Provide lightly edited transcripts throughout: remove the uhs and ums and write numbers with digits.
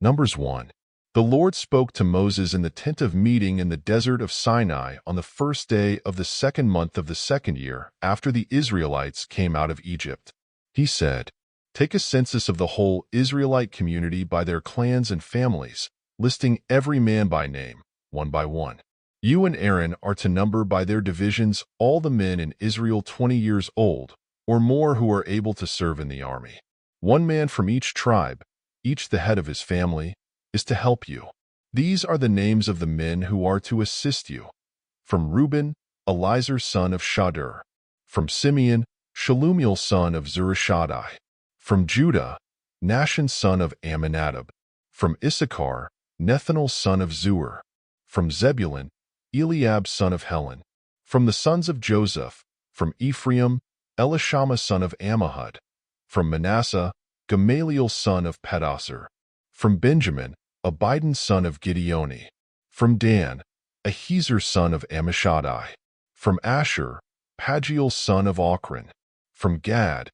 Numbers 1. The Lord spoke to Moses in the tent of meeting in the desert of Sinai on the first day of the second month of the second year after the Israelites came out of Egypt. He said, "Take a census of the whole Israelite community by their clans and families, listing every man by name, one by one. You and Aaron are to number by their divisions all the men in Israel 20 years old or more who are able to serve in the army. One man from each tribe, each the head of his family, is to help you. These are the names of the men who are to assist you. From Reuben, Elizur son of Shadur. From Simeon, Shalumiel son of Zurishaddai. From Judah, Nahshon son of Amminadab. From Issachar, Nethanel son of Zuar. From Zebulun, Eliab son of Helon. From the sons of Joseph, from Ephraim, Elishama son of Ammihud. From Manasseh, Gamaliel son of Pedasur. From Benjamin, Abidan son of Gideoni. From Dan, Ahiezer son of Ammishaddai. From Asher, Pagiel son of Ochran. From Gad,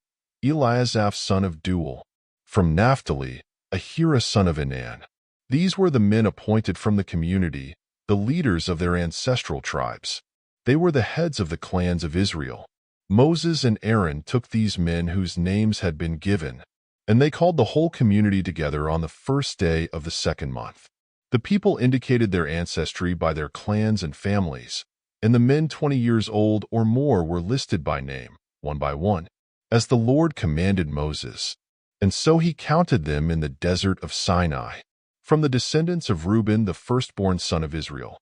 Eliasaph son of Duel. From Naphtali, Ahira son of Enan. These were the men appointed from the community, the leaders of their ancestral tribes. They were the heads of the clans of Israel. Moses and Aaron took these men whose names had been given, and they called the whole community together on the first day of the second month. The people indicated their ancestry by their clans and families, and the men 20 years old or more were listed by name, one by one, as the Lord commanded Moses. And so he counted them in the desert of Sinai. From the descendants of Reuben, the firstborn son of Israel,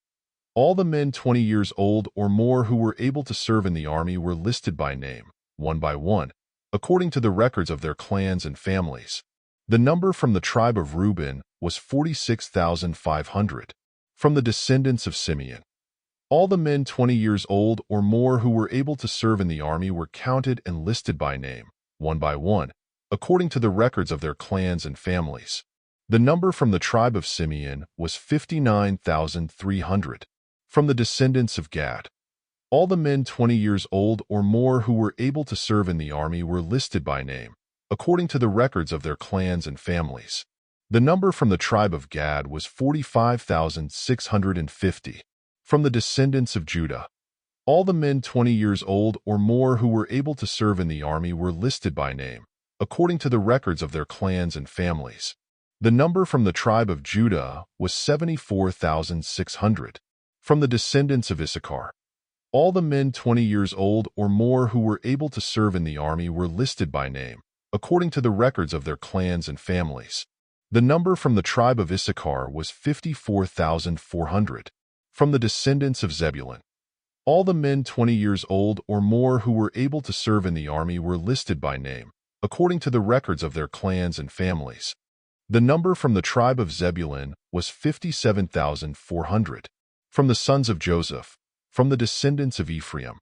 all the men 20 years old or more who were able to serve in the army were listed by name, one by one, according to the records of their clans and families. The number from the tribe of Reuben was 46,500. From the descendants of Simeon, all the men 20 years old or more who were able to serve in the army were counted and listed by name, one by one, according to the records of their clans and families. The number from the tribe of Simeon was 59,300. From the descendants of Gad, all the men 20 years old or more who were able to serve in the army were listed by name, according to the records of their clans and families. The number from the tribe of Gad was 45,650. From the descendants of Judah, all the men 20 years old or more who were able to serve in the army were listed by name, according to the records of their clans and families. The number from the tribe of Judah was 74,600. From the descendants of Issachar, all the men 20 years old or more who were able to serve in the army were listed by name, according to the records of their clans and families. The number from the tribe of Issachar was 54,400. From the descendants of Zebulun, all the men 20 years old or more who were able to serve in the army were listed by name, according to the records of their clans and families. The number from the tribe of Zebulun was 57,400. From the sons of Joseph, from the descendants of Ephraim,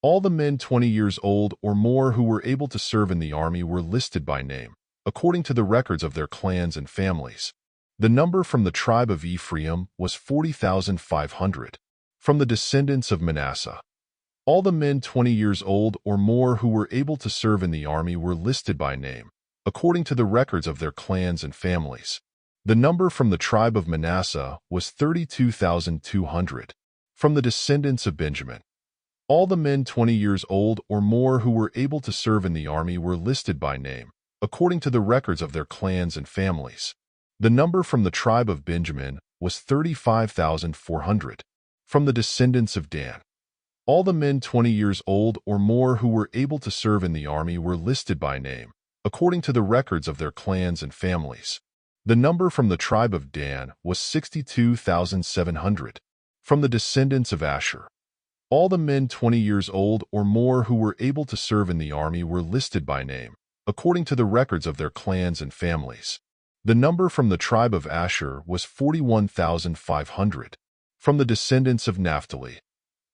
all the men 20 years old or more who were able to serve in the army were listed by name, according to the records of their clans and families. The number from the tribe of Ephraim was 40,500. From the descendants of Manasseh, all the men 20 years old or more who were able to serve in the army were listed by name, according to the records of their clans and families. The number from the tribe of Manasseh was 32,200. From the descendants of Benjamin, all the men 20 years old or more who were able to serve in the army were listed by name, according to the records of their clans and families. The number from the tribe of Benjamin was 35,400. From the descendants of Dan, all the men 20 years old or more who were able to serve in the army were listed by name, according to the records of their clans and families. The number from the tribe of Dan was 62,700. From the descendants of Asher, all the men 20 years old or more who were able to serve in the army were listed by name, according to the records of their clans and families. The number from the tribe of Asher was 41,500. From the descendants of Naphtali,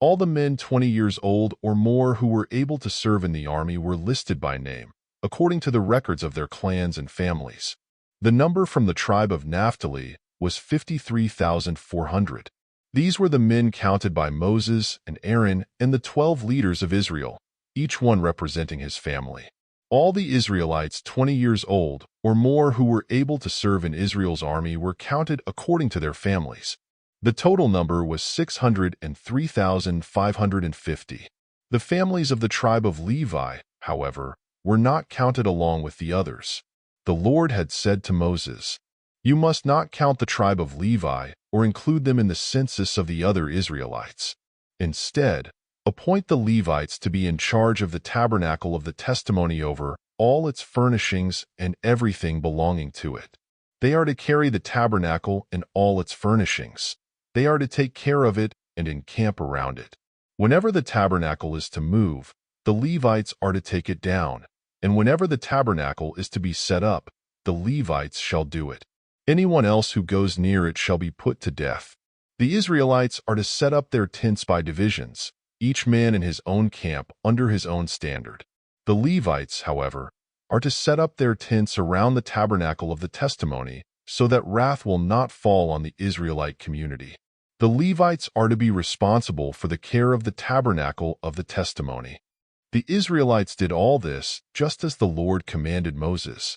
all the men 20 years old or more who were able to serve in the army were listed by name, according to the records of their clans and families. The number from the tribe of Naphtali was 53,400. These were the men counted by Moses and Aaron and the 12 leaders of Israel, each one representing his family. All the Israelites 20 years old or more who were able to serve in Israel's army were counted according to their families. The total number was 603,550. The families of the tribe of Levi, however, were not counted along with the others. The Lord had said to Moses, "You must not count the tribe of Levi or include them in the census of the other Israelites. Instead, appoint the Levites to be in charge of the tabernacle of the testimony over all its furnishings and everything belonging to it. They are to carry the tabernacle and all its furnishings. They are to take care of it and encamp around it. Whenever the tabernacle is to move, the Levites are to take it down, and whenever the tabernacle is to be set up, the Levites shall do it. Anyone else who goes near it shall be put to death. The Israelites are to set up their tents by divisions, each man in his own camp under his own standard. The Levites, however, are to set up their tents around the tabernacle of the testimony so that wrath will not fall on the Israelite community. The Levites are to be responsible for the care of the tabernacle of the testimony. The Israelites did all this just as the Lord commanded Moses.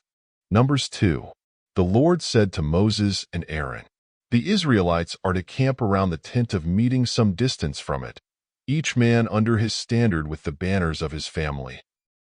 Numbers 2. The Lord said to Moses and Aaron, "The Israelites are to camp around the tent of meeting some distance from it, each man under his standard with the banners of his family.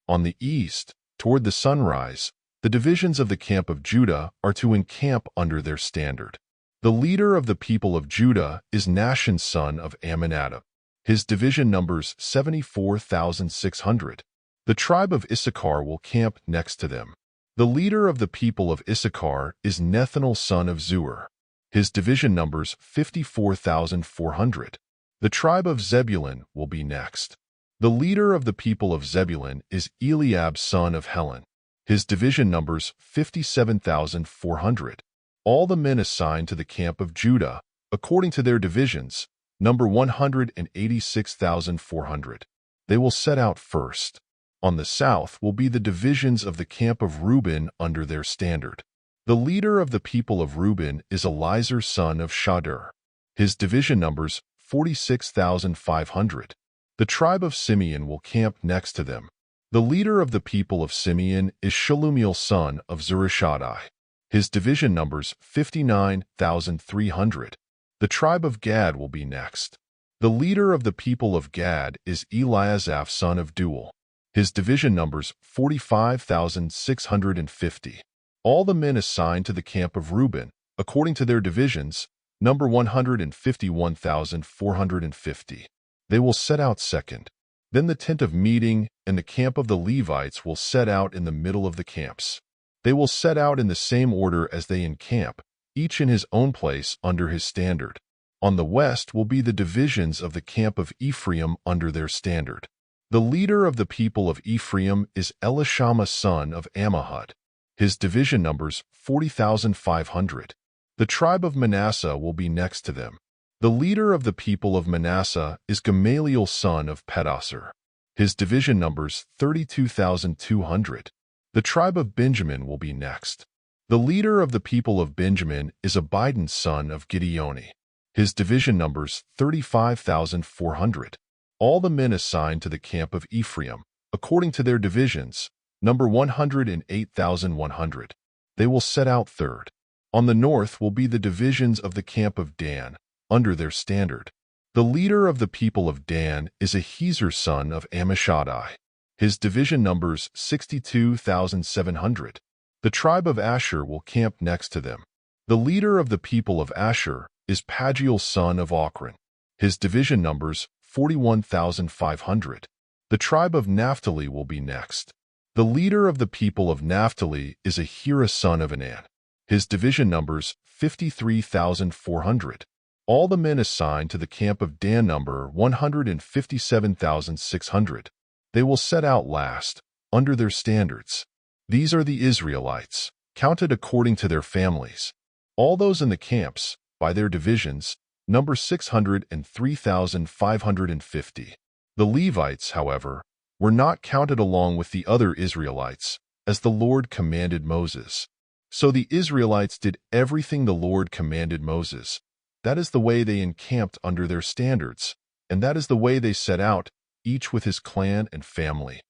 On the east, toward the sunrise, the divisions of the camp of Judah are to encamp under their standard. The leader of the people of Judah is Nahshon son of Amminadab. His division numbers 74,600. The tribe of Issachar will camp next to them. The leader of the people of Issachar is Nethanel son of Zuar. His division numbers 54,400. The tribe of Zebulun will be next. The leader of the people of Zebulun is Eliab son of Helon. His division numbers 57,400. All the men assigned to the camp of Judah, according to their divisions, number 186,400. They will set out first. On the south will be the divisions of the camp of Reuben under their standard. The leader of the people of Reuben is Elizur son of Shadur. His division numbers 46,500. The tribe of Simeon will camp next to them. The leader of the people of Simeon is Shelumiel son of Zurishaddai. His division numbers 59,300. The tribe of Gad will be next. The leader of the people of Gad is Eliasaph son of Duel. His division numbers 45,650. All the men assigned to the camp of Reuben, according to their divisions, number 151,450. They will set out second. Then the tent of meeting and the camp of the Levites will set out in the middle of the camps. They will set out in the same order as they encamp, each in his own place under his standard. On the west will be the divisions of the camp of Ephraim under their standard. The leader of the people of Ephraim is Elishama son of Ammihud. His division numbers 40,500. The tribe of Manasseh will be next to them. The leader of the people of Manasseh is Gamaliel son of Pedasur. His division numbers 32,200. The tribe of Benjamin will be next. The leader of the people of Benjamin is Abidan son of Gideoni. His division numbers 35,400. All the men assigned to the camp of Ephraim, according to their divisions, number 108,100. They will set out third. On the north will be the divisions of the camp of Dan, under their standard. The leader of the people of Dan is Ahiezer son of Ammishaddai. His division numbers 62,700. The tribe of Asher will camp next to them. The leader of the people of Asher is Pagiel son of Ochran. His division numbers 41,500. The tribe of Naphtali will be next. The leader of the people of Naphtali is Ahira son of Anan. His division numbers 53,400. All the men assigned to the camp of Dan number 157,600. They will set out last, under their standards. These are the Israelites, counted according to their families. All those in the camps, by their divisions, number 603,550. The Levites, however, were not counted along with the other Israelites, as the Lord commanded Moses. So the Israelites did everything the Lord commanded Moses. That is the way they encamped under their standards, and that is the way they set out, each with his clan and family.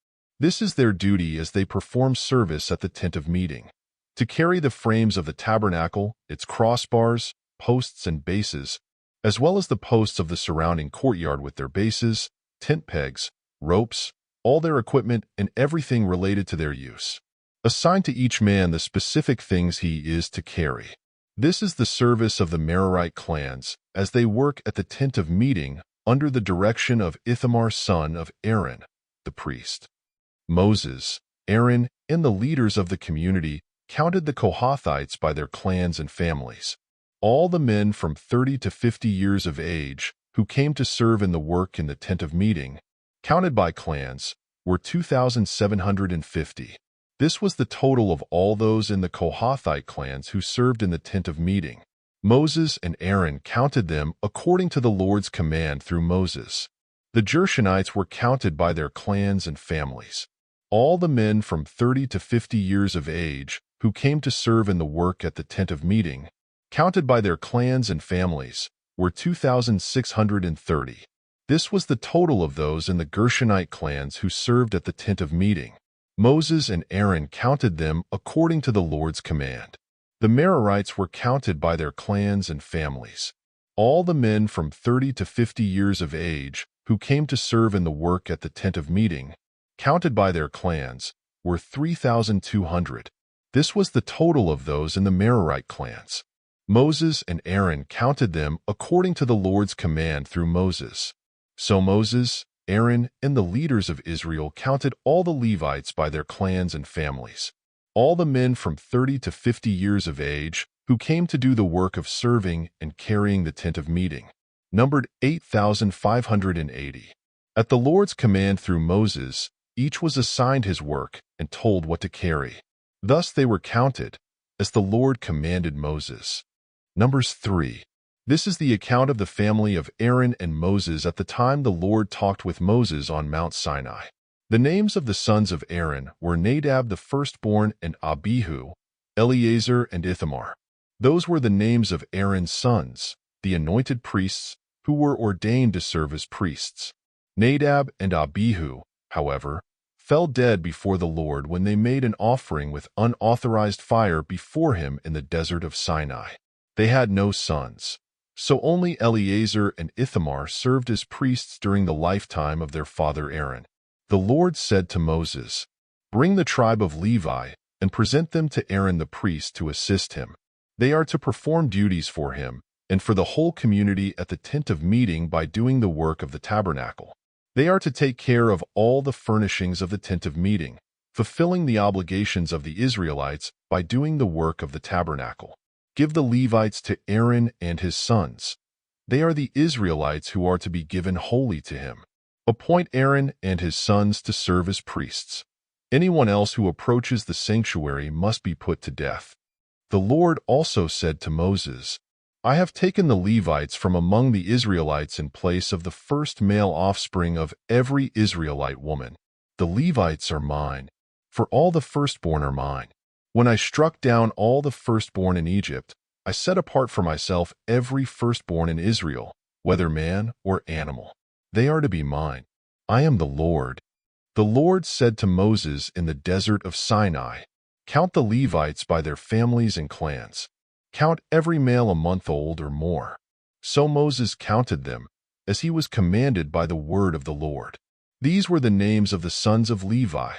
This is their duty as they perform service at the tent of meeting. To carry the frames of the tabernacle, its crossbars, posts, and bases, as well as the posts of the surrounding courtyard with their bases, tent pegs, ropes, all their equipment, and everything related to their use. Assign to each man the specific things he is to carry. This is the service of the Merarite clans as they work at the tent of meeting under the direction of Ithamar son of Aaron, the priest. Moses, Aaron, and the leaders of the community counted the Kohathites by their clans and families. All the men from 30 to 50 years of age who came to serve in the work in the tent of meeting, counted by clans, were 2,750. This was the total of all those in the Kohathite clans who served in the tent of meeting. Moses and Aaron counted them according to the Lord's command through Moses. The Gershonites were counted by their clans and families. All the men from 30 to 50 years of age who came to serve in the work at the tent of meeting, counted by their clans and families, were 2,630. This was the total of those in the Gershonite clans who served at the tent of meeting. Moses and Aaron counted them according to the Lord's command. The Merarites were counted by their clans and families. All the men from 30 to 50 years of age who came to serve in the work at the tent of meeting, counted by their clans, were 3,200. This was the total of those in the Merarite clans. Moses and Aaron counted them according to the Lord's command through Moses. So Moses, Aaron, and the leaders of Israel counted all the Levites by their clans and families. All the men from 30 to 50 years of age who came to do the work of serving and carrying the tent of meeting, numbered 8,580. At the Lord's command through Moses, each was assigned his work and told what to carry. Thus they were counted, as the Lord commanded Moses. Numbers 3. This is the account of the family of Aaron and Moses at the time the Lord talked with Moses on Mount Sinai. The names of the sons of Aaron were Nadab the firstborn and Abihu, Eleazar and Ithamar. Those were the names of Aaron's sons, the anointed priests, who were ordained to serve as priests. Nadab and Abihu, however, fell dead before the Lord when they made an offering with unauthorized fire before him in the desert of Sinai. They had no sons, so only Eleazar and Ithamar served as priests during the lifetime of their father Aaron. The Lord said to Moses, "Bring the tribe of Levi and present them to Aaron the priest to assist him. They are to perform duties for him and for the whole community at the tent of meeting by doing the work of the tabernacle. They are to take care of all the furnishings of the tent of meeting, fulfilling the obligations of the Israelites by doing the work of the tabernacle. Give the Levites to Aaron and his sons. They are the Israelites who are to be given wholly to him. Appoint Aaron and his sons to serve as priests. Anyone else who approaches the sanctuary must be put to death." The Lord also said to Moses, "I have taken the Levites from among the Israelites in place of the first male offspring of every Israelite woman. The Levites are mine, for all the firstborn are mine. When I struck down all the firstborn in Egypt, I set apart for myself every firstborn in Israel, whether man or animal. They are to be mine. I am the Lord." The Lord said to Moses in the desert of Sinai, "Count the Levites by their families and clans. Count every male a month old or more." So Moses counted them, as he was commanded by the word of the Lord. These were the names of the sons of Levi: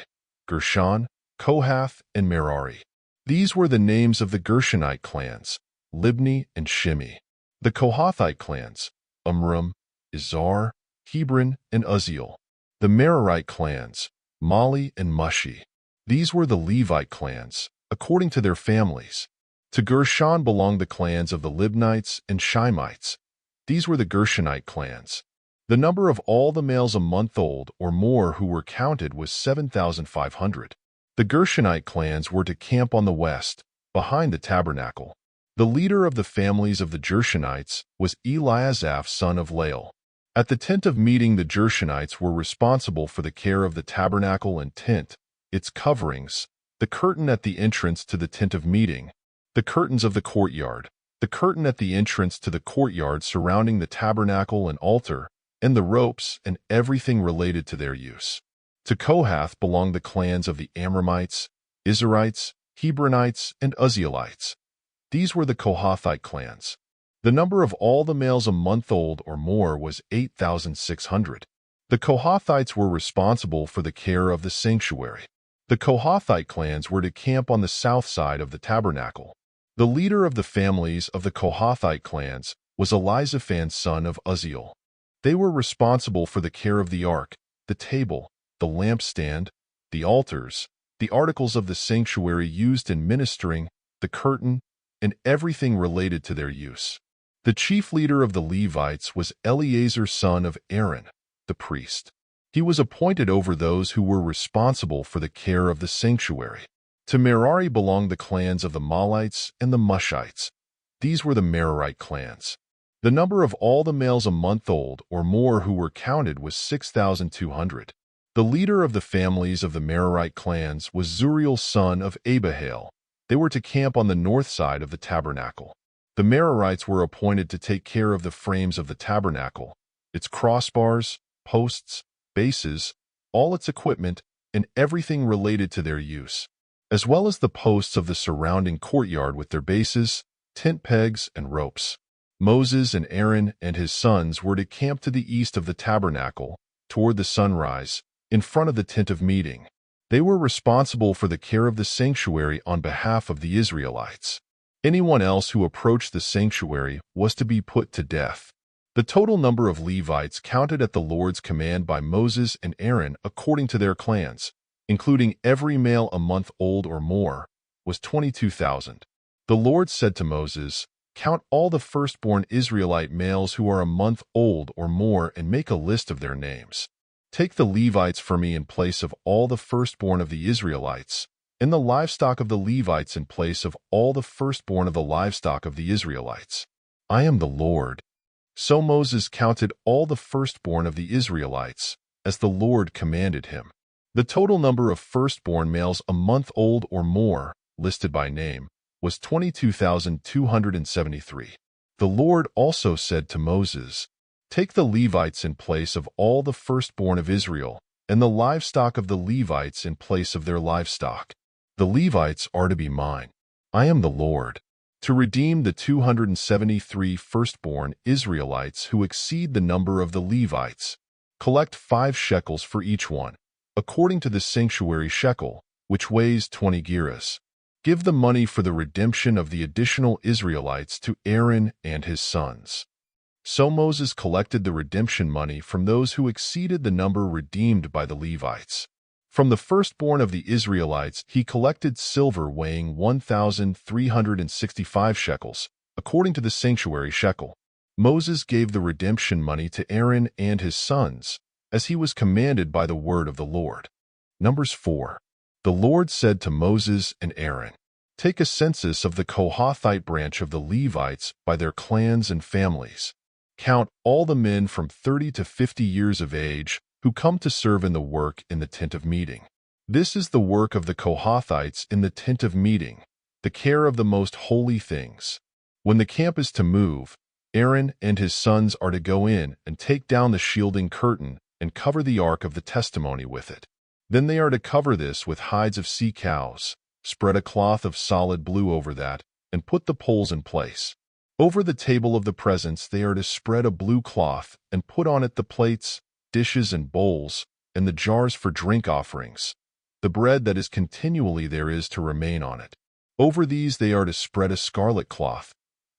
Gershon, Kohath, and Merari. These were the names of the Gershonite clans: Libni and Shimi. The Kohathite clans: Amram, Izhar, Hebron, and Uzziel. The Merarite clans: Mali and Mushi. These were the Levite clans, according to their families. To Gershon belonged the clans of the Libnites and Shimites. These were the Gershonite clans. The number of all the males a month old or more who were counted was 7,500. The Gershonite clans were to camp on the west, behind the tabernacle. The leader of the families of the Gershonites was Eliasaph son of Lael. At the tent of meeting, the Gershonites were responsible for the care of the tabernacle and tent, its coverings, the curtain at the entrance to the tent of meeting, the curtains of the courtyard, the curtain at the entrance to the courtyard surrounding the tabernacle and altar, and the ropes and everything related to their use. To Kohath belonged the clans of the Amramites, Izharites, Hebronites, and Uzzielites. These were the Kohathite clans. The number of all the males a month old or more was 8,600. The Kohathites were responsible for the care of the sanctuary. The Kohathite clans were to camp on the south side of the tabernacle. The leader of the families of the Kohathite clans was Elizaphan son of Uzziel. They were responsible for the care of the ark, the table, the lampstand, the altars, the articles of the sanctuary used in ministering, the curtain, and everything related to their use. The chief leader of the Levites was Eleazar son of Aaron, the priest. He was appointed over those who were responsible for the care of the sanctuary. To Merari belonged the clans of the Mahlites and the Mushites. These were the Merarite clans. The number of all the males a month old or more who were counted was 6,200. The leader of the families of the Merarite clans was Zuriel son of Abihail. They were to camp on the north side of the tabernacle. The Merarites were appointed to take care of the frames of the tabernacle, its crossbars, posts, bases, all its equipment, and everything related to their use, as well as the posts of the surrounding courtyard with their bases, tent pegs, and ropes. Moses and Aaron and his sons were to camp to the east of the tabernacle, toward the sunrise, in front of the tent of meeting. They were responsible for the care of the sanctuary on behalf of the Israelites. Anyone else who approached the sanctuary was to be put to death. The total number of Levites counted at the Lord's command by Moses and Aaron according to their clans, including every male a month old or more, was 22,000. The Lord said to Moses, "Count all the firstborn Israelite males who are a month old or more and make a list of their names. Take the Levites for me in place of all the firstborn of the Israelites, and the livestock of the Levites in place of all the firstborn of the livestock of the Israelites. I am the Lord." So Moses counted all the firstborn of the Israelites, as the Lord commanded him. The total number of firstborn males a month old or more, listed by name, was 22,273. The Lord also said to Moses, "Take the Levites in place of all the firstborn of Israel, and the livestock of the Levites in place of their livestock. The Levites are to be mine. I am the Lord. To redeem the 273 firstborn Israelites who exceed the number of the Levites, collect 5 shekels for each one, according to the sanctuary shekel, which weighs 20 gerahs. Give the money for the redemption of the additional Israelites to Aaron and his sons." So Moses collected the redemption money from those who exceeded the number redeemed by the Levites. From the firstborn of the Israelites he collected silver weighing 1,365 shekels, according to the sanctuary shekel. Moses gave the redemption money to Aaron and his sons, as he was commanded by the word of the Lord. Numbers 4. The Lord said to Moses and Aaron, "Take a census of the Kohathite branch of the Levites by their clans and families. Count all the men from 30 to 50 years of age who come to serve in the work in the tent of meeting. This is the work of the Kohathites in the tent of meeting, the care of the most holy things. When the camp is to move, Aaron and his sons are to go in and take down the shielding curtain and cover the ark of the testimony with it. Then they are to cover this with hides of sea cows, spread a cloth of solid blue over that, and put the poles in place. Over the table of the presence they are to spread a blue cloth and put on it the plates, dishes and bowls, and the jars for drink offerings. The bread that is continually there is to remain on it. Over these they are to spread a scarlet cloth,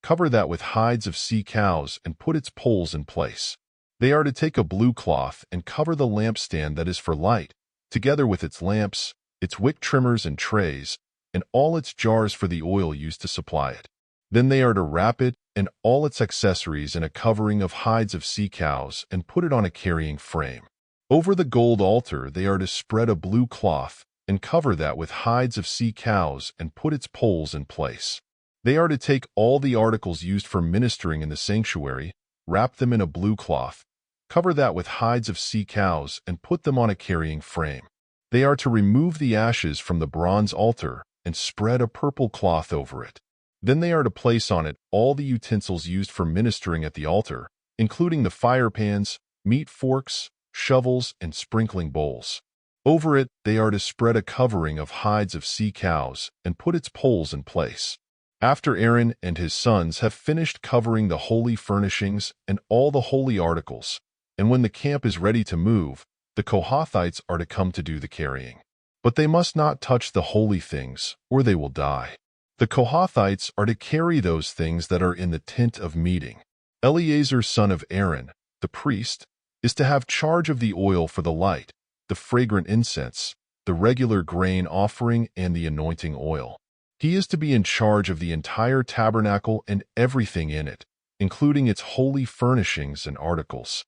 cover that with hides of sea cows, and put its poles in place. They are to take a blue cloth and cover the lampstand that is for light, together with its lamps, its wick trimmers and trays, and all its jars for the oil used to supply it. Then they are to wrap it and all its accessories in a covering of hides of sea cows and put it on a carrying frame. Over the gold altar they are to spread a blue cloth and cover that with hides of sea cows and put its poles in place. They are to take all the articles used for ministering in the sanctuary, wrap them in a blue cloth, cover that with hides of sea cows and put them on a carrying frame. They are to remove the ashes from the bronze altar and spread a purple cloth over it. Then they are to place on it all the utensils used for ministering at the altar, including the fire pans, meat forks, shovels, and sprinkling bowls. Over it they are to spread a covering of hides of sea cows and put its poles in place. After Aaron and his sons have finished covering the holy furnishings and all the holy articles, and when the camp is ready to move, the Kohathites are to come to do the carrying. But they must not touch the holy things, or they will die. The Kohathites are to carry those things that are in the tent of meeting. Eleazar son of Aaron, the priest, is to have charge of the oil for the light, the fragrant incense, the regular grain offering, and the anointing oil. He is to be in charge of the entire tabernacle and everything in it, including its holy furnishings and articles.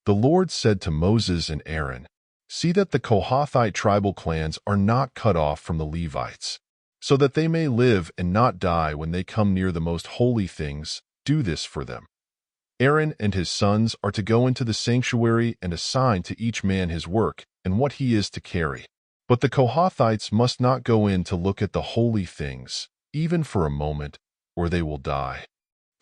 The Lord said to Moses and Aaron, "See that the Kohathite tribal clans are not cut off from the Levites, so that they may live and not die when they come near the most holy things. Do this for them." Aaron and his sons are to go into the sanctuary and assign to each man his work and what he is to carry. But the Kohathites must not go in to look at the holy things, even for a moment, or they will die.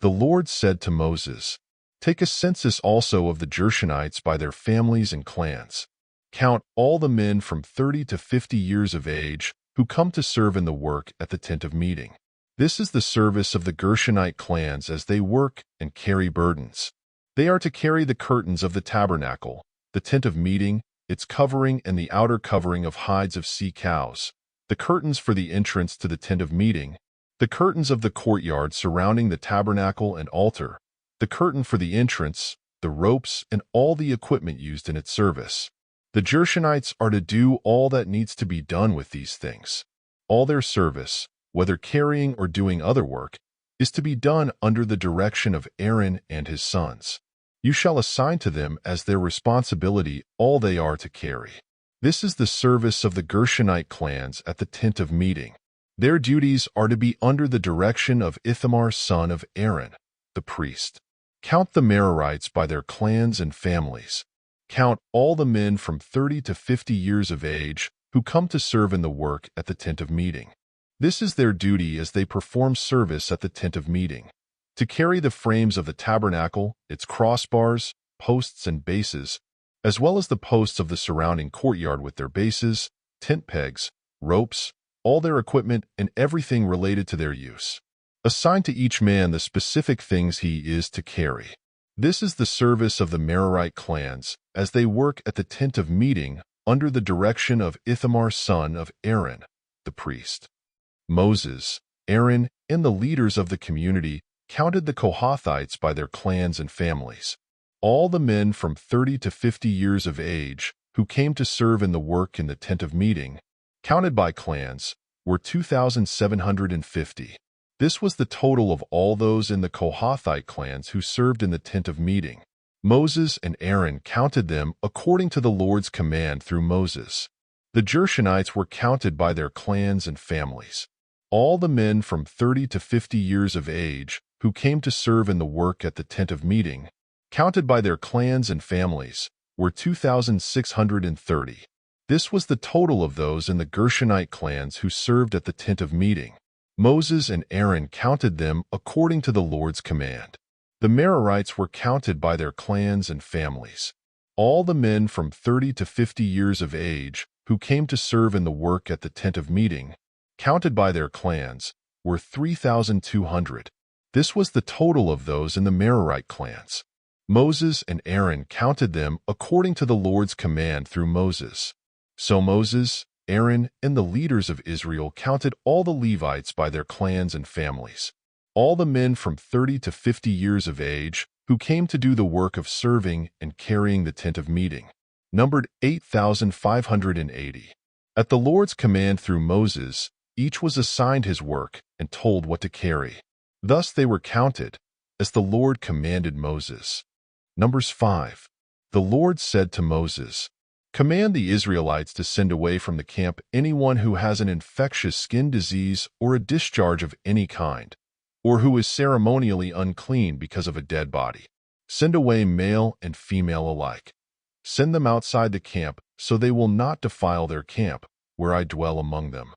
The Lord said to Moses, "Take a census also of the Gershonites by their families and clans. Count all the men from 30 to 50 years of age who come to serve in the work at the tent of meeting. This is the service of the Gershonite clans as they work and carry burdens. They are to carry the curtains of the tabernacle, the tent of meeting, its covering and the outer covering of hides of sea cows, the curtains for the entrance to the tent of meeting, the curtains of the courtyard surrounding the tabernacle and altar, the curtain for the entrance, the ropes, and all the equipment used in its service. The Gershonites are to do all that needs to be done with these things. All their service, whether carrying or doing other work, is to be done under the direction of Aaron and his sons. You shall assign to them as their responsibility all they are to carry. This is the service of the Gershonite clans at the tent of meeting. Their duties are to be under the direction of Ithamar son of Aaron, the priest. Count the Merarites by their clans and families. Count all the men from 30 to 50 years of age who come to serve in the work at the tent of meeting. This is their duty as they perform service at the tent of meeting, to carry the frames of the tabernacle, its crossbars, posts, and bases, as well as the posts of the surrounding courtyard with their bases, tent pegs, ropes, all their equipment, and everything related to their use. Assign to each man the specific things he is to carry. This is the service of the Merarite clans as they work at the tent of meeting under the direction of Ithamar son of Aaron, the priest. Moses, Aaron, and the leaders of the community counted the Kohathites by their clans and families. All the men from 30 to 50 years of age who came to serve in the work in the tent of meeting, counted by clans, were 2,750. This was the total of all those in the Kohathite clans who served in the tent of meeting. Moses and Aaron counted them according to the Lord's command through Moses. The Gershonites were counted by their clans and families. All the men from 30 to 50 years of age who came to serve in the work at the tent of meeting, counted by their clans and families, were 2,630. This was the total of those in the Gershonite clans who served at the tent of meeting. Moses and Aaron counted them according to the Lord's command. The Merarites were counted by their clans and families. All the men from 30 to 50 years of age who came to serve in the work at the tent of meeting, counted by their clans, were 3,200. This was the total of those in the Merarite clans. Moses and Aaron counted them according to the Lord's command through Moses. So Moses, Aaron, and the leaders of Israel counted all the Levites by their clans and families. All the men from 30 to 50 years of age who came to do the work of serving and carrying the tent of meeting, numbered 8,580. At the Lord's command through Moses, each was assigned his work and told what to carry. Thus they were counted, as the Lord commanded Moses. Numbers 5. The Lord said to Moses, "Command the Israelites to send away from the camp anyone who has an infectious skin disease or a discharge of any kind, or who is ceremonially unclean because of a dead body. Send away male and female alike. Send them outside the camp so they will not defile their camp, where I dwell among them."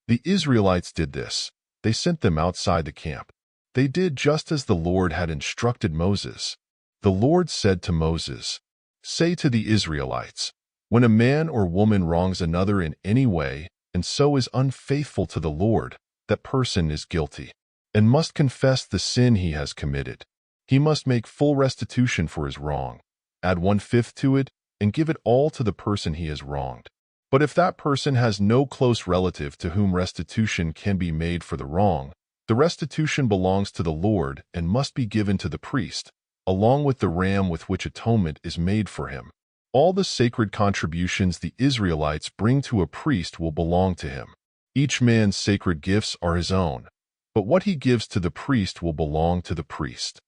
The Israelites did this. They sent them outside the camp. They did just as the Lord had instructed Moses. The Lord said to Moses, "Say to the Israelites, When a man or woman wrongs another in any way and so is unfaithful to the Lord, that person is guilty and must confess the sin he has committed. He must make full restitution for his wrong, add 1/5 to it, and give it all to the person he has wronged. But if that person has no close relative to whom restitution can be made for the wrong, the restitution belongs to the Lord and must be given to the priest, along with the ram with which atonement is made for him. All the sacred contributions the Israelites bring to a priest will belong to him. Each man's sacred gifts are his own, but what he gives to the priest will belong to the priest.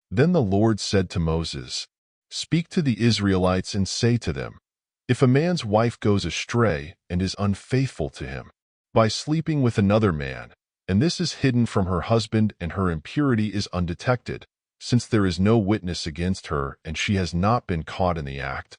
Then the Lord said to Moses, "Speak to the Israelites and say to them, if a man's wife goes astray and is unfaithful to him by sleeping with another man, and this is hidden from her husband and her impurity is undetected, since there is no witness against her and she has not been caught in the act,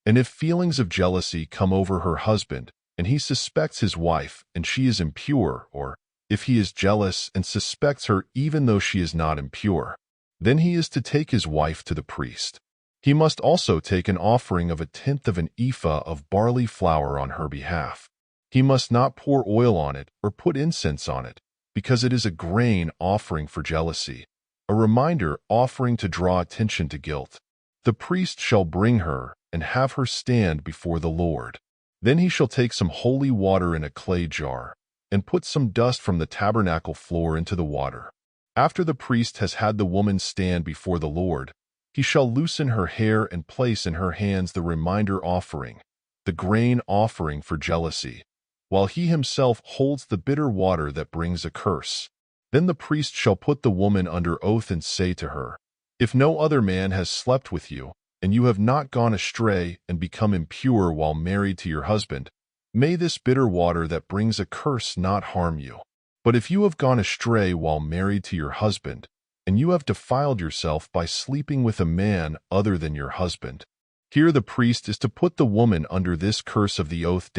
and if feelings of jealousy come over her husband and he suspects his wife and she is impure, or if he is jealous and suspects her even though she is not impure, then he is to take his wife to the priest. He must also take an offering of 1/10 of an ephah of barley flour on her behalf. He must not pour oil on it or put incense on it, because it is a grain offering for jealousy, a reminder offering to draw attention to guilt. The priest shall bring her and have her stand before the Lord. Then he shall take some holy water in a clay jar and put some dust from the tabernacle floor into the water. After the priest has had the woman stand before the Lord, he shall loosen her hair and place in her hands the reminder offering, the grain offering for jealousy, while he himself holds the bitter water that brings a curse. Then the priest shall put the woman under oath and say to her, if no other man has slept with you, and you have not gone astray and become impure while married to your husband, may this bitter water that brings a curse not harm you. But if you have gone astray while married to your husband, and you have defiled yourself by sleeping with a man other than your husband, here the priest is to put the woman under this curse of the oath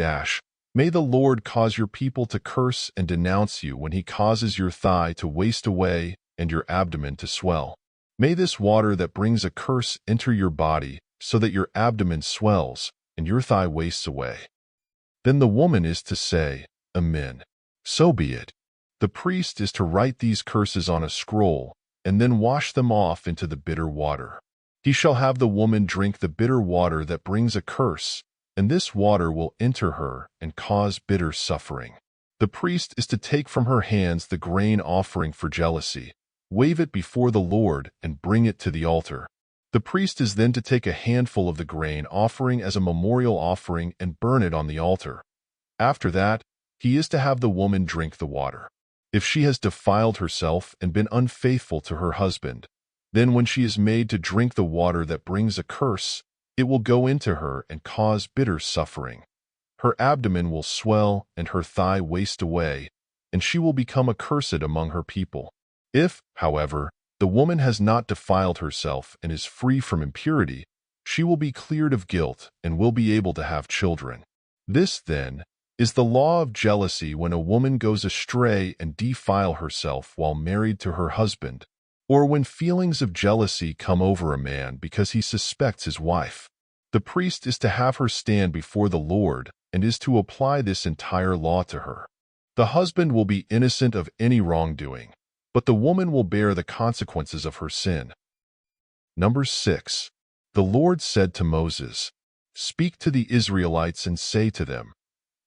May the Lord cause your people to curse and denounce you when he causes your thigh to waste away and your abdomen to swell. May this water that brings a curse enter your body so that your abdomen swells and your thigh wastes away. Then the woman is to say, Amen. So be it. The priest is to write these curses on a scroll and then wash them off into the bitter water. He shall have the woman drink the bitter water that brings a curse, and this water will enter her and cause bitter suffering. The priest is to take from her hands the grain offering for jealousy, wave it before the Lord, and bring it to the altar. The priest is then to take a handful of the grain offering as a memorial offering and burn it on the altar. After that, he is to have the woman drink the water. If she has defiled herself and been unfaithful to her husband, then when she is made to drink the water that brings a curse, it will go into her and cause bitter suffering. Her abdomen will swell and her thigh waste away, and she will become accursed among her people. If, however, the woman has not defiled herself and is free from impurity, she will be cleared of guilt and will be able to have children. This, then, is the law of jealousy when a woman goes astray and defile herself while married to her husband, or when feelings of jealousy come over a man because he suspects his wife. The priest is to have her stand before the Lord and is to apply this entire law to her. The husband will be innocent of any wrongdoing, but the woman will bear the consequences of her sin. Number 6. The Lord said to Moses, Speak to the Israelites and say to them,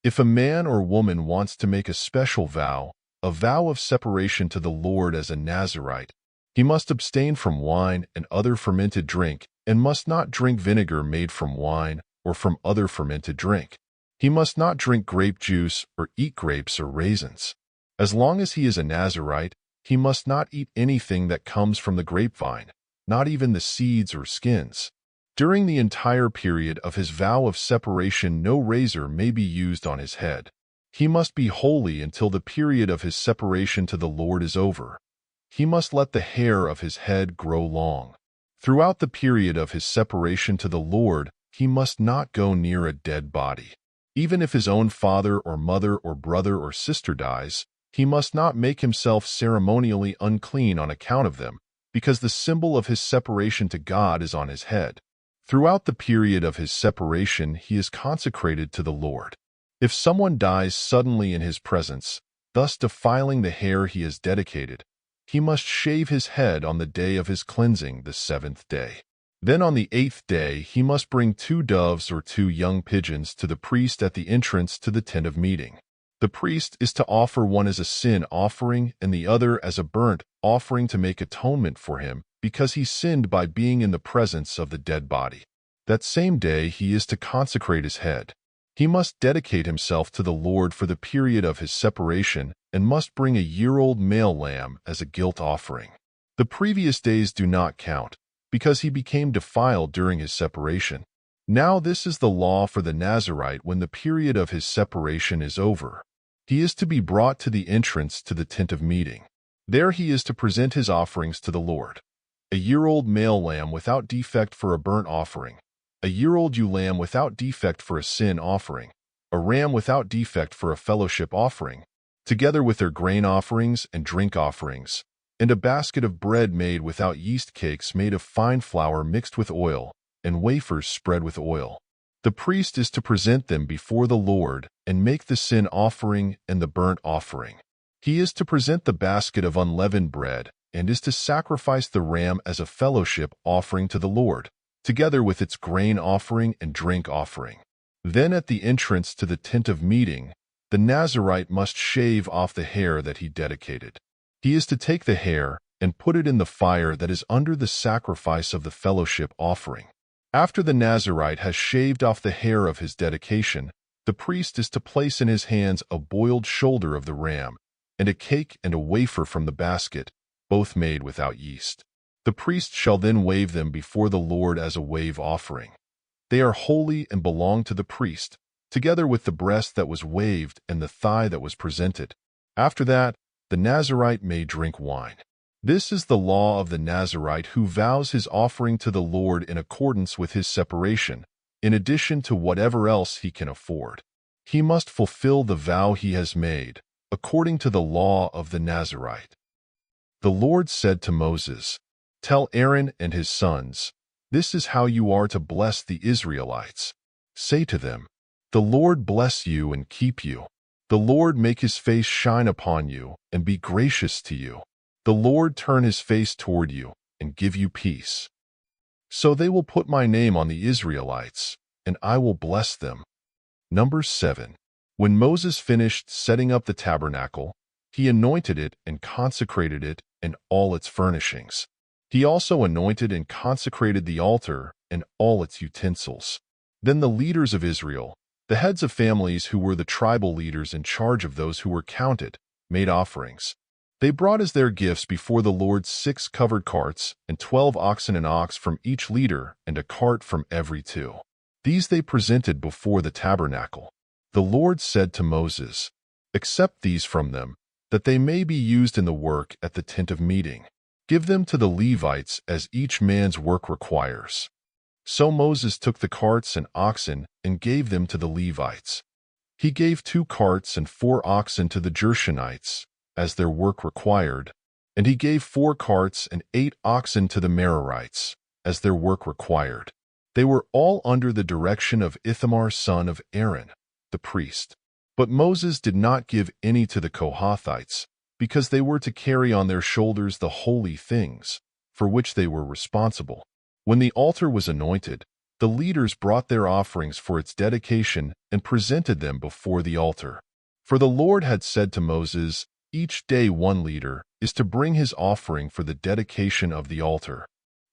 if a man or woman wants to make a special vow, a vow of separation to the Lord as a Nazirite, he must abstain from wine and other fermented drink, and must not drink vinegar made from wine or from other fermented drink. He must not drink grape juice or eat grapes or raisins. As long as he is a Nazirite, he must not eat anything that comes from the grapevine, not even the seeds or skins. During the entire period of his vow of separation, no razor may be used on his head. He must be holy until the period of his separation to the Lord is over. He must let the hair of his head grow long. Throughout the period of his separation to the Lord, he must not go near a dead body. Even if his own father or mother or brother or sister dies, he must not make himself ceremonially unclean on account of them, because the symbol of his separation to God is on his head. Throughout the period of his separation, he is consecrated to the Lord. If someone dies suddenly in his presence, thus defiling the hair he has dedicated, he must shave his head on the day of his cleansing, the 7th day. Then on the 8th day he must bring 2 doves or 2 young pigeons to the priest at the entrance to the tent of meeting. The priest is to offer one as a sin offering and the other as a burnt offering to make atonement for him, because he sinned by being in the presence of the dead body. That same day he is to consecrate his head. He must dedicate himself to the Lord for the period of his separation and must bring a year-old male lamb as a guilt offering. The previous days do not count, because he became defiled during his separation. Now this is the law for the Nazirite when the period of his separation is over. He is to be brought to the entrance to the tent of meeting. There he is to present his offerings to the Lord: a year-old male lamb without defect for a burnt offering, a year-old ewe lamb without defect for a sin offering, a ram without defect for a fellowship offering, together with their grain offerings and drink offerings, and a basket of bread made without yeast, cakes made of fine flour mixed with oil, and wafers spread with oil. The priest is to present them before the Lord and make the sin offering and the burnt offering. He is to present the basket of unleavened bread and is to sacrifice the ram as a fellowship offering to the Lord, together with its grain offering and drink offering. Then at the entrance to the tent of meeting, the Nazirite must shave off the hair that he dedicated. He is to take the hair and put it in the fire that is under the sacrifice of the fellowship offering. After the Nazirite has shaved off the hair of his dedication, the priest is to place in his hands a boiled shoulder of the ram, and a cake and a wafer from the basket, both made without yeast. The priest shall then wave them before the Lord as a wave offering. They are holy and belong to the priest, together with the breast that was waved and the thigh that was presented. After that, the Nazirite may drink wine. This is the law of the Nazirite who vows his offering to the Lord in accordance with his separation, in addition to whatever else he can afford. He must fulfill the vow he has made, according to the law of the Nazirite. The Lord said to Moses, "Tell Aaron and his sons, this is how you are to bless the Israelites. Say to them, 'The Lord bless you and keep you. The Lord make his face shine upon you and be gracious to you. The Lord turn his face toward you and give you peace.' So they will put my name on the Israelites, and I will bless them." Numbers 7. When Moses finished setting up the tabernacle, he anointed it and consecrated it and all its furnishings. He also anointed and consecrated the altar and all its utensils. Then the leaders of Israel, the heads of families who were the tribal leaders in charge of those who were counted, made offerings. They brought as their gifts before the Lord 6 covered carts and 12 oxen, an ox from each leader and a cart from every 2. These they presented before the tabernacle. The Lord said to Moses, "Accept these from them, that they may be used in the work at the tent of meeting. Give them to the Levites as each man's work requires." So Moses took the carts and oxen and gave them to the Levites. He gave 2 carts and 4 oxen to the Gershonites, as their work required, and he gave 4 carts and 8 oxen to the Merarites, as their work required. They were all under the direction of Ithamar son of Aaron, the priest. But Moses did not give any to the Kohathites, because they were to carry on their shoulders the holy things, for which they were responsible. When the altar was anointed, the leaders brought their offerings for its dedication and presented them before the altar. For the Lord had said to Moses, "Each day one leader is to bring his offering for the dedication of the altar."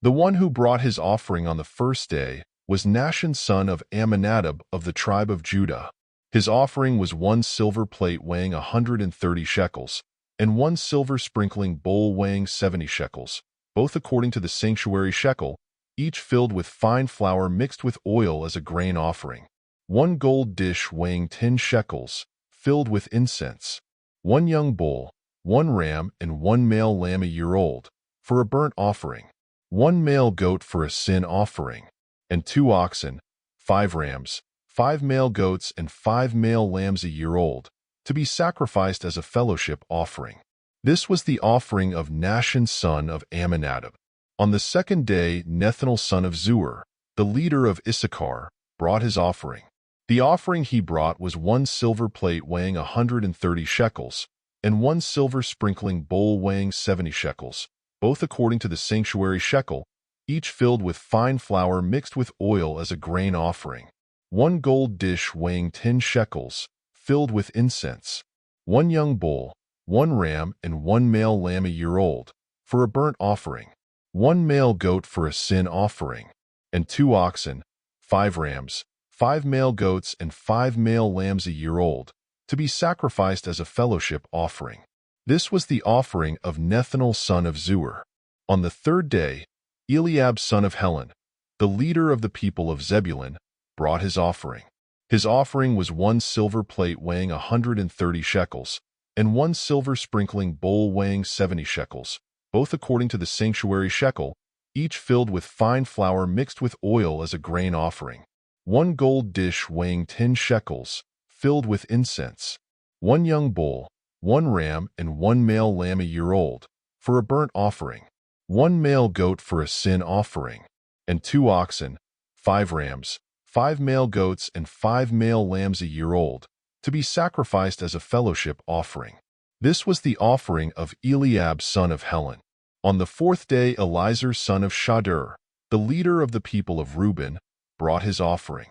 The one who brought his offering on the first day was Nahshon son of Amminadab of the tribe of Judah. His offering was 1 silver plate weighing 130 shekels, and 1 silver sprinkling bowl weighing 70 shekels, both according to the sanctuary shekel, each filled with fine flour mixed with oil as a grain offering. 1 gold dish weighing 10 shekels, filled with incense. 1 young bull, 1 ram, and 1 male lamb a year old, for a burnt offering. 1 male goat for a sin offering, and 2 oxen, 5 rams, 5 male goats, and 5 male lambs a year old, to be sacrificed as a fellowship offering. This was the offering of Nahshon son of Amminadab. On the second day Nethanel son of Zuar, the leader of Issachar, brought his offering. The offering he brought was 1 silver plate weighing 130 shekels, and 1 silver sprinkling bowl weighing 70 shekels, both according to the sanctuary shekel, each filled with fine flour mixed with oil as a grain offering. 1 gold dish weighing 10 shekels, filled with incense. 1 young bull, 1 ram, and 1 male lamb a year old, for a burnt offering. 1 male goat for a sin offering, and 2 oxen, 5 rams, 5 male goats, and 5 male lambs a year old, to be sacrificed as a fellowship offering. This was the offering of Nethanel son of Zuar. On the 3rd day, Eliab son of Helon, the leader of the people of Zebulun, brought his offering. His offering was 1 silver plate weighing 130 shekels, and 1 silver sprinkling bowl weighing 70 shekels, both according to the sanctuary shekel, each filled with fine flour mixed with oil as a grain offering. 1 gold dish weighing 10 shekels, filled with incense. 1 young bull, 1 ram, and 1 male lamb a year old, for a burnt offering. 1 male goat for a sin offering, and 2 oxen, 5 rams, 5 male goats, and 5 male lambs a year old, to be sacrificed as a fellowship offering. This was the offering of Eliab son of Helon. On the 4th day, Elizur son of Shadur, the leader of the people of Reuben, brought his offering.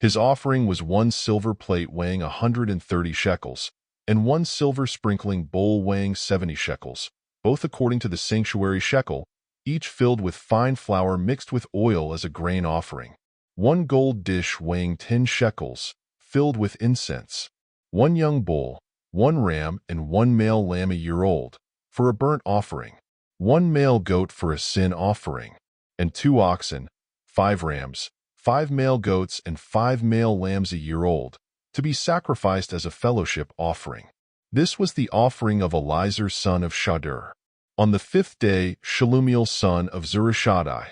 His offering was 1 silver plate weighing 130 shekels, and 1 silver sprinkling bowl weighing 70 shekels, both according to the sanctuary shekel, each filled with fine flour mixed with oil as a grain offering. 1 gold dish weighing 10 shekels, filled with incense. 1 young bull, 1 ram, and 1 male lamb a year old, for a burnt offering. 1 male goat for a sin offering, and 2 oxen, 5 rams, 5 male goats, and 5 male lambs a year old, to be sacrificed as a fellowship offering. This was the offering of Elizur son of Shadur. On the 5th day, Shelumiel son of Zurishaddai,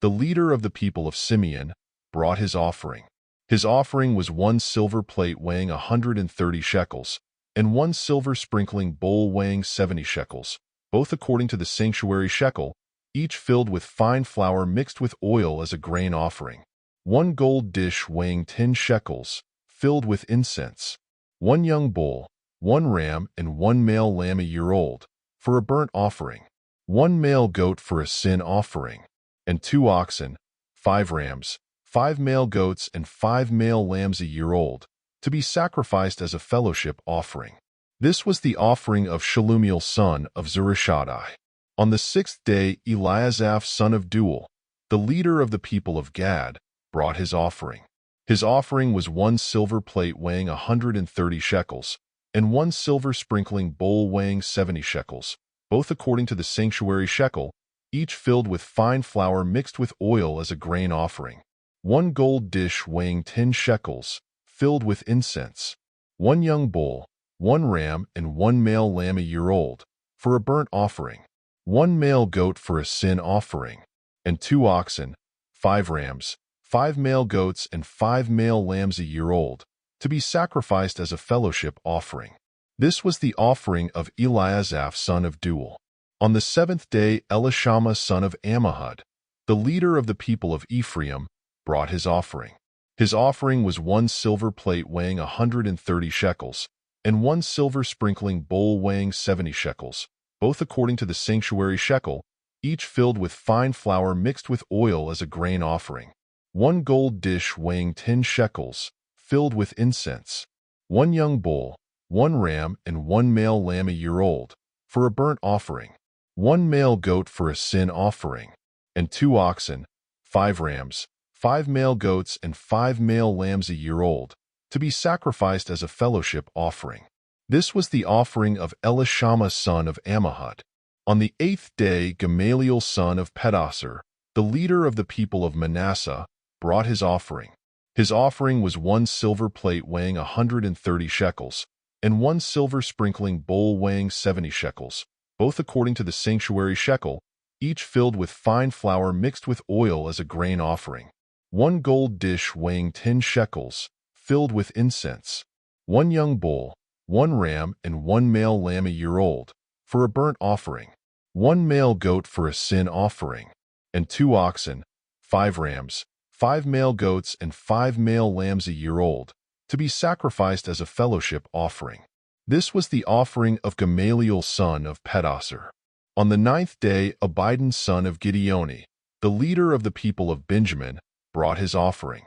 the leader of the people of Simeon, brought his offering. His offering was 1 silver plate weighing 130 shekels, and 1 silver sprinkling bowl weighing 70 shekels, both according to the sanctuary shekel, each filled with fine flour mixed with oil as a grain offering. 1 gold dish weighing 10 shekels, filled with incense. 1 young bull, 1 ram, and 1 male lamb a year old, for a burnt offering. 1 male goat for a sin offering, and 2 oxen, 5 rams, 5 male goats, and 5 male lambs a year old, to be sacrificed as a fellowship offering. This was the offering of Shelumiel son of Zurishaddai. On the 6th day, Eliasaph son of Deuel, the leader of the people of Gad, brought his offering. His offering was 1 silver plate weighing 130 shekels, and 1 silver sprinkling bowl weighing 70 shekels, both according to the sanctuary shekel, each filled with fine flour mixed with oil as a grain offering. 1 gold dish weighing 10 shekels, filled with incense. 1 young bull, 1 ram, and 1 male lamb a year old, for a burnt offering. 1 male goat for a sin offering, and 2 oxen, 5 rams, 5 male goats, and 5 male lambs a year old, to be sacrificed as a fellowship offering. This was the offering of Eliasaph son of Deuel. On the 7th day, Elishama son of Ammihud, the leader of the people of Ephraim, brought his offering. His offering was 1 silver plate weighing 130 shekels, and 1 silver sprinkling bowl weighing 70 shekels, both according to the sanctuary shekel, each filled with fine flour mixed with oil as a grain offering. 1 gold dish weighing 10 shekels, filled with incense. 1 young bull, 1 ram, and 1 male lamb a year old, for a burnt offering. 1 male goat for a sin offering, and 2 oxen, 5 rams, 5 male goats, and 5 male lambs a year old, to be sacrificed as a fellowship offering. This was the offering of Elishama son of Ammihud. On the 8th day, Gamaliel son of Pedasur, the leader of the people of Manasseh, brought his offering. His offering was 1 silver plate weighing 130 shekels, and 1 silver sprinkling bowl weighing 70 shekels, both according to the sanctuary shekel, each filled with fine flour mixed with oil as a grain offering. 1 gold dish weighing 10 shekels, filled with incense. 1 young bull, 1 ram, and 1 male lamb a year old, for a burnt offering. 1 male goat for a sin offering, and 2 oxen, 5 rams, 5 male goats, and 5 male lambs a year old, to be sacrificed as a fellowship offering. This was the offering of Gamaliel son of Pedasur. On the 9th day, Abidan son of Gideoni, the leader of the people of Benjamin, brought his offering.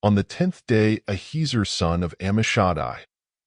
On the 10th day, Ahiezer son of Ammishaddai,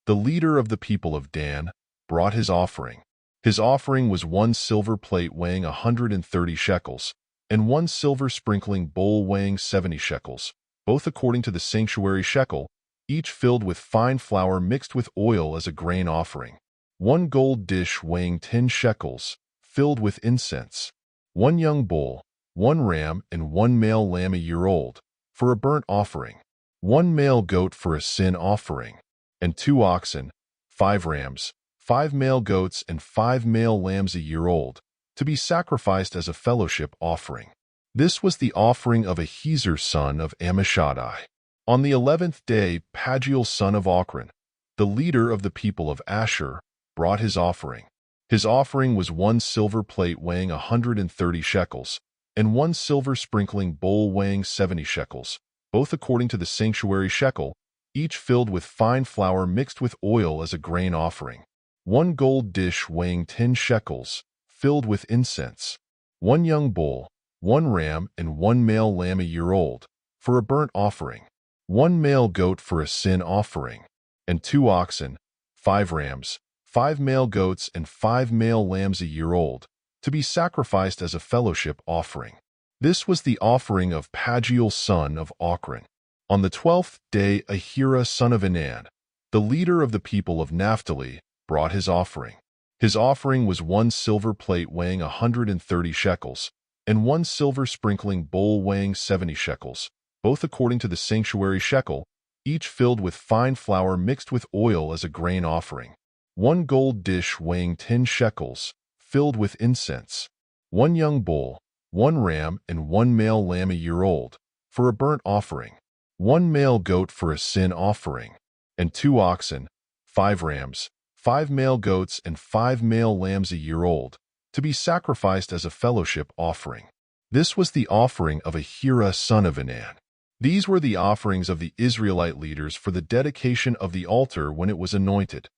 the leader of the people of Dan, brought his offering. His offering was 1 silver plate weighing 130 shekels, and 1 silver sprinkling bowl weighing 70 shekels, both according to the sanctuary shekel, each filled with fine flour mixed with oil as a grain offering. 1 gold dish weighing 10 shekels, filled with incense. 1 young bull, 1 ram, and 1 male lamb a year old, for a burnt offering. 1 male goat for a sin offering, and 2 oxen, 5 rams, 5 male goats, and 5 male lambs a year old, to be sacrificed as a fellowship offering. This was the offering of Ahiezer son of Ammishaddai. On the 11th day, Pagiel son of Ochran, the leader of the people of Asher, brought his offering. His offering was 1 silver plate weighing 130 shekels, and 1 silver sprinkling bowl weighing 70 shekels, both according to the sanctuary shekel, each filled with fine flour mixed with oil as a grain offering. 1 gold dish weighing 10 shekels, filled with incense. 1 young bull, 1 ram, and 1 male lamb a year old, for a burnt offering. 1 male goat for a sin offering, and 2 oxen, 5 rams, 5 male goats, and 5 male lambs a year old, to be sacrificed as a fellowship offering. This was the offering of Pagiel son of Ochran. On the 12th day, Ahira son of Enan, the leader of the people of Naphtali, brought his offering. His offering was 1 silver plate weighing 130 shekels, and 1 silver sprinkling bowl weighing 70 shekels, both according to the sanctuary shekel, each filled with fine flour mixed with oil as a grain offering. 1 gold dish weighing 10 shekels, filled with incense. 1 young bull, 1 ram, and 1 male lamb a year old, for a burnt offering. 1 male goat for a sin offering, and 2 oxen, 5 rams, 5 male goats, and 5 male lambs a year old, to be sacrificed as a fellowship offering. This was the offering of Ahira son of Enan. These were the offerings of the Israelite leaders for the dedication of the altar when it was anointed: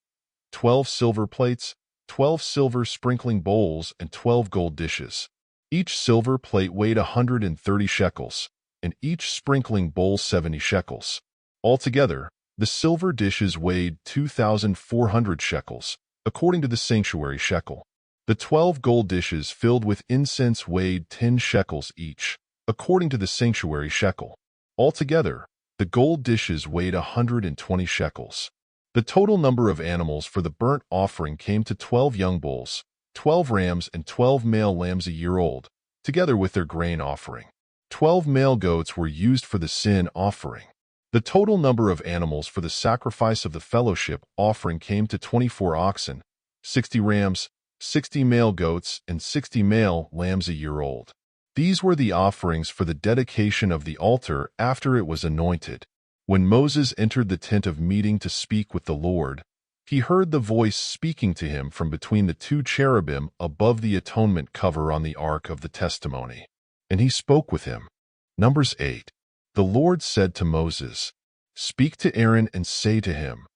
12 silver plates, 12 silver sprinkling bowls, and 12 gold dishes. Each silver plate weighed 130 shekels, and each sprinkling bowl 70 shekels. Altogether, the silver dishes weighed 2,400 shekels, according to the sanctuary shekel. The 12 gold dishes filled with incense weighed 10 shekels each, according to the sanctuary shekel. Altogether, the gold dishes weighed 120 shekels. The total number of animals for the burnt offering came to 12 young bulls, 12 rams, and 12 male lambs a year old, together with their grain offering. 12 male goats were used for the sin offering. The total number of animals for the sacrifice of the fellowship offering came to 24 oxen, 60 rams, 60 male goats, and 60 male lambs a year old. These were the offerings for the dedication of the altar after it was anointed. When Moses entered the tent of meeting to speak with the Lord, he heard the voice speaking to him from between the 2 cherubim above the atonement cover on the ark of the testimony. And he spoke with him. Numbers 8. The Lord said to Moses, "Speak to Aaron and say to him,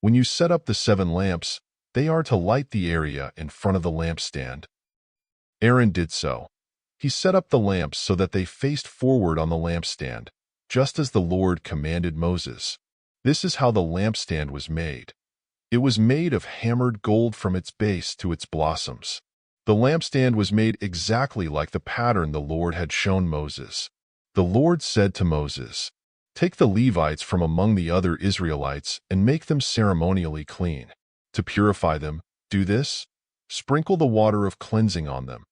when you set up the 7 lamps, they are to light the area in front of the lampstand." Aaron did so. He set up the lamps so that they faced forward on the lampstand, just as the Lord commanded Moses. This is how the lampstand was made. It was made of hammered gold from its base to its blossoms. The lampstand was made exactly like the pattern the Lord had shown Moses. The Lord said to Moses, "Take the Levites from among the other Israelites and make them ceremonially clean. To purify them, do this: sprinkle the water of cleansing on them.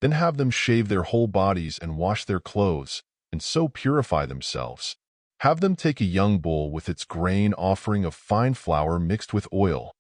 Then have them shave their whole bodies and wash their clothes, and so purify themselves. Have them take a young bull with its grain offering of fine flour mixed with oil.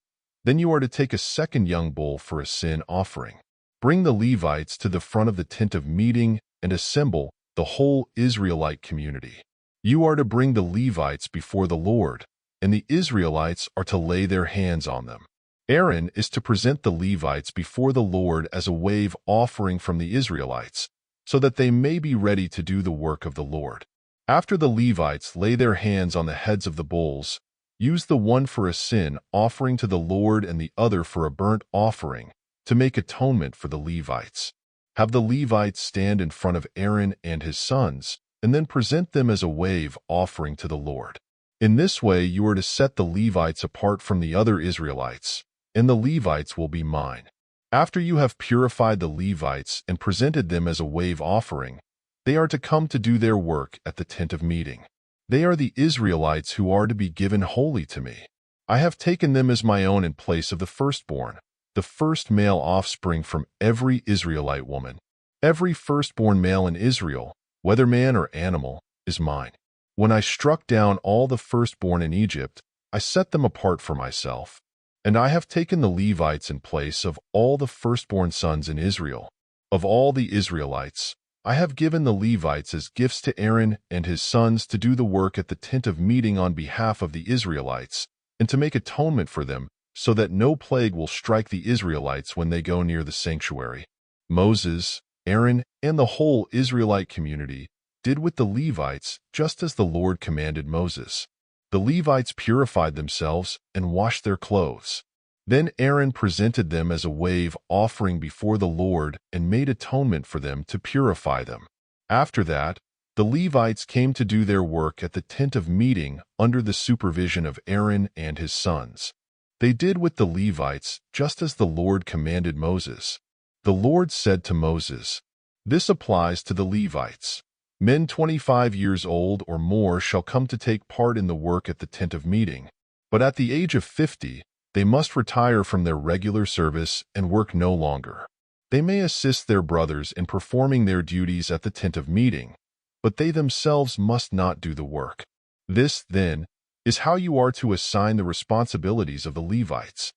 Then you are to take a second young bull for a sin offering. Bring the Levites to the front of the tent of meeting and assemble the whole Israelite community. You are to bring the Levites before the Lord, and the Israelites are to lay their hands on them. Aaron is to present the Levites before the Lord as a wave offering from the Israelites, so that they may be ready to do the work of the Lord. After the Levites lay their hands on the heads of the bulls, use the one for a sin offering to the Lord and the other for a burnt offering, to make atonement for the Levites. Have the Levites stand in front of Aaron and his sons, and then present them as a wave offering to the Lord. In this way you are to set the Levites apart from the other Israelites, and the Levites will be mine. After you have purified the Levites and presented them as a wave offering, they are to come to do their work at the tent of meeting. They are the Israelites who are to be given wholly to me. I have taken them as my own in place of the firstborn, the first male offspring from every Israelite woman. Every firstborn male in Israel, whether man or animal, is mine. When I struck down all the firstborn in Egypt, I set them apart for myself. And I have taken the Levites in place of all the firstborn sons in Israel. Of all the Israelites, I have given the Levites as gifts to Aaron and his sons to do the work at the tent of meeting on behalf of the Israelites, and to make atonement for them, so that no plague will strike the Israelites when they go near the sanctuary. Moses, Aaron, and the whole Israelite community did with the Levites just as the Lord commanded Moses. The Levites purified themselves and washed their clothes. Then Aaron presented them as a wave offering before the Lord and made atonement for them to purify them. After that, the Levites came to do their work at the tent of meeting under the supervision of Aaron and his sons. They did with the Levites just as the Lord commanded Moses. The Lord said to Moses, "This applies to the Levites. Men 25 years old or more shall come to take part in the work at the tent of meeting, but at the age of 50, they must retire from their regular service and work no longer. They may assist their brothers in performing their duties at the tent of meeting, but they themselves must not do the work. This, then, is how you are to assign the responsibilities of the Levites."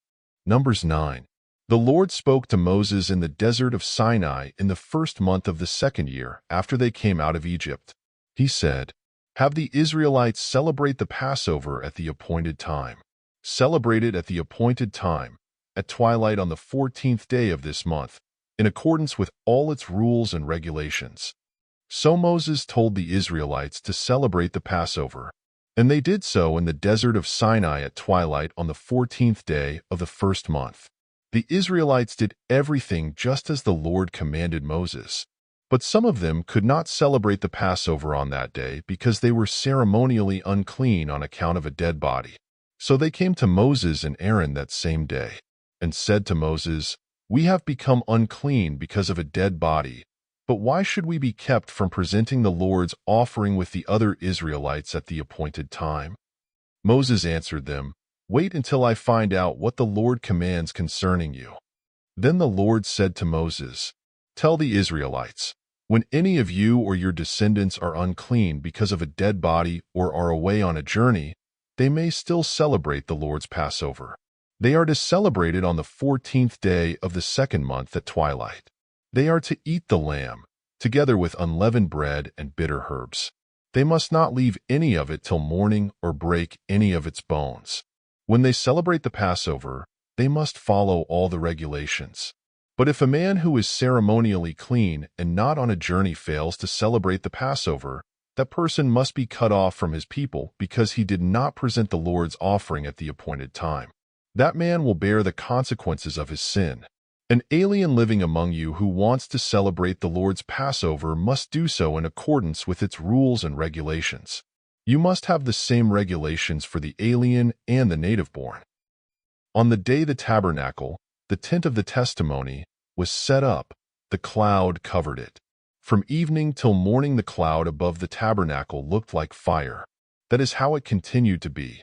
Numbers 9. The Lord spoke to Moses in the desert of Sinai in the first month of the second year after they came out of Egypt. He said, "Have the Israelites celebrate the Passover at the appointed time. Celebrate it at the appointed time, at twilight on the 14th day of this month, in accordance with all its rules and regulations." So Moses told the Israelites to celebrate the Passover, and they did so in the desert of Sinai at twilight on the 14th day of the first month. The Israelites did everything just as the Lord commanded Moses. But some of them could not celebrate the Passover on that day because they were ceremonially unclean on account of a dead body. So they came to Moses and Aaron that same day, and said to Moses, "We have become unclean because of a dead body, but why should we be kept from presenting the Lord's offering with the other Israelites at the appointed time?" Moses answered them, "Wait until I find out what the Lord commands concerning you." Then the Lord said to Moses, "Tell the Israelites, when any of you or your descendants are unclean because of a dead body or are away on a journey, they may still celebrate the Lord's Passover. They are to celebrate it on the 14th day of the second month at twilight. They are to eat the lamb, together with unleavened bread and bitter herbs. They must not leave any of it till morning or break any of its bones. When they celebrate the Passover, they must follow all the regulations. But if a man who is ceremonially clean and not on a journey fails to celebrate the Passover, that person must be cut off from his people because he did not present the Lord's offering at the appointed time. That man will bear the consequences of his sin. An alien living among you who wants to celebrate the Lord's Passover must do so in accordance with its rules and regulations. You must have the same regulations for the alien and the native-born. On the day the tabernacle, the tent of the testimony, was set up, the cloud covered it. From evening till morning the cloud above the tabernacle looked like fire. That is how it continued to be.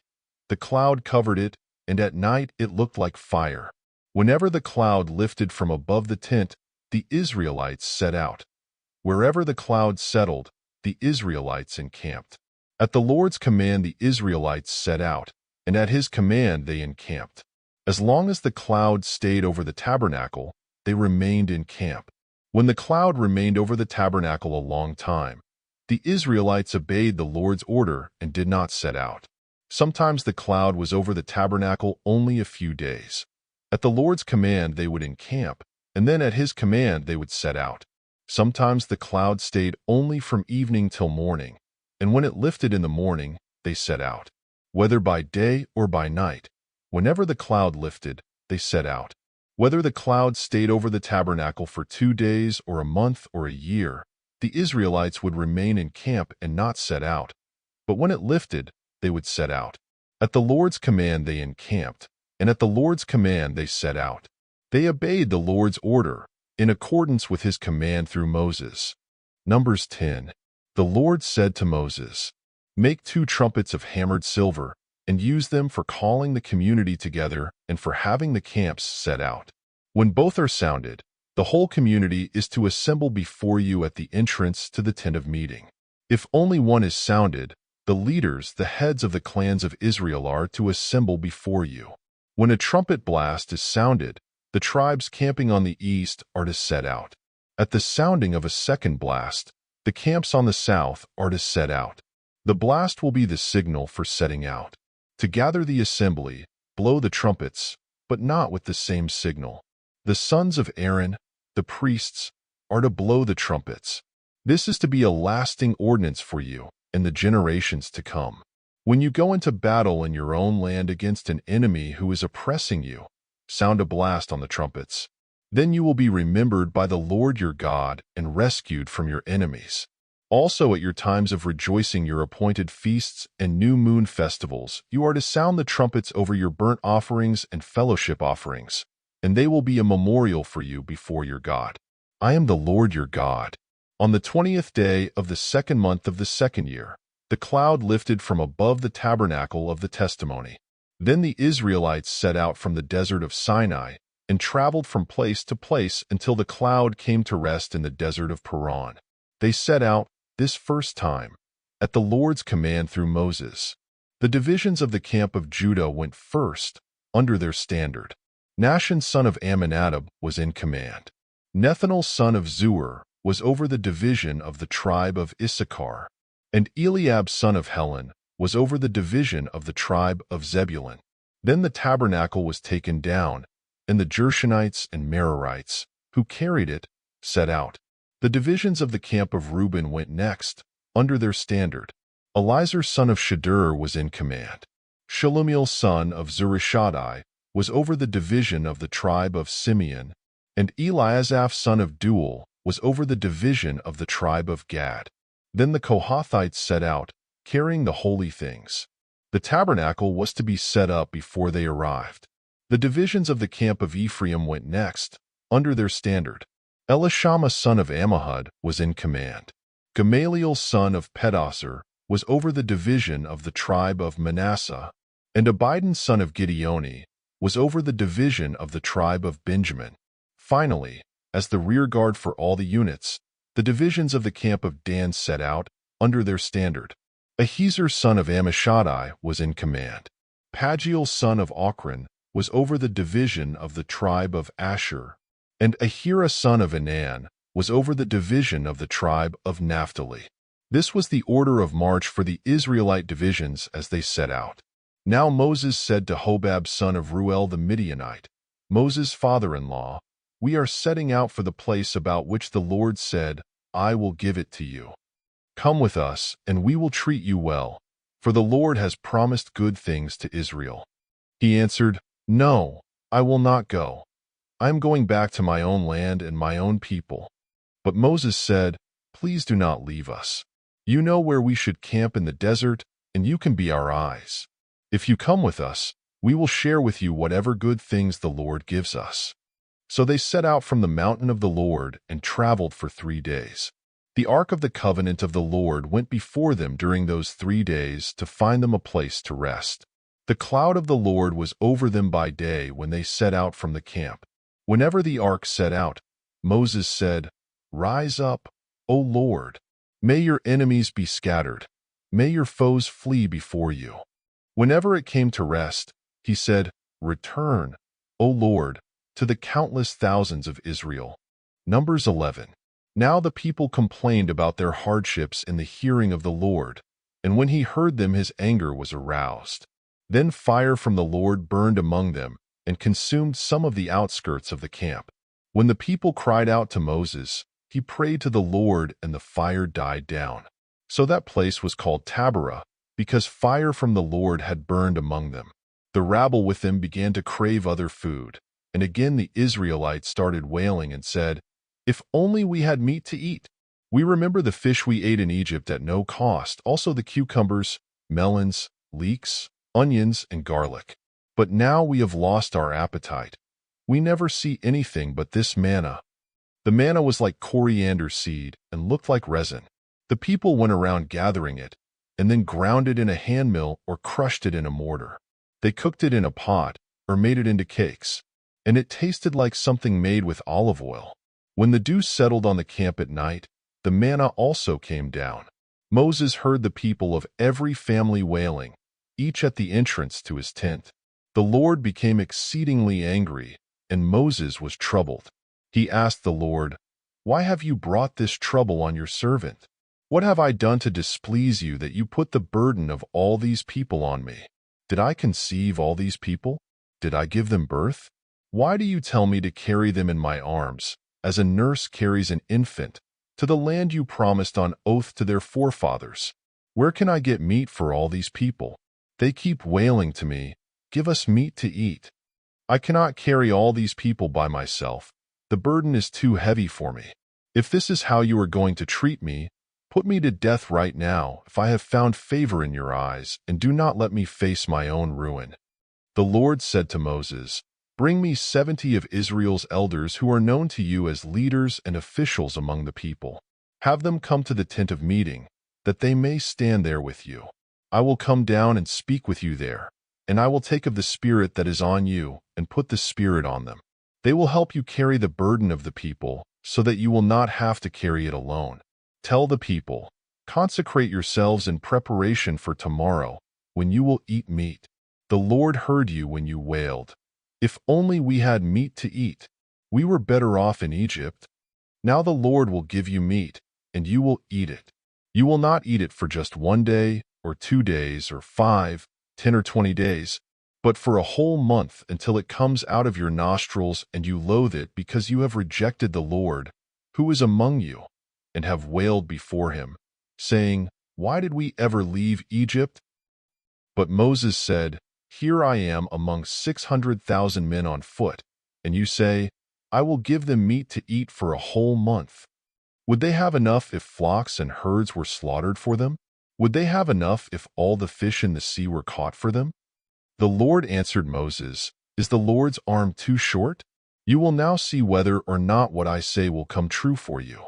The cloud covered it, and at night it looked like fire. Whenever the cloud lifted from above the tent, the Israelites set out. Wherever the cloud settled, the Israelites encamped. At the Lord's command the Israelites set out, and at his command they encamped. As long as the cloud stayed over the tabernacle, they remained in camp. When the cloud remained over the tabernacle a long time, the Israelites obeyed the Lord's order and did not set out. Sometimes the cloud was over the tabernacle only a few days. At the Lord's command they would encamp, and then at his command they would set out. Sometimes the cloud stayed only from evening till morning, And when it lifted in the morning, they set out. Whether by day or by night, whenever the cloud lifted, they set out. Whether the cloud stayed over the tabernacle for 2 days or a month or a year, the Israelites would remain in camp and not set out. But when it lifted, they would set out. At the Lord's command they encamped, and at the Lord's command they set out. They obeyed the Lord's order, in accordance with his command through Moses. Numbers 10. The Lord said to Moses, "Make 2 trumpets of hammered silver, and use them for calling the community together and for having the camps set out. When both are sounded, the whole community is to assemble before you at the entrance to the tent of meeting. If only one is sounded, the leaders, the heads of the clans of Israel, are to assemble before you. When a trumpet blast is sounded, the tribes camping on the east are to set out. At the sounding of a second blast, the camps on the south are to set out. The blast will be the signal for setting out. To gather the assembly, blow the trumpets, but not with the same signal. The sons of Aaron, the priests, are to blow the trumpets. This is to be a lasting ordinance for you and the generations to come. When you go into battle in your own land against an enemy who is oppressing you, sound a blast on the trumpets. Then you will be remembered by the Lord your God and rescued from your enemies. Also at your times of rejoicing, your appointed feasts and new moon festivals, you are to sound the trumpets over your burnt offerings and fellowship offerings, and they will be a memorial for you before your God. I am the Lord your God. On the 20th day of the 2nd month of the 2nd year, the cloud lifted from above the tabernacle of the testimony. Then the Israelites set out from the desert of Sinai and traveled from place to place until the cloud came to rest in the desert of Paran. They set out this first time at the Lord's command through Moses. The divisions of the camp of Judah went first under their standard. Nahshon son of Amminadab was in command. Nethanel son of Zuar was over the division of the tribe of Issachar, and Eliab son of Helon was over the division of the tribe of Zebulun. Then the tabernacle was taken down, and the Gershonites and Merarites, who carried it, set out. The divisions of the camp of Reuben went next, under their standard. Elizur son of Shadur was in command. Shelumiel son of Zurishaddai was over the division of the tribe of Simeon, and Eliasaph son of Deuel was over the division of the tribe of Gad. Then the Kohathites set out, carrying the holy things. The tabernacle was to be set up before they arrived. The divisions of the camp of Ephraim went next, under their standard. Elishama son of Ammihud was in command. Gamaliel son of Pedasur was over the division of the tribe of Manasseh, and Abidan son of Gideoni was over the division of the tribe of Benjamin. Finally, as the rear guard for all the units, the divisions of the camp of Dan set out, under their standard. Ahiezer son of Ammishaddai was in command. Pagiel son of Ochran was over the division of the tribe of Asher, and Ahira son of Enan was over the division of the tribe of Naphtali. This was the order of march for the Israelite divisions as they set out. Now Moses said to Hobab son of Ruel the Midianite, Moses' father-in-law, "We are setting out for the place about which the Lord said, 'I will give it to you.' Come with us, and we will treat you well, for the Lord has promised good things to Israel." He answered, "No, I will not go. I am going back to my own land and my own people." But Moses said, "Please do not leave us. You know where we should camp in the desert, and you can be our eyes. If you come with us, we will share with you whatever good things the Lord gives us." So they set out from the mountain of the Lord and traveled for 3 days. The ark of the covenant of the Lord went before them during those 3 days to find them a place to rest. The cloud of the Lord was over them by day when they set out from the camp. Whenever the ark set out, Moses said, "Rise up, O Lord. May your enemies be scattered. May your foes flee before you." Whenever it came to rest, he said, "Return, O Lord, to the countless thousands of Israel." Numbers 11. Now the people complained about their hardships in the hearing of the Lord, and when he heard them his anger was aroused. Then fire from the Lord burned among them and consumed some of the outskirts of the camp. When the people cried out to Moses, he prayed to the Lord and the fire died down. So that place was called Taberah, because fire from the Lord had burned among them. The rabble with them began to crave other food, and again the Israelites started wailing and said, "If only we had meat to eat! We remember the fish we ate in Egypt at no cost, also the cucumbers, melons, leeks, onions, and garlic. But now we have lost our appetite. We never see anything but this manna." The manna was like coriander seed and looked like resin. The people went around gathering it, and then ground it in a handmill or crushed it in a mortar. They cooked it in a pot or made it into cakes, and it tasted like something made with olive oil. When the dew settled on the camp at night, the manna also came down. Moses heard the people of every family wailing, each at the entrance to his tent. The Lord became exceedingly angry, and Moses was troubled. He asked the Lord, "Why have you brought this trouble on your servant? What have I done to displease you that you put the burden of all these people on me? Did I conceive all these people? Did I give them birth? Why do you tell me to carry them in my arms, as a nurse carries an infant, to the land you promised on oath to their forefathers? Where can I get meat for all these people? They keep wailing to me, 'Give us meat to eat.' I cannot carry all these people by myself. The burden is too heavy for me. If this is how you are going to treat me, put me to death right now if I have found favor in your eyes, and do not let me face my own ruin." The Lord said to Moses, "Bring me 70 of Israel's elders who are known to you as leaders and officials among the people. Have them come to the tent of meeting, that they may stand there with you. I will come down and speak with you there, and I will take of the Spirit that is on you and put the Spirit on them. They will help you carry the burden of the people, so that you will not have to carry it alone. Tell the people, 'Consecrate yourselves in preparation for tomorrow, when you will eat meat.' The Lord heard you when you wailed, 'If only we had meat to eat! We were better off in Egypt.' Now the Lord will give you meat, and you will eat it. You will not eat it for just 1 day, or 2 days, or 5, 10, or 20 days, but for a whole month, until it comes out of your nostrils and you loathe it, because you have rejected the Lord, who is among you, and have wailed before him, saying, 'Why did we ever leave Egypt?' But Moses said, 'Here I am among 600,000 men on foot, and you say, I will give them meat to eat for a whole month. Would they have enough if flocks and herds were slaughtered for them? Would they have enough if all the fish in the sea were caught for them?' The Lord answered Moses, 'Is the Lord's arm too short? You will now see whether or not what I say will come true for you.'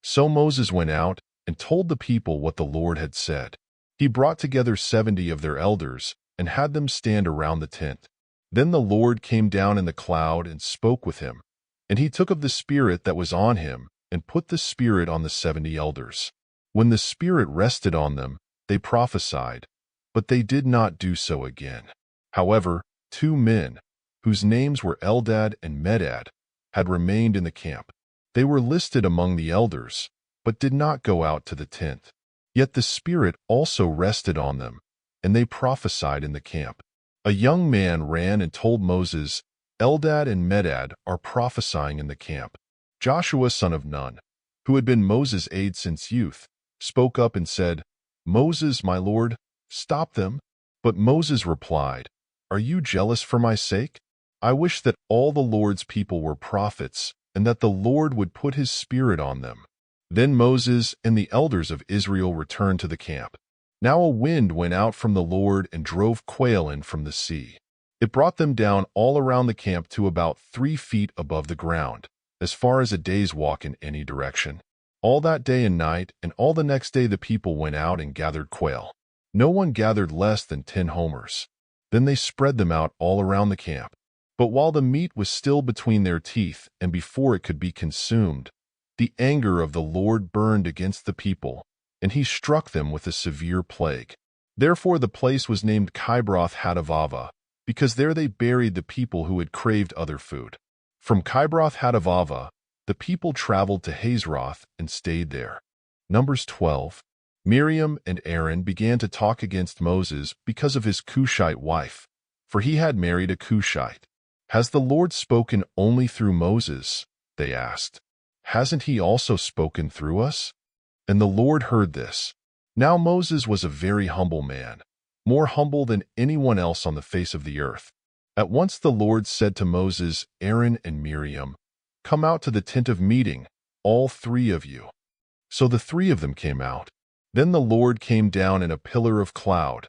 So Moses went out and told the people what the Lord had said. He brought together 70 of their elders and had them stand around the tent. Then the Lord came down in the cloud and spoke with him, and he took of the Spirit that was on him and put the Spirit on the 70 elders. When the Spirit rested on them, they prophesied, but they did not do so again. However, 2 men, whose names were Eldad and Medad, had remained in the camp. They were listed among the elders, but did not go out to the tent. Yet the Spirit also rested on them, and they prophesied in the camp. A young man ran and told Moses, "Eldad and Medad are prophesying in the camp." Joshua son of Nun, who had been Moses' aide since youth, spoke up and said, "Moses, my lord, stop them." But Moses replied, "Are you jealous for my sake? I wish that all the Lord's people were prophets, and that the Lord would put his Spirit on them." Then Moses and the elders of Israel returned to the camp. Now a wind went out from the Lord and drove quail in from the sea. It brought them down all around the camp to about 3 feet above the ground, as far as a day's walk in any direction. All that day and night, and all the next day the people went out and gathered quail. No one gathered less than 10 homers. Then they spread them out all around the camp. But while the meat was still between their teeth and before it could be consumed, the anger of the Lord burned against the people, and he struck them with a severe plague. Therefore the place was named Kibroth Hattaavah, because there they buried the people who had craved other food. From Kibroth Hattaavah, the people traveled to Hazeroth and stayed there. Numbers 12. Miriam and Aaron began to talk against Moses because of his Cushite wife, for he had married a Cushite. "Has the Lord spoken only through Moses?" they asked. "Hasn't he also spoken through us?" And the Lord heard this. Now Moses was a very humble man, more humble than anyone else on the face of the earth. At once the Lord said to Moses, Aaron, and Miriam, "Come out to the tent of meeting, all three of you." So the three of them came out. Then the Lord came down in a pillar of cloud.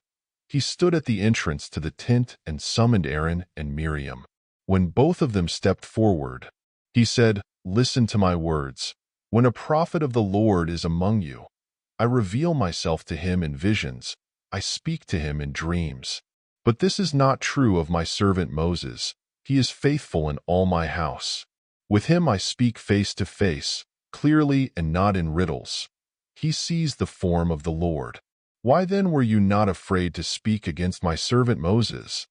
He stood at the entrance to the tent and summoned Aaron and Miriam. When both of them stepped forward, he said, "Listen to my words. When a prophet of the Lord is among you, I reveal myself to him in visions. I speak to him in dreams. But this is not true of my servant Moses. He is faithful in all my house. With him I speak face to face, clearly and not in riddles. He sees the form of the Lord. Why then were you not afraid to speak against my servant Moses?"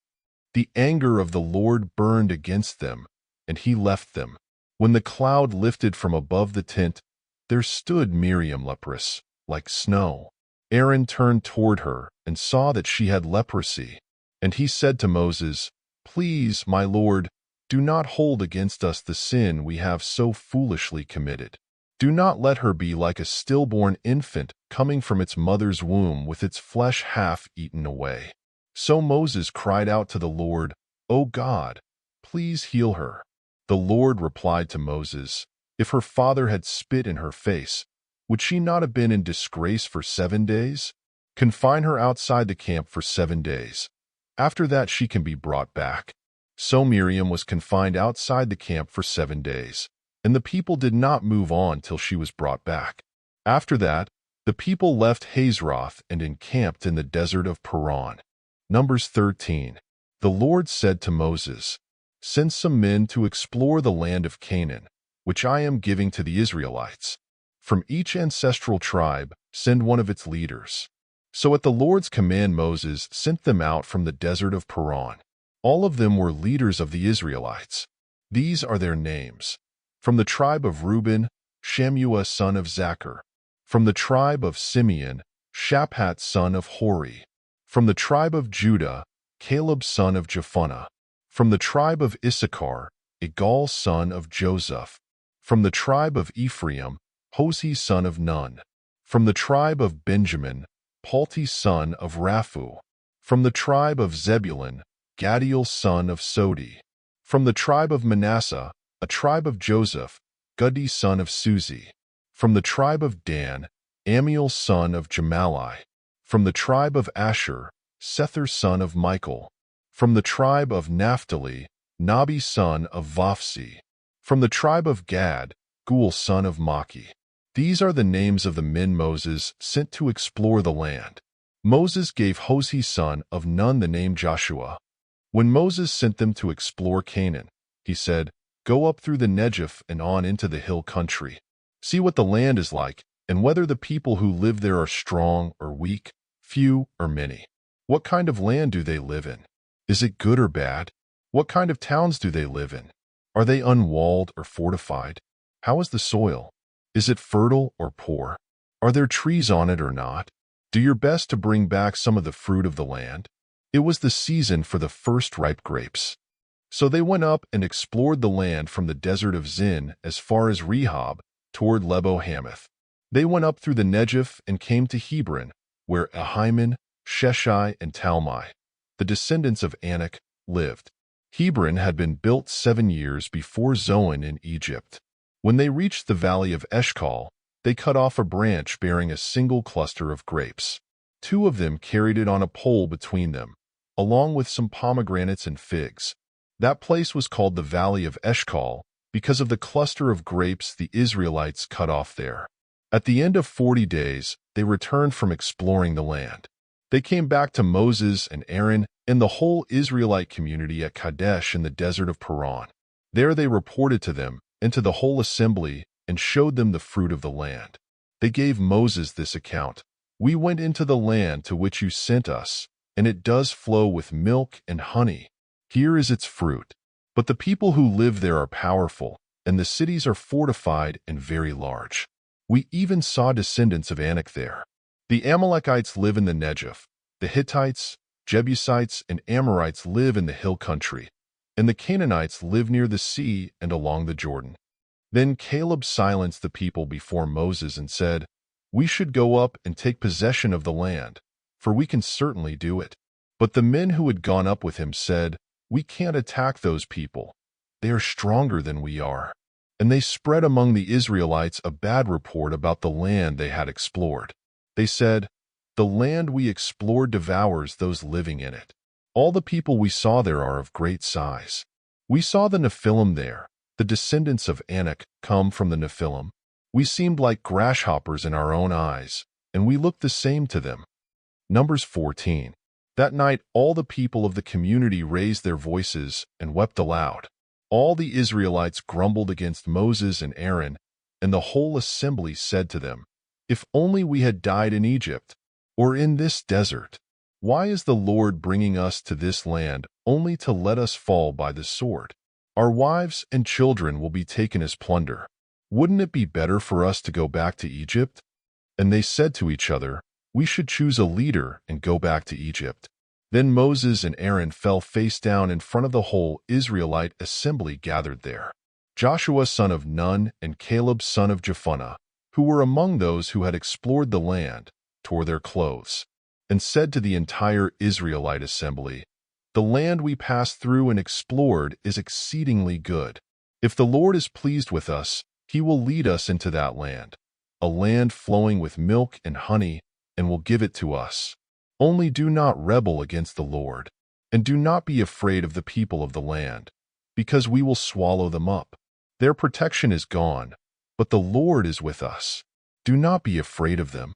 The anger of the Lord burned against them, and he left them. When the cloud lifted from above the tent, there stood Miriam leprous, like snow. Aaron turned toward her and saw that she had leprosy. And he said to Moses, "Please, my Lord, do not hold against us the sin we have so foolishly committed. Do not let her be like a stillborn infant coming from its mother's womb with its flesh half eaten away." So Moses cried out to the Lord, "O God, please heal her." The Lord replied to Moses, "If her father had spit in her face, would she not have been in disgrace for 7 days? Confine her outside the camp for 7 days. After that she can be brought back." So Miriam was confined outside the camp for 7 days, and the people did not move on till she was brought back. After that, the people left Hazeroth and encamped in the desert of Paran. Numbers 13. The Lord said to Moses, "Send some men to explore the land of Canaan, which I am giving to the Israelites. From each ancestral tribe, send one of its leaders." So at the Lord's command Moses sent them out from the desert of Paran. All of them were leaders of the Israelites. These are their names. From the tribe of Reuben, Shammua son of Zachar. From the tribe of Simeon, Shaphat son of Hori. From the tribe of Judah, Caleb son of Jephunneh. From the tribe of Issachar, Igal son of Joseph. From the tribe of Ephraim, Hosea son of Nun. From the tribe of Benjamin, Palti son of Raphu. From the tribe of Zebulun, Gadiel son of Sodi. From the tribe of Manasseh, a tribe of Joseph, Gudi son of Suzi. From the tribe of Dan, Amiel son of Gemalli. From the tribe of Asher, Sethur son of Michael. From the tribe of Naphtali, Nabi son of Vophsi. From the tribe of Gad, Gul son of Maki. These are the names of the men Moses sent to explore the land. Moses gave Hosea son of Nun the name Joshua. When Moses sent them to explore Canaan, he said, "Go up through the Negev and on into the hill country. See what the land is like, and whether the people who live there are strong or weak, few or many. What kind of land do they live in? Is it good or bad? What kind of towns do they live in? Are they unwalled or fortified? How is the soil? Is it fertile or poor? Are there trees on it or not? Do your best to bring back some of the fruit of the land." It was the season for the first ripe grapes. So they went up and explored the land from the desert of Zin as far as Rehob, toward Lebo Hamath. They went up through the Negev and came to Hebron, where Ahiman, Sheshai, and Talmai, the descendants of Anak, lived. Hebron had been built 7 years before Zoan in Egypt. When they reached the valley of Eshcol, they cut off a branch bearing a single cluster of grapes. 2 of them carried it on a pole between them, along with some pomegranates and figs. That place was called the Valley of Eshcol because of the cluster of grapes the Israelites cut off there. At the end of 40 days, they returned from exploring the land. They came back to Moses and Aaron and the whole Israelite community at Kadesh in the desert of Paran. There they reported to them and to the whole assembly and showed them the fruit of the land. They gave Moses this account: "We went into the land to which you sent us, and it does flow with milk and honey. Here is its fruit. But the people who live there are powerful, and the cities are fortified and very large. We even saw descendants of Anak there. The Amalekites live in the Negev. The Hittites, Jebusites, and Amorites live in the hill country, and the Canaanites live near the sea and along the Jordan." Then Caleb silenced the people before Moses and said, We should go up and take possession of the land, for we can certainly do it." But the men who had gone up with him said, "We can't attack those people. They are stronger than we are." And they spread among the Israelites a bad report about the land they had explored. They said, "The land we explored devours those living in it. All the people we saw there are of great size. We saw the Nephilim there, the descendants of Anak come from the Nephilim. We seemed like grasshoppers in our own eyes, and we looked the same to them." Numbers 14. That night all the people of the community raised their voices and wept aloud. All the Israelites grumbled against Moses and Aaron, and the whole assembly said to them, "If only we had died in Egypt, or in this desert. Why is the Lord bringing us to this land only to let us fall by the sword? Our wives and children will be taken as plunder. Wouldn't it be better for us to go back to Egypt?" And they said to each other, "We should choose a leader and go back to Egypt." Then Moses and Aaron fell face down in front of the whole Israelite assembly gathered there. Joshua son of Nun and Caleb son of Jephunneh, who were among those who had explored the land, tore their clothes, and said to the entire Israelite assembly, "The land we passed through and explored is exceedingly good. If the Lord is pleased with us, he will lead us into that land, a land flowing with milk and honey, and will give it to us. Only do not rebel against the Lord, and do not be afraid of the people of the land, because we will swallow them up. Their protection is gone, but the Lord is with us. Do not be afraid of them."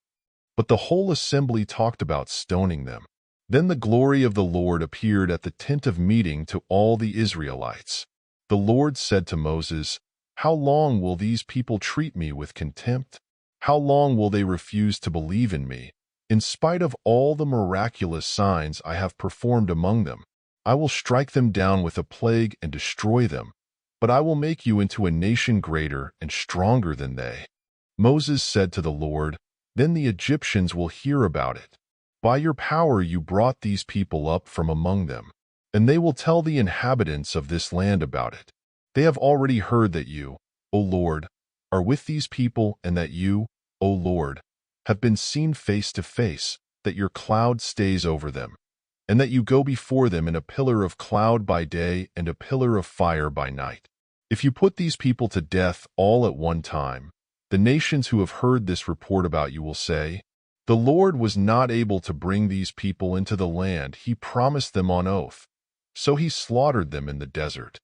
But the whole assembly talked about stoning them. Then the glory of the Lord appeared at the tent of meeting to all the Israelites. The Lord said to Moses, "How long will these people treat me with contempt? How long will they refuse to believe in me? In spite of all the miraculous signs I have performed among them, I will strike them down with a plague and destroy them, but I will make you into a nation greater and stronger than they." Moses said to the Lord, "Then the Egyptians will hear about it. By your power you brought these people up from among them, and they will tell the inhabitants of this land about it. They have already heard that you, O Lord, are with these people, and that you, O Lord, have been seen face to face, that your cloud stays over them, and that you go before them in a pillar of cloud by day and a pillar of fire by night. If you put these people to death all at one time, the nations who have heard this report about you will say, 'The Lord was not able to bring these people into the land he promised them on oath, so he slaughtered them in the desert.'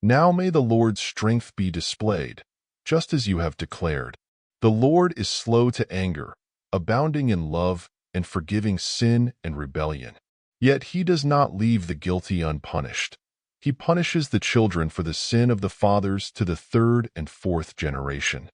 Now may the Lord's strength be displayed, just as you have declared. The Lord is slow to anger, abounding in love, and forgiving sin and rebellion. Yet he does not leave the guilty unpunished. He punishes the children for the sin of the fathers to the third and fourth generation.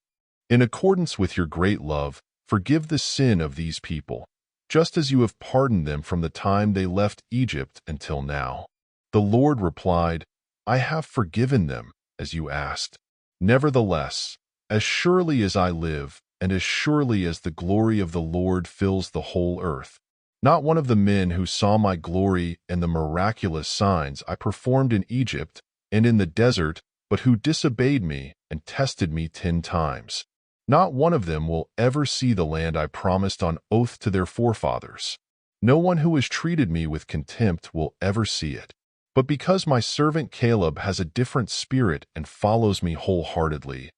In accordance with your great love, forgive the sin of these people, just as you have pardoned them from the time they left Egypt until now." The Lord replied, "I have forgiven them, as you asked. Nevertheless, as surely as I live, and as surely as the glory of the Lord fills the whole earth, not one of the men who saw my glory and the miraculous signs I performed in Egypt and in the desert, but who disobeyed me and tested me 10 times, not one of them will ever see the land I promised on oath to their forefathers. No one who has treated me with contempt will ever see it. But because my servant Caleb has a different spirit and follows me wholeheartedly,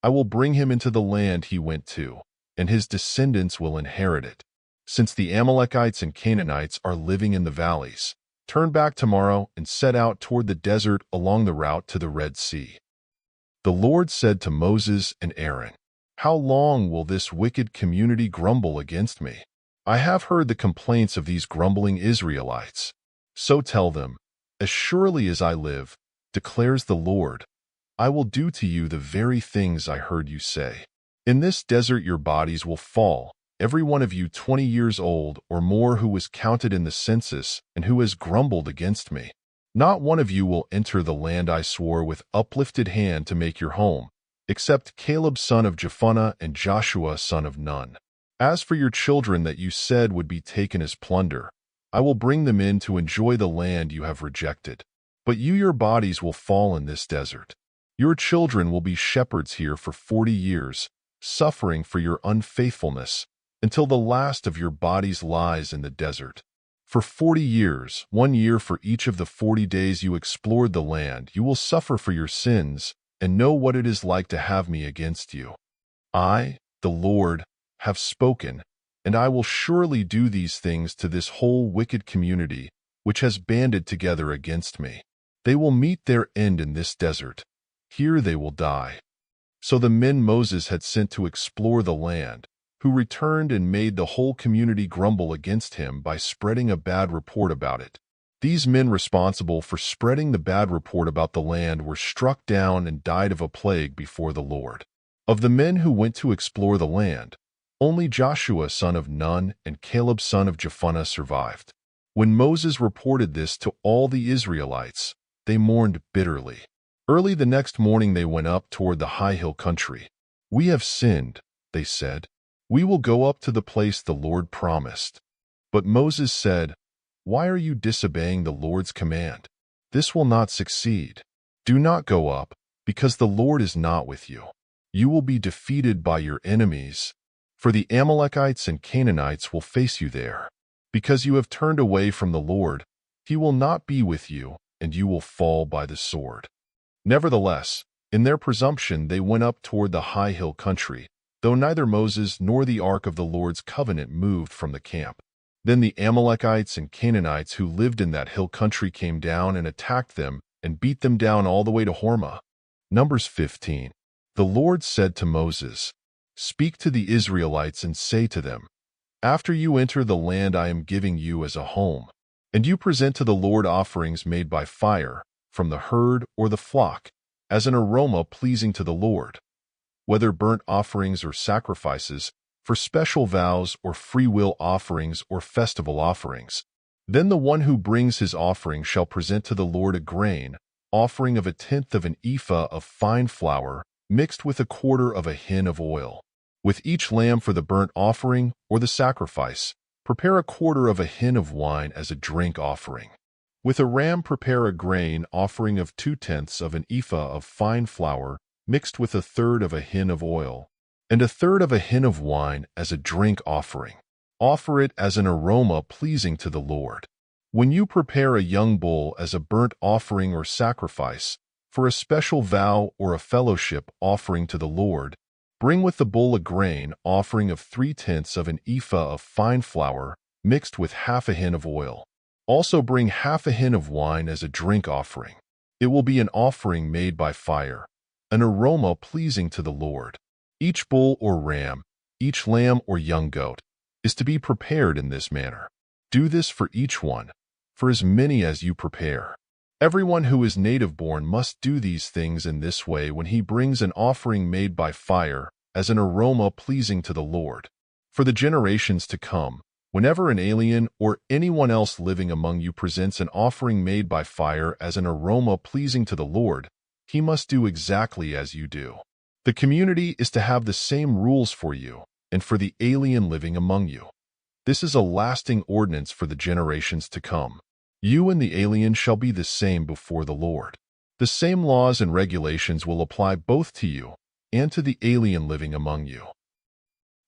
I will bring him into the land he went to, and his descendants will inherit it. Since the Amalekites and Canaanites are living in the valleys, turn back tomorrow and set out toward the desert along the route to the Red Sea." The Lord said to Moses and Aaron, "How long will this wicked community grumble against me? I have heard the complaints of these grumbling Israelites. So tell them, 'As surely as I live, declares the Lord, I will do to you the very things I heard you say. In this desert your bodies will fall, every one of you 20 years old or more who was counted in the census and who has grumbled against me. Not one of you will enter the land I swore with uplifted hand to make your home, except Caleb son of Jephunneh and Joshua son of Nun. As for your children that you said would be taken as plunder, I will bring them in to enjoy the land you have rejected. But your bodies will fall in this desert. Your children will be shepherds here for 40 years, suffering for your unfaithfulness, until the last of your bodies lies in the desert. For 40 years, 1 year for each of the 40 days you explored the land, you will suffer for your sins and know what it is like to have me against you. I, the Lord, have spoken, and I will surely do these things to this whole wicked community which has banded together against me. They will meet their end in this desert. Here they will die. So the men Moses had sent to explore the land, who returned and made the whole community grumble against him by spreading a bad report about it. These men responsible for spreading the bad report about the land were struck down and died of a plague before the Lord. Of the men who went to explore the land, only Joshua son of Nun and Caleb son of Jephunneh survived. When Moses reported this to all the Israelites, they mourned bitterly. Early the next morning they went up toward the high hill country. "We have sinned," they said. "We will go up to the place the Lord promised." But Moses said, "Why are you disobeying the Lord's command? This will not succeed. Do not go up, because the Lord is not with you. You will be defeated by your enemies, for the Amalekites and Canaanites will face you there. Because you have turned away from the Lord, he will not be with you, and you will fall by the sword." Nevertheless, in their presumption they went up toward the high hill country, though neither Moses nor the ark of the Lord's covenant moved from the camp. Then the Amalekites and Canaanites who lived in that hill country came down and attacked them and beat them down all the way to Hormah. Numbers 15. The Lord said to Moses, "Speak to the Israelites and say to them, after you enter the land I am giving you as a home, and you present to the Lord offerings made by fire, from the herd or the flock, as an aroma pleasing to the Lord, whether burnt offerings or sacrifices, for special vows or free will offerings or festival offerings. Then the one who brings his offering shall present to the Lord a grain offering of 1/10 of an ephah of fine flour, mixed with 1/4 of a hin of oil. With each lamb for the burnt offering or the sacrifice, prepare 1/4 of a hin of wine as a drink offering. With a ram prepare a grain offering of 2/10 of an ephah of fine flour, mixed with 1/3 of a hin of oil, and 1/3 of a hin of wine as a drink offering. Offer it as an aroma pleasing to the Lord. When you prepare a young bull as a burnt offering or sacrifice, for a special vow or a fellowship offering to the Lord, bring with the bull a grain offering of 3/10 of an ephah of fine flour, mixed with half a hin of oil. Also bring half a hin of wine as a drink offering. It will be an offering made by fire, an aroma pleasing to the Lord. Each bull or ram, each lamb or young goat, is to be prepared in this manner. Do this for each one, for as many as you prepare. Everyone who is native-born must do these things in this way when he brings an offering made by fire as an aroma pleasing to the Lord. For the generations to come, whenever an alien or anyone else living among you presents an offering made by fire as an aroma pleasing to the Lord, he must do exactly as you do. The community is to have the same rules for you and for the alien living among you. This is a lasting ordinance for the generations to come. You and the alien shall be the same before the Lord. The same laws and regulations will apply both to you and to the alien living among you.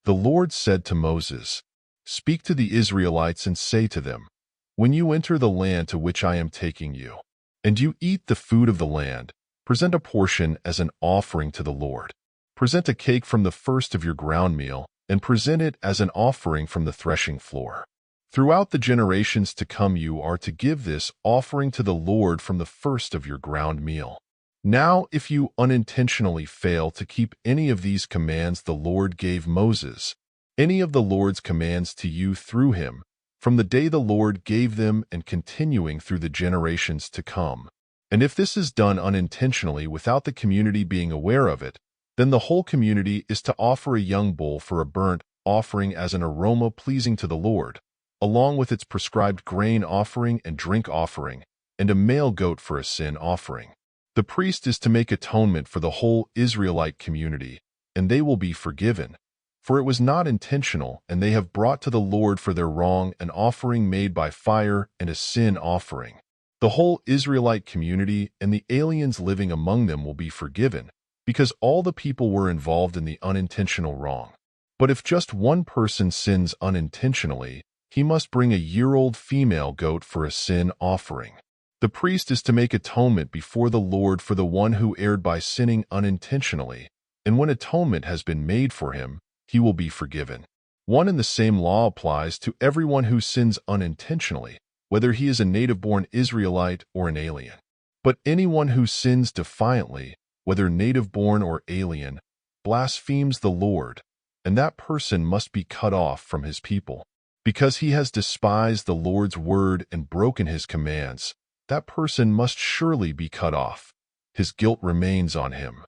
The Lord said to Moses, "Speak to the Israelites and say to them, when you enter the land to which I am taking you, and you eat the food of the land, present a portion as an offering to the Lord. Present a cake from the first of your ground meal, and present it as an offering from the threshing floor. Throughout the generations to come you are to give this offering to the Lord from the first of your ground meal. Now, if you unintentionally fail to keep any of these commands the Lord gave Moses, any of the Lord's commands to you through him, from the day the Lord gave them and continuing through the generations to come, and if this is done unintentionally without the community being aware of it, then the whole community is to offer a young bull for a burnt offering as an aroma pleasing to the Lord, along with its prescribed grain offering and drink offering, and a male goat for a sin offering. The priest is to make atonement for the whole Israelite community, and they will be forgiven, for it was not intentional, and they have brought to the Lord for their wrong an offering made by fire and a sin offering. The whole Israelite community and the aliens living among them will be forgiven, because all the people were involved in the unintentional wrong. But if just one person sins unintentionally, he must bring a year-old female goat for a sin offering. The priest is to make atonement before the Lord for the one who erred by sinning unintentionally, and when atonement has been made for him, he will be forgiven. One and the same law applies to everyone who sins unintentionally, whether he is a native-born Israelite or an alien. But anyone who sins defiantly, whether native-born or alien, blasphemes the Lord, and that person must be cut off from his people. Because he has despised the Lord's word and broken his commands, that person must surely be cut off. His guilt remains on him.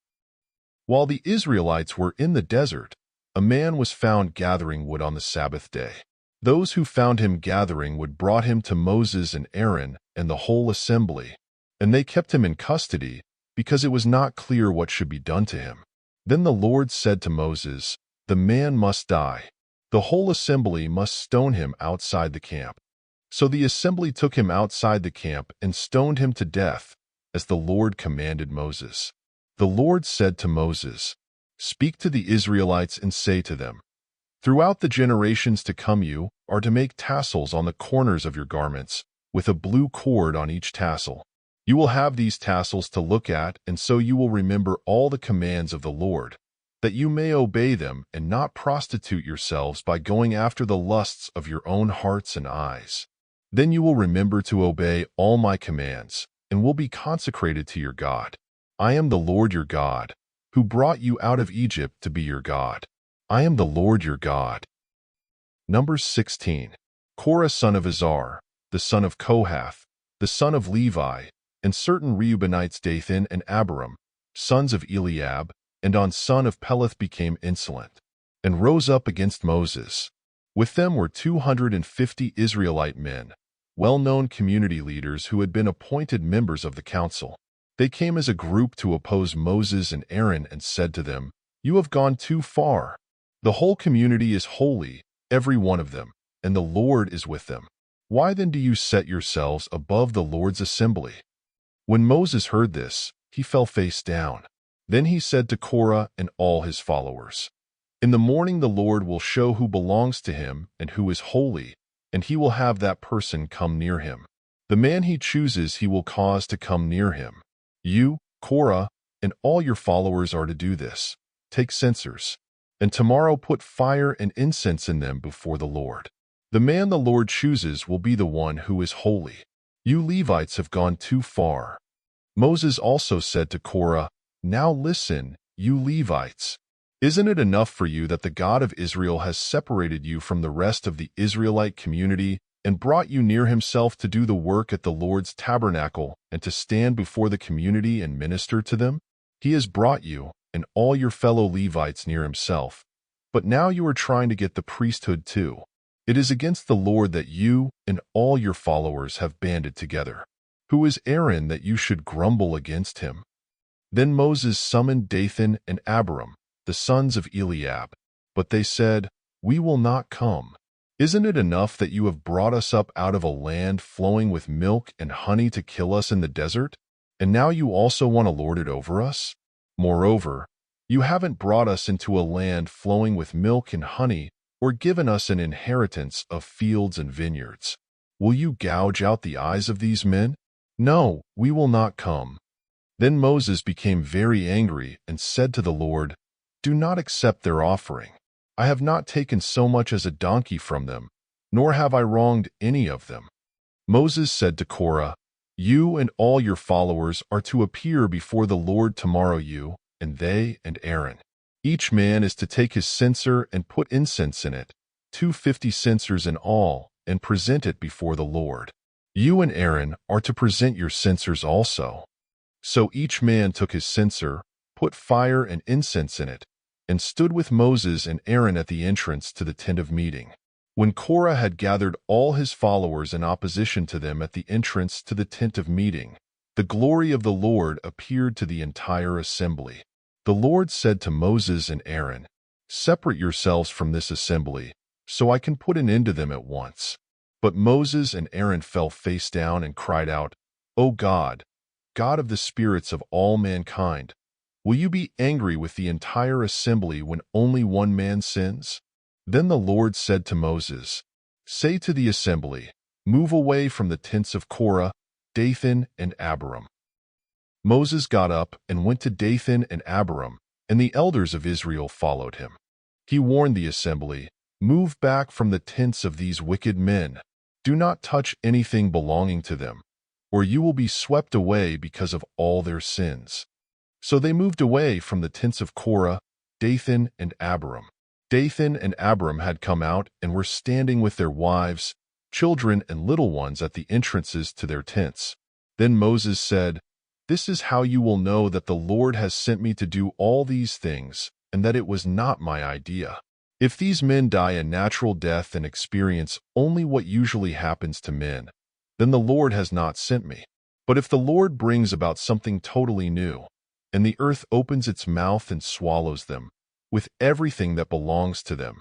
While the Israelites were in the desert, a man was found gathering wood on the Sabbath day. Those who found him gathering wood brought him to Moses and Aaron and the whole assembly, and they kept him in custody because it was not clear what should be done to him. Then the Lord said to Moses, "The man must die. The whole assembly must stone him outside the camp." So the assembly took him outside the camp and stoned him to death, as the Lord commanded Moses. The Lord said to Moses, "Speak to the Israelites and say to them, throughout the generations to come you are to make tassels on the corners of your garments, with a blue cord on each tassel. You will have these tassels to look at, and so you will remember all the commands of the Lord, that you may obey them and not prostitute yourselves by going after the lusts of your own hearts and eyes. Then you will remember to obey all my commands, and will be consecrated to your God. I am the Lord your God, who brought you out of Egypt to be your God. I am the Lord your God." Numbers 16. Korah son of Izhar, the son of Kohath, the son of Levi, and certain Reubenites Dathan and Abiram, sons of Eliab, and On son of Peleth became insolent, and rose up against Moses. With them were 250 Israelite men, well-known community leaders who had been appointed members of the council. They came as a group to oppose Moses and Aaron and said to them, "You have gone too far. The whole community is holy, every one of them, and the Lord is with them. Why then do you set yourselves above the Lord's assembly?" When Moses heard this, he fell face down. Then he said to Korah and all his followers, "In the morning the Lord will show who belongs to him and who is holy, and he will have that person come near him. The man he chooses he will cause to come near him. You, Korah, and all your followers are to do this. Take censers, and tomorrow put fire and incense in them before the Lord. The man the Lord chooses will be the one who is holy. You Levites have gone too far." Moses also said to Korah, "Now listen, you Levites. Isn't it enough for you that the God of Israel has separated you from the rest of the Israelite community and brought you near himself to do the work at the Lord's tabernacle and to stand before the community and minister to them? He has brought you and all your fellow Levites near himself, but now you are trying to get the priesthood too. It is against the Lord that you and all your followers have banded together. Who is Aaron that you should grumble against him?" Then Moses summoned Dathan and Abiram, the sons of Eliab, but they said, "We will not come. Isn't it enough that you have brought us up out of a land flowing with milk and honey to kill us in the desert? And now you also want to lord it over us? Moreover, you haven't brought us into a land flowing with milk and honey or given us an inheritance of fields and vineyards. Will you gouge out the eyes of these men? No, we will not come." Then Moses became very angry and said to the Lord, "Do not accept their offering. I have not taken so much as a donkey from them, nor have I wronged any of them." Moses said to Korah, "You and all your followers are to appear before the Lord tomorrow, you and they and Aaron. Each man is to take his censer and put incense in it, 250 censers in all, and present it before the Lord. You and Aaron are to present your censers also." So each man took his censer, put fire and incense in it, and stood with Moses and Aaron at the entrance to the tent of meeting. When Korah had gathered all his followers in opposition to them at the entrance to the tent of meeting, the glory of the Lord appeared to the entire assembly. The Lord said to Moses and Aaron, "Separate yourselves from this assembly, so I can put an end to them at once." But Moses and Aaron fell face down and cried out, "O God, God of the spirits of all mankind, Will you be angry with the entire assembly when only one man sins?" Then the Lord said to Moses, "Say to the assembly, 'Move away from the tents of Korah, Dathan, and Abiram.'" Moses got up and went to Dathan and Abiram, and the elders of Israel followed him. He warned the assembly, "Move back from the tents of these wicked men. Do not touch anything belonging to them, or you will be swept away because of all their sins." So they moved away from the tents of Korah, Dathan, and Abiram. Dathan and Abiram had come out and were standing with their wives, children, and little ones at the entrances to their tents. Then Moses said, "This is how you will know that the Lord has sent me to do all these things, and that it was not my idea. If these men die a natural death and experience only what usually happens to men, then the Lord has not sent me. But if the Lord brings about something totally new, and the earth opens its mouth and swallows them, with everything that belongs to them,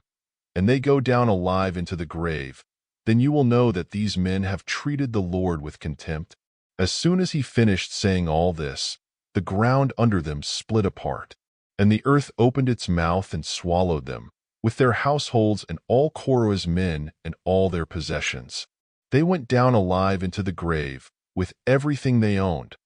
and they go down alive into the grave, then you will know that these men have treated the Lord with contempt." As soon as he finished saying all this, the ground under them split apart, and the earth opened its mouth and swallowed them, with their households and all Korah's men and all their possessions. They went down alive into the grave, with everything they owned.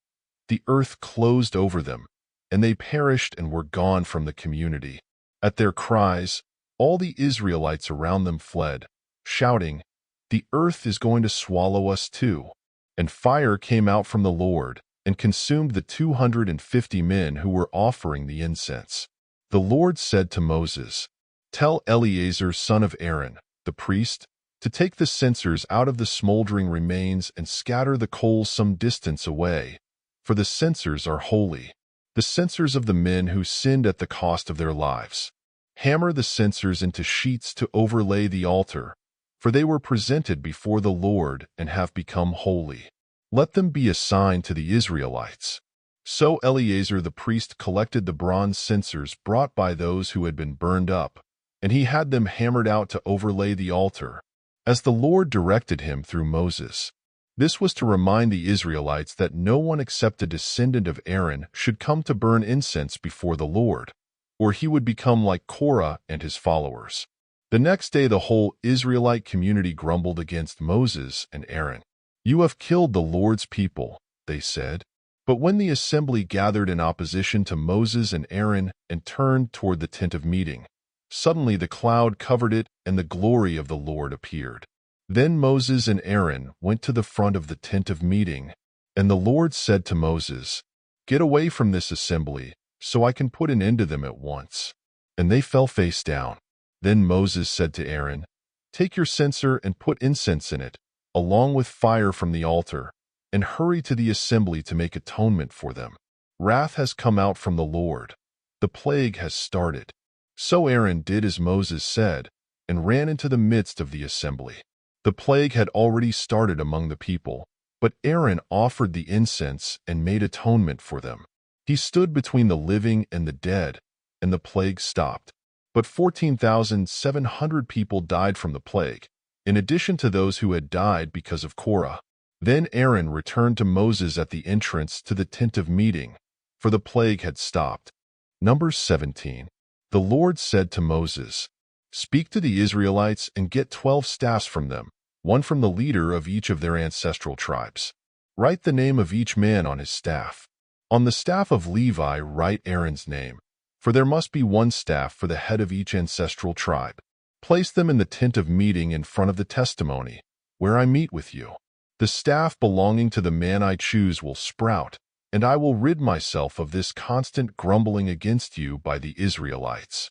The earth closed over them, and they perished and were gone from the community. At their cries, all the Israelites around them fled, shouting, "The earth is going to swallow us too." And fire came out from the Lord, and consumed the 250 men who were offering the incense. The Lord said to Moses, "Tell Eleazar son of Aaron, the priest, to take the censers out of the smoldering remains and scatter the coals some distance away, for the censers are holy, the censers of the men who sinned at the cost of their lives. Hammer the censers into sheets to overlay the altar, for they were presented before the Lord and have become holy. Let them be a sign to the Israelites." So Eleazar the priest collected the bronze censers brought by those who had been burned up, and he had them hammered out to overlay the altar, as the Lord directed him through Moses. This was to remind the Israelites that no one except a descendant of Aaron should come to burn incense before the Lord, or he would become like Korah and his followers. The next day the whole Israelite community grumbled against Moses and Aaron. "You have killed the Lord's people," they said. But when the assembly gathered in opposition to Moses and Aaron and turned toward the tent of meeting, suddenly the cloud covered it and the glory of the Lord appeared. Then Moses and Aaron went to the front of the tent of meeting, and the Lord said to Moses, "Get away from this assembly, so I can put an end to them at once." And they fell face down. Then Moses said to Aaron, "Take your censer and put incense in it, along with fire from the altar, and hurry to the assembly to make atonement for them. Wrath has come out from the Lord. The plague has started." So Aaron did as Moses said, and ran into the midst of the assembly. The plague had already started among the people, but Aaron offered the incense and made atonement for them. He stood between the living and the dead, and the plague stopped. But 14,700 people died from the plague, in addition to those who had died because of Korah. Then Aaron returned to Moses at the entrance to the tent of meeting, for the plague had stopped. Numbers 17. The Lord said to Moses, "Speak to the Israelites and get 12 staffs from them, one from the leader of each of their ancestral tribes. Write the name of each man on his staff. On the staff of Levi write Aaron's name, for there must be one staff for the head of each ancestral tribe. Place them in the tent of meeting in front of the testimony, where I meet with you. The staff belonging to the man I choose will sprout, and I will rid myself of this constant grumbling against you by the Israelites."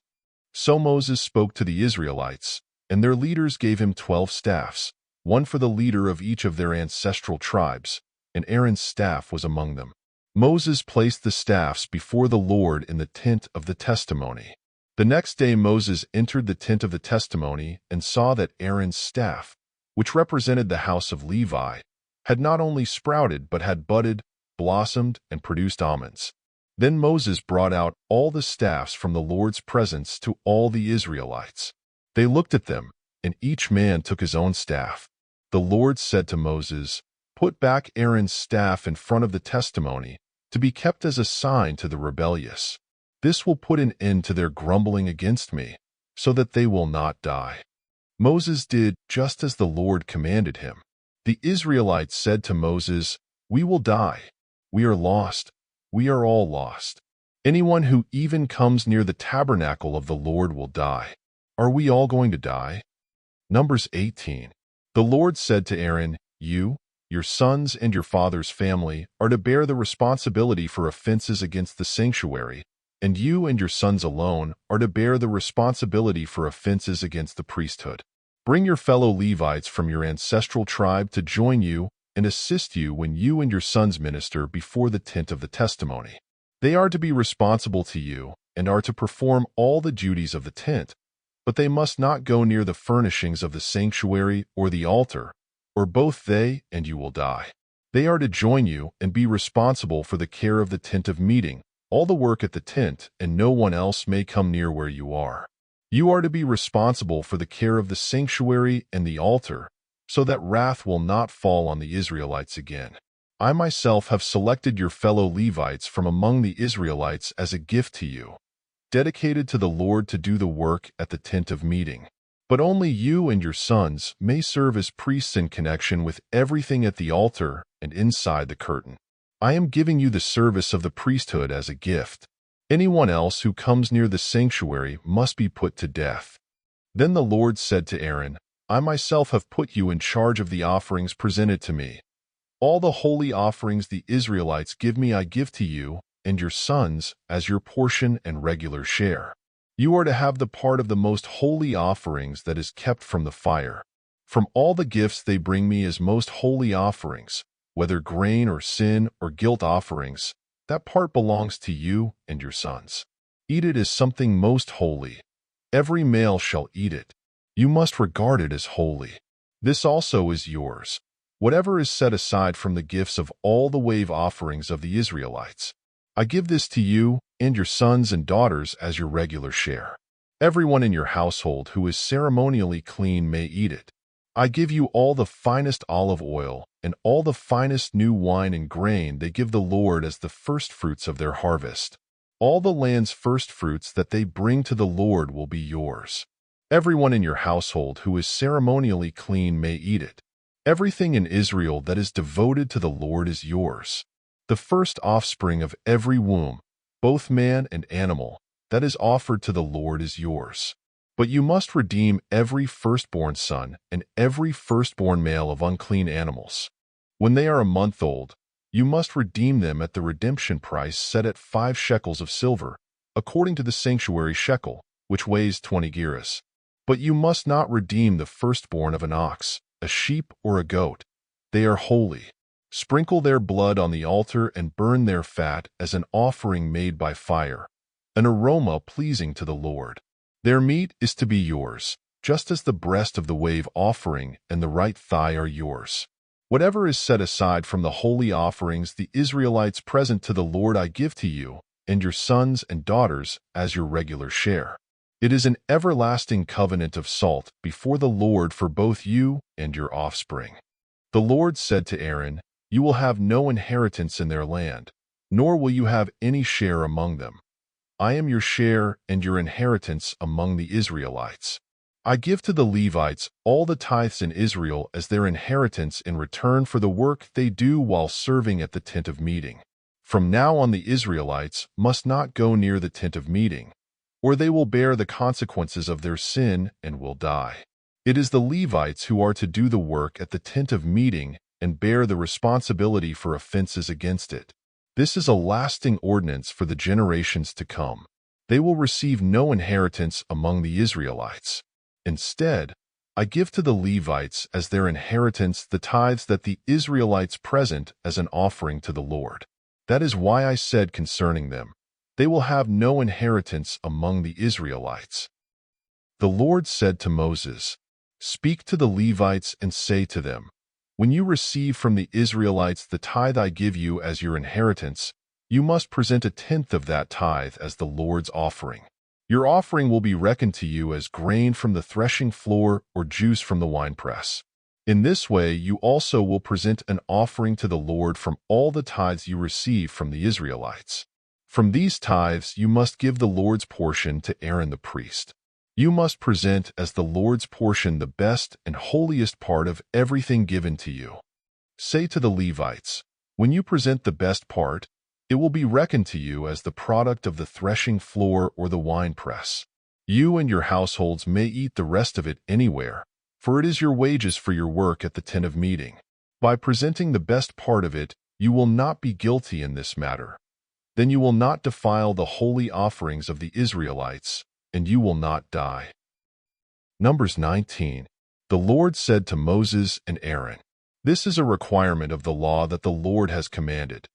So Moses spoke to the Israelites, and their leaders gave him 12 staffs, one for the leader of each of their ancestral tribes, and Aaron's staff was among them. Moses placed the staffs before the Lord in the tent of the testimony. The next day Moses entered the tent of the testimony and saw that Aaron's staff, which represented the house of Levi, had not only sprouted but had budded, blossomed, and produced almonds. Then Moses brought out all the staffs from the Lord's presence to all the Israelites. They looked at them, and each man took his own staff. The Lord said to Moses, "Put back Aaron's staff in front of the testimony, to be kept as a sign to the rebellious. This will put an end to their grumbling against me, so that they will not die." Moses did just as the Lord commanded him. The Israelites said to Moses, "We will die. We are lost. We are all lost. Anyone who even comes near the tabernacle of the Lord will die. Are we all going to die?" Numbers 18. The Lord said to Aaron, "You, your sons and your father's family are to bear the responsibility for offenses against the sanctuary, and you and your sons alone are to bear the responsibility for offenses against the priesthood. Bring your fellow Levites from your ancestral tribe to join you and assist you when you and your sons minister before the tent of the testimony. They are to be responsible to you and are to perform all the duties of the tent, but they must not go near the furnishings of the sanctuary or the altar, or both they and you will die. They are to join you and be responsible for the care of the tent of meeting, all the work at the tent, and no one else may come near where you are. You are to be responsible for the care of the sanctuary and the altar, so that wrath will not fall on the Israelites again. I myself have selected your fellow Levites from among the Israelites as a gift to you, dedicated to the Lord to do the work at the tent of meeting. But only you and your sons may serve as priests in connection with everything at the altar and inside the curtain. I am giving you the service of the priesthood as a gift. Anyone else who comes near the sanctuary must be put to death." Then the Lord said to Aaron, "I myself have put you in charge of the offerings presented to me. All the holy offerings the Israelites give me I give to you and your sons as your portion and regular share. You are to have the part of the most holy offerings that is kept from the fire. From all the gifts they bring me as most holy offerings, whether grain or sin or guilt offerings, that part belongs to you and your sons. Eat it as something most holy. Every male shall eat it. You must regard it as holy. This also is yours, whatever is set aside from the gifts of all the wave offerings of the Israelites. I give this to you and your sons and daughters as your regular share. Everyone in your household who is ceremonially clean may eat it. I give you all the finest olive oil and all the finest new wine and grain they give the Lord as the firstfruits of their harvest. All the land's firstfruits that they bring to the Lord will be yours. Everyone in your household who is ceremonially clean may eat it. Everything in Israel that is devoted to the Lord is yours. The first offspring of every womb, both man and animal, that is offered to the Lord is yours. But you must redeem every firstborn son and every firstborn male of unclean animals. When they are a month old, you must redeem them at the redemption price set at 5 shekels of silver, according to the sanctuary shekel, which weighs 20 gerahs. But you must not redeem the firstborn of an ox, a sheep, or a goat. They are holy. Sprinkle their blood on the altar and burn their fat as an offering made by fire, an aroma pleasing to the Lord. Their meat is to be yours, just as the breast of the wave offering and the right thigh are yours. Whatever is set aside from the holy offerings the Israelites present to the Lord I give to you and your sons and daughters as your regular share. It is an everlasting covenant of salt before the Lord for both you and your offspring." The Lord said to Aaron, "You will have no inheritance in their land, nor will you have any share among them. I am your share and your inheritance among the Israelites. I give to the Levites all the tithes in Israel as their inheritance in return for the work they do while serving at the tent of meeting. From now on the Israelites must not go near the tent of meeting, or they will bear the consequences of their sin and will die. It is the Levites who are to do the work at the tent of meeting and bear the responsibility for offenses against it. This is a lasting ordinance for the generations to come. They will receive no inheritance among the Israelites. Instead, I give to the Levites as their inheritance the tithes that the Israelites present as an offering to the Lord. That is why I said concerning them, they will have no inheritance among the Israelites." The Lord said to Moses, "Speak to the Levites and say to them, when you receive from the Israelites the tithe I give you as your inheritance, you must present 1/10 of that tithe as the Lord's offering. Your offering will be reckoned to you as grain from the threshing floor or juice from the winepress. In this way, you also will present an offering to the Lord from all the tithes you receive from the Israelites. From these tithes you must give the Lord's portion to Aaron the priest. You must present as the Lord's portion the best and holiest part of everything given to you. Say to the Levites, when you present the best part, it will be reckoned to you as the product of the threshing floor or the winepress. You and your households may eat the rest of it anywhere, for it is your wages for your work at the tent of meeting. By presenting the best part of it, you will not be guilty in this matter. Then you will not defile the holy offerings of the Israelites, and you will not die. Numbers 19. The Lord said to Moses and Aaron, this is a requirement of the law that the Lord has commanded.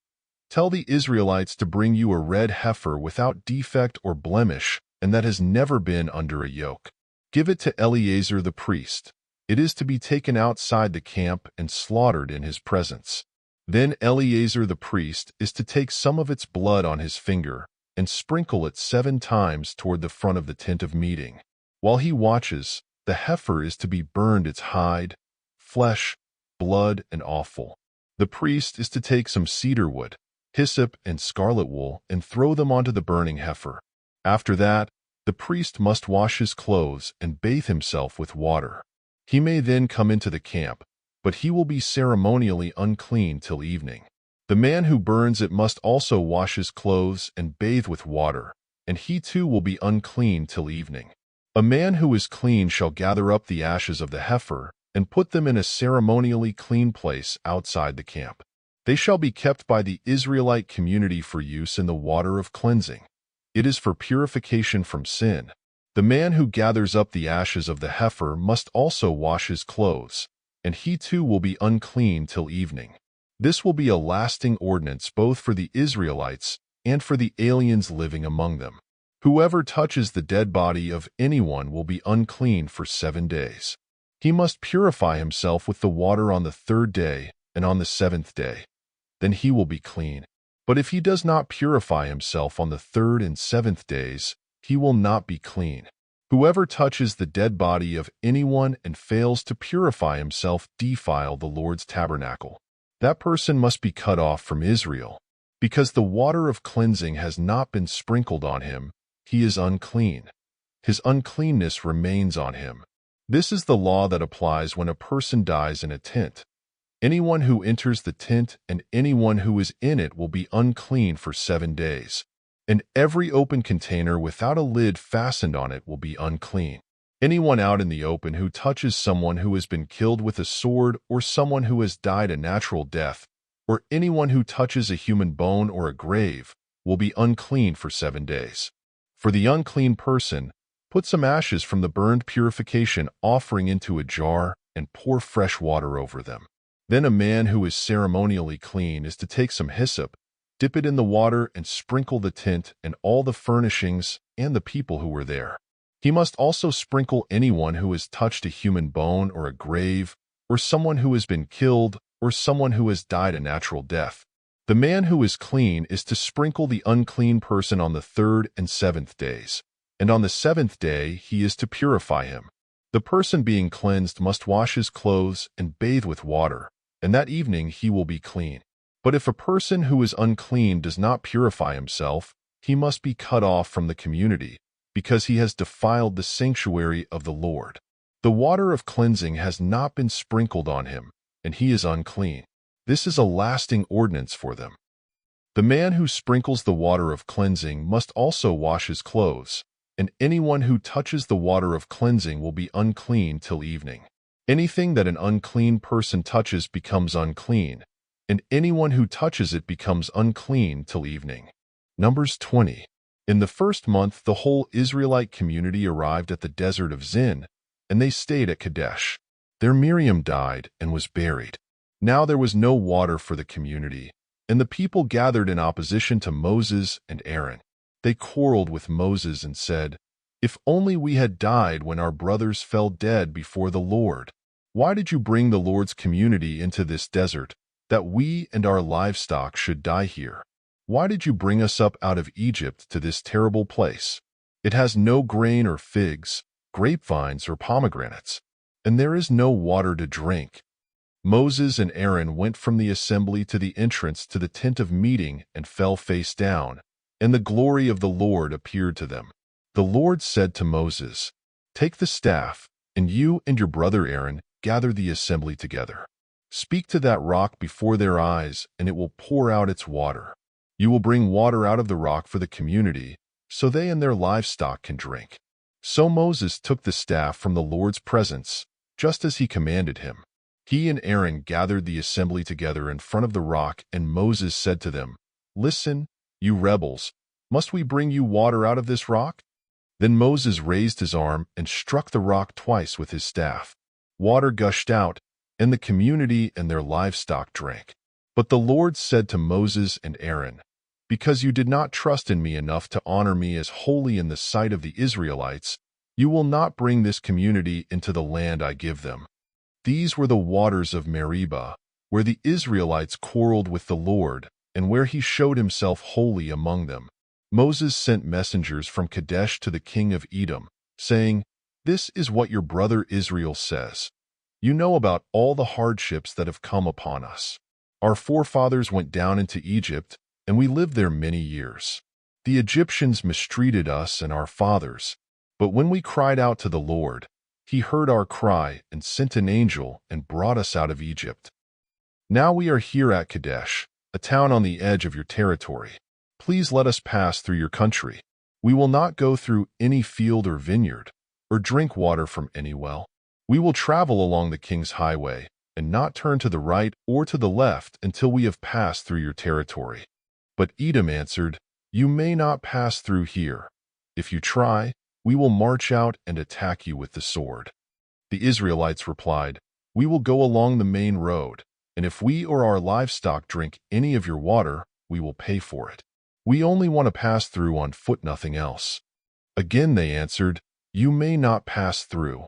Tell the Israelites to bring you a red heifer without defect or blemish, and that has never been under a yoke. Give it to Eleazar the priest. It is to be taken outside the camp and slaughtered in his presence. Then Eleazar the priest is to take some of its blood on his finger and sprinkle it 7 times toward the front of the tent of meeting. While he watches, the heifer is to be burned, its hide, flesh, blood, and offal. The priest is to take some cedar wood, hyssop, and scarlet wool and throw them onto the burning heifer. After that, the priest must wash his clothes and bathe himself with water. He may then come into the camp, but he will be ceremonially unclean till evening. The man who burns it must also wash his clothes and bathe with water, and he too will be unclean till evening. A man who is clean shall gather up the ashes of the heifer and put them in a ceremonially clean place outside the camp. They shall be kept by the Israelite community for use in the water of cleansing. It is for purification from sin. The man who gathers up the ashes of the heifer must also wash his clothes, and he too will be unclean till evening. This will be a lasting ordinance both for the Israelites and for the aliens living among them. Whoever touches the dead body of anyone will be unclean for 7 days. He must purify himself with the water on the 3rd day and on the 7th day. Then he will be clean. But if he does not purify himself on the 3rd and 7th days, he will not be clean. Whoever touches the dead body of anyone and fails to purify himself defile the Lord's tabernacle. That person must be cut off from Israel. Because the water of cleansing has not been sprinkled on him, he is unclean. His uncleanness remains on him. This is the law that applies when a person dies in a tent. Anyone who enters the tent and anyone who is in it will be unclean for 7 days. And every open container without a lid fastened on it will be unclean. Anyone out in the open who touches someone who has been killed with a sword or someone who has died a natural death, or anyone who touches a human bone or a grave, will be unclean for 7 days. For the unclean person, put some ashes from the burned purification offering into a jar and pour fresh water over them. Then a man who is ceremonially clean is to take some hyssop, dip it in the water, and sprinkle the tent and all the furnishings and the people who were there. He must also sprinkle anyone who has touched a human bone or a grave, or someone who has been killed, or someone who has died a natural death. The man who is clean is to sprinkle the unclean person on the 3rd and 7th days, and on the 7th day he is to purify him. The person being cleansed must wash his clothes and bathe with water, and that evening he will be clean. But if a person who is unclean does not purify himself, he must be cut off from the community, because he has defiled the sanctuary of the Lord. The water of cleansing has not been sprinkled on him, and he is unclean. This is a lasting ordinance for them. The man who sprinkles the water of cleansing must also wash his clothes, and anyone who touches the water of cleansing will be unclean till evening. Anything that an unclean person touches becomes unclean, and anyone who touches it becomes unclean till evening. Numbers 20. In the 1st month, the whole Israelite community arrived at the desert of Zin, and they stayed at Kadesh. There Miriam died and was buried. Now there was no water for the community, and the people gathered in opposition to Moses and Aaron. They quarreled with Moses and said, "If only we had died when our brothers fell dead before the Lord. Why did you bring the Lord's community into this desert, that we and our livestock should die here? Why did you bring us up out of Egypt to this terrible place? It has no grain or figs, grapevines or pomegranates." and there is no water to drink." Moses and Aaron went from the assembly to the entrance to the tent of meeting and fell face down, and the glory of the Lord appeared to them. The Lord said to Moses, "Take the staff, and you and your brother Aaron gather the assembly together. Speak to that rock before their eyes, and it will pour out its water. You will bring water out of the rock for the community, so they and their livestock can drink." So Moses took the staff from the Lord's presence, just as he commanded him. He and Aaron gathered the assembly together in front of the rock, and Moses said to them, "Listen, you rebels, must we bring you water out of this rock?" Then Moses raised his arm and struck the rock twice with his staff. Water gushed out, and the community and their livestock drank. But the Lord said to Moses and Aaron, "Because you did not trust in me enough to honor me as holy in the sight of the Israelites, you will not bring this community into the land I give them." These were the waters of Meribah, where the Israelites quarreled with the Lord, and where he showed himself holy among them. Moses sent messengers from Kadesh to the king of Edom, saying, "This is what your brother Israel says. You know about all the hardships that have come upon us. Our forefathers went down into Egypt, and we lived there many years. The Egyptians mistreated us and our fathers, but when we cried out to the Lord, he heard our cry and sent an angel and brought us out of Egypt. Now we are here at Kadesh, a town on the edge of your territory. Please let us pass through your country. We will not go through any field or vineyard, or drink water from any well. We will travel along the king's highway, and not turn to the right or to the left until we have passed through your territory." But Edom answered, "You may not pass through here. If you try, we will march out and attack you with the sword." The Israelites replied, "We will go along the main road, and if we or our livestock drink any of your water, we will pay for it. We only want to pass through on foot, nothing else." Again they answered, "You may not pass through."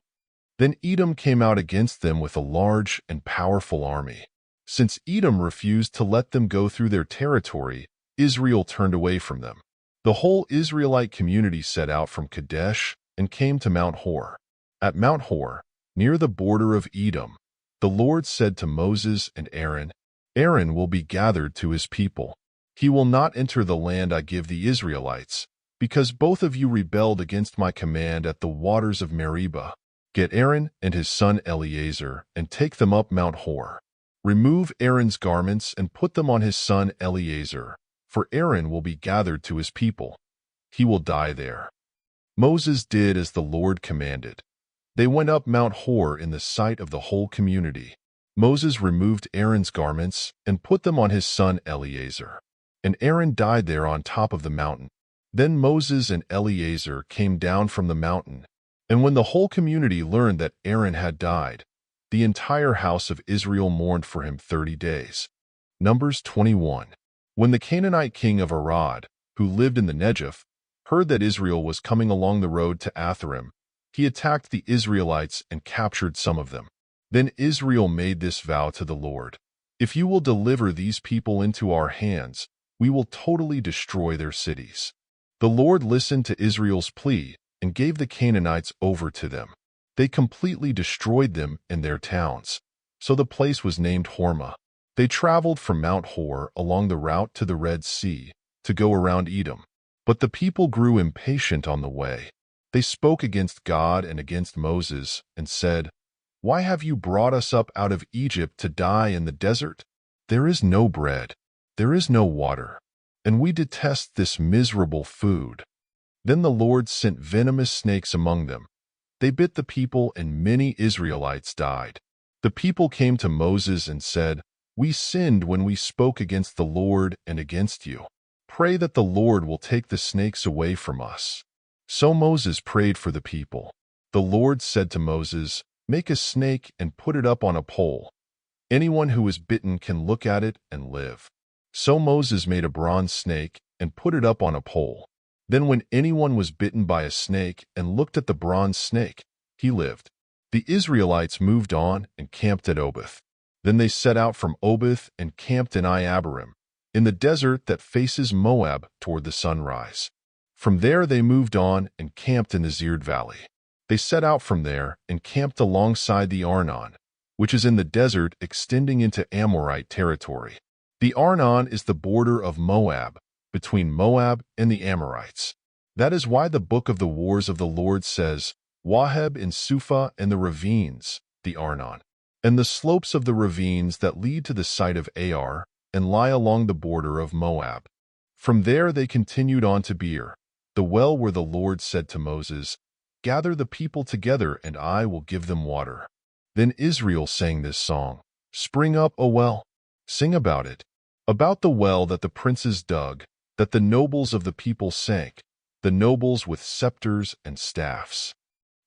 Then Edom came out against them with a large and powerful army. Since Edom refused to let them go through their territory, Israel turned away from them. The whole Israelite community set out from Kadesh and came to Mount Hor. At Mount Hor, near the border of Edom, the Lord said to Moses and Aaron, "Aaron will be gathered to his people. He will not enter the land I give the Israelites, because both of you rebelled against my command at the waters of Meribah. Get Aaron and his son Eleazar and take them up Mount Hor. Remove Aaron's garments and put them on his son Eleazar, for Aaron will be gathered to his people. He will die there." Moses did as the Lord commanded. They went up Mount Hor in the sight of the whole community. Moses removed Aaron's garments and put them on his son Eleazar, and Aaron died there on top of the mountain. Then Moses and Eleazar came down from the mountain, and when the whole community learned that Aaron had died, the entire house of Israel mourned for him 30 days. Numbers 21. When the Canaanite king of Arad, who lived in the Negev, heard that Israel was coming along the road to Atharim, he attacked the Israelites and captured some of them. Then Israel made this vow to the Lord, "If you will deliver these people into our hands, we will totally destroy their cities." The Lord listened to Israel's plea and gave the Canaanites over to them. They completely destroyed them and their towns, so the place was named Hormah. They traveled from Mount Hor along the route to the Red Sea to go around Edom. But the people grew impatient on the way. They spoke against God and against Moses and said, "Why have you brought us up out of Egypt to die in the desert? There is no bread, there is no water, and we detest this miserable food." Then the Lord sent venomous snakes among them. They bit the people, and many Israelites died. The people came to Moses and said, "We sinned when we spoke against the Lord and against you. Pray that the Lord will take the snakes away from us." So Moses prayed for the people. The Lord said to Moses, "Make a snake and put it up on a pole. Anyone who is bitten can look at it and live." So Moses made a bronze snake and put it up on a pole. Then when anyone was bitten by a snake and looked at the bronze snake, he lived. The Israelites moved on and camped at Oboth. Then they set out from Oboth and camped in Iabarim, in the desert that faces Moab toward the sunrise. From there they moved on and camped in the Zered Valley. They set out from there and camped alongside the Arnon, which is in the desert extending into Amorite territory. The Arnon is the border of Moab, between Moab and the Amorites. That is why the book of the wars of the Lord says, Waheb and Suphah and the ravines, the Arnon, and the slopes of the ravines that lead to the site of Ar and lie along the border of Moab. From there they continued on to Beer, the well where the Lord said to Moses, Gather the people together and I will give them water. Then Israel sang this song, Spring up, O well. Sing about it, about the well that the princes dug, that the nobles of the people sank, the nobles with scepters and staffs.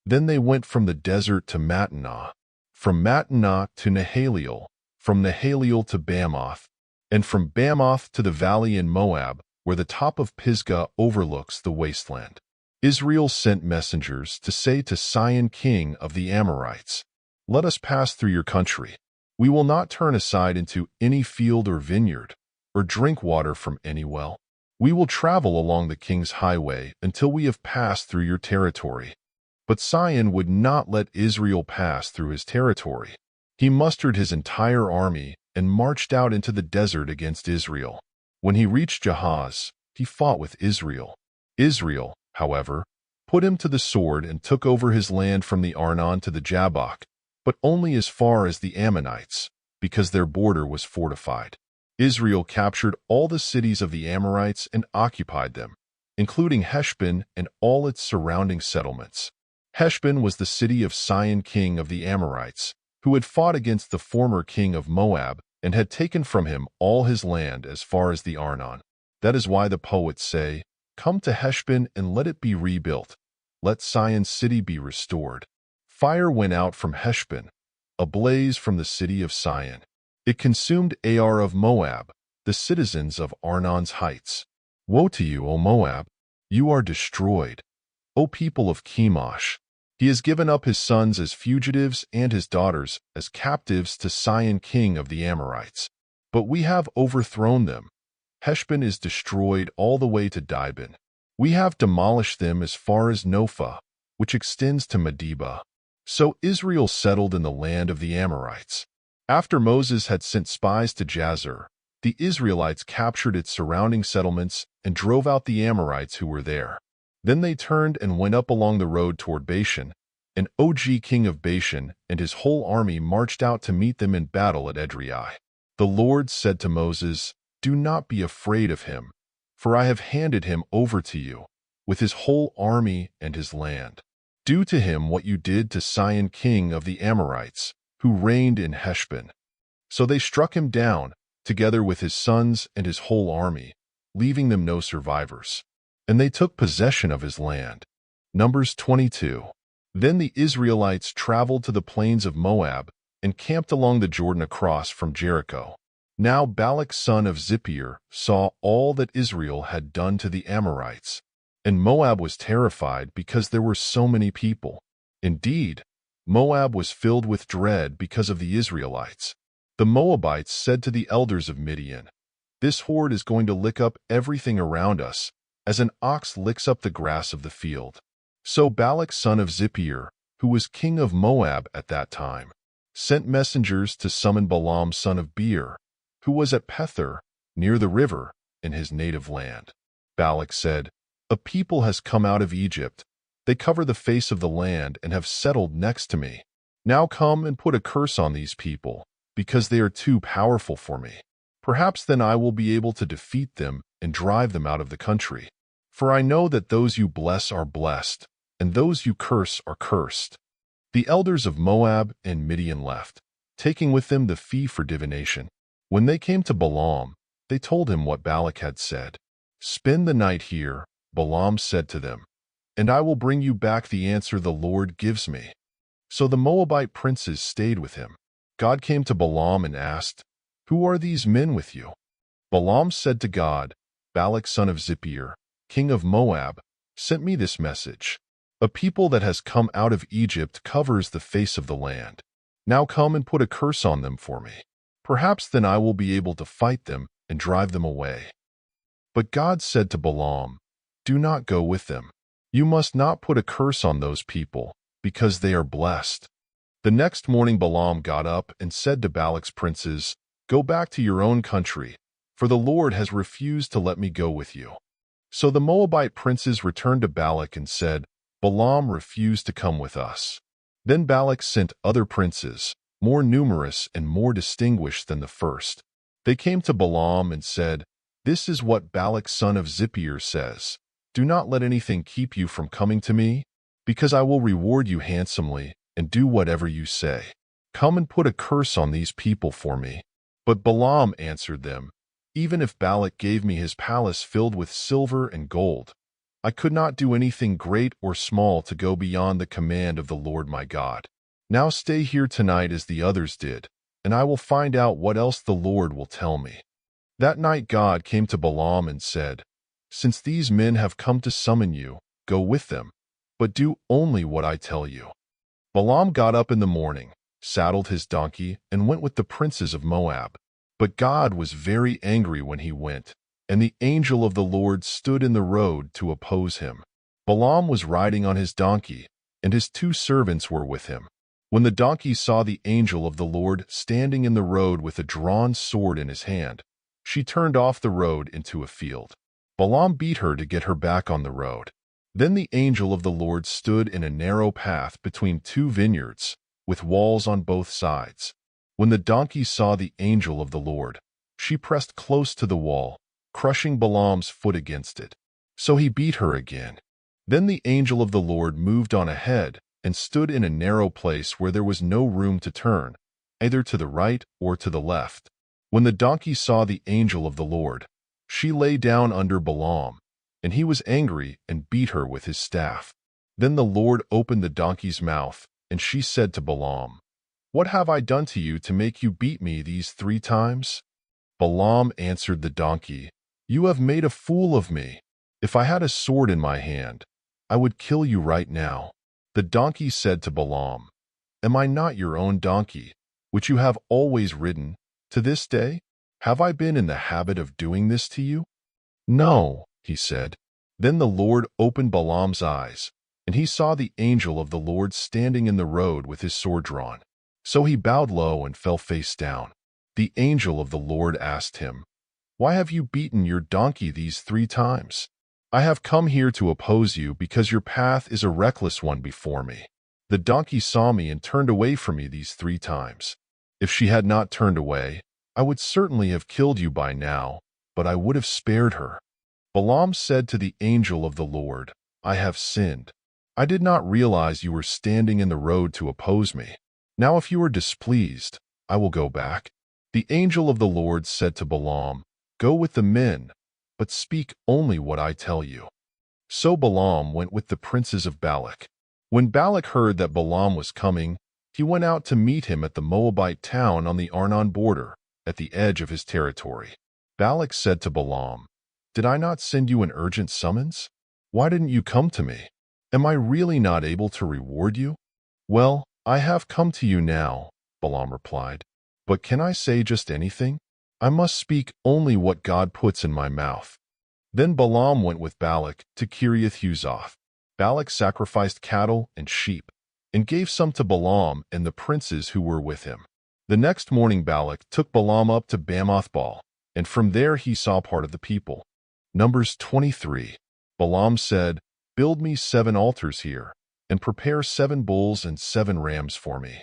Then they went from the desert to Mattanah, from Mattanah to Nahaliel, from Nahaliel to Bamoth, and from Bamoth to the valley in Moab, where the top of Pisgah overlooks the wasteland. Israel sent messengers to say to Sihon king of the Amorites, Let us pass through your country. We will not turn aside into any field or vineyard, or drink water from any well. We will travel along the king's highway until we have passed through your territory. But Sihon would not let Israel pass through his territory. He mustered his entire army and marched out into the desert against Israel. When he reached Jahaz, he fought with Israel. Israel, however, put him to the sword and took over his land from the Arnon to the Jabbok, but only as far as the Ammonites, because their border was fortified. Israel captured all the cities of the Amorites and occupied them, including Heshbon and all its surrounding settlements. Heshbon was the city of Sihon king of the Amorites, who had fought against the former king of Moab and had taken from him all his land as far as the Arnon. That is why the poets say, Come to Heshbon and let it be rebuilt. Let Sihon's city be restored. Fire went out from Heshbon, a blaze from the city of Sihon. It consumed Ar of Moab, the citizens of Arnon's heights. Woe to you, O Moab! You are destroyed. O people of Chemosh! He has given up his sons as fugitives and his daughters as captives to Sihon king of the Amorites. But we have overthrown them. Heshbon is destroyed all the way to Dibon. We have demolished them as far as Nophah, which extends to Medeba. So Israel settled in the land of the Amorites. After Moses had sent spies to Jazer, the Israelites captured its surrounding settlements and drove out the Amorites who were there. Then they turned and went up along the road toward Bashan, and Og king of Bashan and his whole army marched out to meet them in battle at Edrei. The Lord said to Moses, Do not be afraid of him, for I have handed him over to you, with his whole army and his land. Do to him what you did to Sihon king of the Amorites, who reigned in Heshbon. So they struck him down, together with his sons and his whole army, leaving them no survivors. And they took possession of his land. Numbers 22. Then the Israelites traveled to the plains of Moab and camped along the Jordan across from Jericho. Now Balak son of Zippor saw all that Israel had done to the Amorites, and Moab was terrified because there were so many people. Indeed, Moab was filled with dread because of the Israelites. The Moabites said to the elders of Midian, This horde is going to lick up everything around us, as an ox licks up the grass of the field. So Balak son of Zippor, who was king of Moab at that time, sent messengers to summon Balaam son of Beor, who was at Pethor, near the river, in his native land. Balak said, A people has come out of Egypt. They cover the face of the land and have settled next to me. Now come and put a curse on these people, because they are too powerful for me. Perhaps then I will be able to defeat them and drive them out of the country. For I know that those you bless are blessed, and those you curse are cursed. The elders of Moab and Midian left, taking with them the fee for divination. When they came to Balaam, they told him what Balak had said. Spend the night here, Balaam said to them, and I will bring you back the answer the Lord gives me. So the Moabite princes stayed with him. God came to Balaam and asked, Who are these men with you? Balaam said to God, Balak son of Zippor, king of Moab, sent me this message. A people that has come out of Egypt covers the face of the land. Now come and put a curse on them for me. Perhaps then I will be able to fight them and drive them away. But God said to Balaam, Do not go with them. You must not put a curse on those people, because they are blessed." The next morning Balaam got up and said to Balak's princes, "Go back to your own country, for the Lord has refused to let me go with you." So the Moabite princes returned to Balak and said, "Balaam refused to come with us." Then Balak sent other princes, more numerous and more distinguished than the first. They came to Balaam and said, "This is what Balak son of Zippor says. Do not let anything keep you from coming to me, because I will reward you handsomely and do whatever you say. Come and put a curse on these people for me." But Balaam answered them, "Even if Balak gave me his palace filled with silver and gold, I could not do anything great or small to go beyond the command of the Lord my God. Now stay here tonight as the others did, and I will find out what else the Lord will tell me." That night God came to Balaam and said, "Since these men have come to summon you, go with them, but do only what I tell you." Balaam got up in the morning, saddled his donkey, and went with the princes of Moab. But God was very angry when he went, and the angel of the Lord stood in the road to oppose him. Balaam was riding on his donkey, and his 2 servants were with him. When the donkey saw the angel of the Lord standing in the road with a drawn sword in his hand, she turned off the road into a field. Balaam beat her to get her back on the road. Then the angel of the Lord stood in a narrow path between 2 vineyards, with walls on both sides. When the donkey saw the angel of the Lord, she pressed close to the wall, crushing Balaam's foot against it. So he beat her again. Then the angel of the Lord moved on ahead and stood in a narrow place where there was no room to turn, either to the right or to the left. When the donkey saw the angel of the Lord, she lay down under Balaam, and he was angry and beat her with his staff. Then the Lord opened the donkey's mouth, and she said to Balaam, "What have I done to you to make you beat me these 3 times?" Balaam answered the donkey, "You have made a fool of me. If I had a sword in my hand, I would kill you right now." The donkey said to Balaam, "Am I not your own donkey, which you have always ridden, to this day? Have I been in the habit of doing this to you?" "No," he said. Then the Lord opened Balaam's eyes, and he saw the angel of the Lord standing in the road with his sword drawn. So he bowed low and fell face down. The angel of the Lord asked him, "Why have you beaten your donkey these 3 times?" "I have come here to oppose you because your path is a reckless one before me. The donkey saw me and turned away from me these 3 times. If she had not turned away, I would certainly have killed you by now, but I would have spared her." Balaam said to the angel of the Lord, "I have sinned. I did not realize you were standing in the road to oppose me. Now if you are displeased, I will go back." The angel of the Lord said to Balaam, "Go with the men, but speak only what I tell you." So Balaam went with the princes of Balak. When Balak heard that Balaam was coming, he went out to meet him at the Moabite town on the Arnon border, at the edge of his territory. Balak said to Balaam, "Did I not send you an urgent summons? Why didn't you come to me? Am I really not able to reward you?" "Well, I have come to you now," Balaam replied. "But can I say just anything? I must speak only what God puts in my mouth." Then Balaam went with Balak to Kiriath-Huzoth. Balak sacrificed cattle and sheep, and gave some to Balaam and the princes who were with him. The next morning Balak took Balaam up to Bamoth-Baal, and from there he saw part of the people. Numbers 23. Balaam said, "Build me 7 altars here, and prepare 7 bulls and 7 rams for me."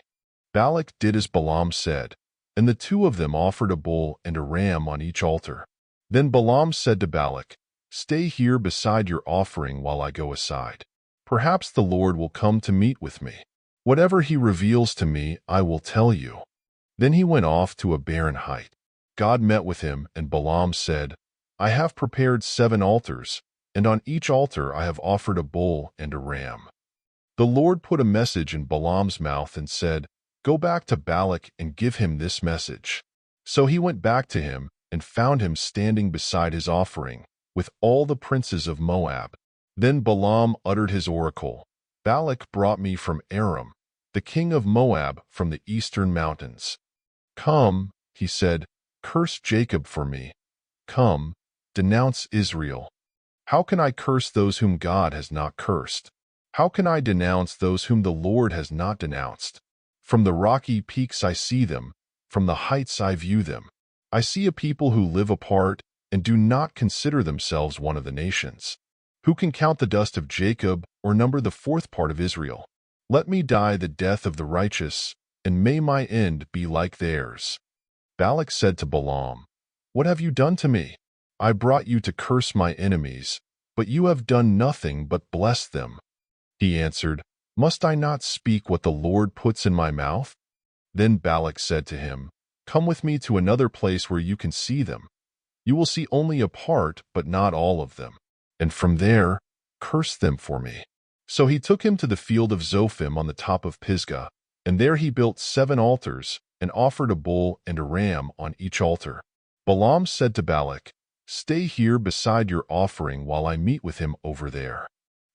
Balak did as Balaam said, and the 2 of them offered a bull and a ram on each altar. Then Balaam said to Balak, "Stay here beside your offering while I go aside. Perhaps the Lord will come to meet with me. Whatever he reveals to me, I will tell you." Then he went off to a barren height. God met with him, and Balaam said, "I have prepared 7 altars, and on each altar I have offered a bull and a ram." The Lord put a message in Balaam's mouth and said, "Go back to Balak and give him this message." So he went back to him and found him standing beside his offering, with all the princes of Moab. Then Balaam uttered his oracle, "Balak brought me from Aram, the king of Moab from the eastern mountains. Come," he said, "curse Jacob for me. Come, denounce Israel. How can I curse those whom God has not cursed? How can I denounce those whom the Lord has not denounced? From the rocky peaks I see them, from the heights I view them. I see a people who live apart and do not consider themselves one of the nations. Who can count the dust of Jacob or number the fourth part of Israel? Let me die the death of the righteous, and may my end be like theirs. Balak said to Balaam, What have you done to me? I brought you to curse my enemies, but you have done nothing but bless them. He answered, Must I not speak what the Lord puts in my mouth? Then Balak said to him, Come with me to another place where you can see them. You will see only a part, but not all of them. And from there, curse them for me. So he took him to the field of Zophim on the top of Pisgah, and there he built 7 altars, and offered a bull and a ram on each altar. Balaam said to Balak, Stay here beside your offering while I meet with him over there.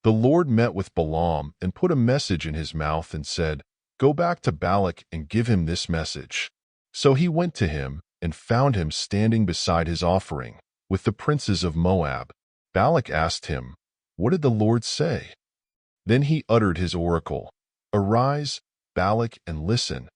The Lord met with Balaam and put a message in his mouth and said, Go back to Balak and give him this message. So he went to him and found him standing beside his offering, with the princes of Moab. Balak asked him, What did the Lord say? Then he uttered his oracle, Arise, Balak, and listen.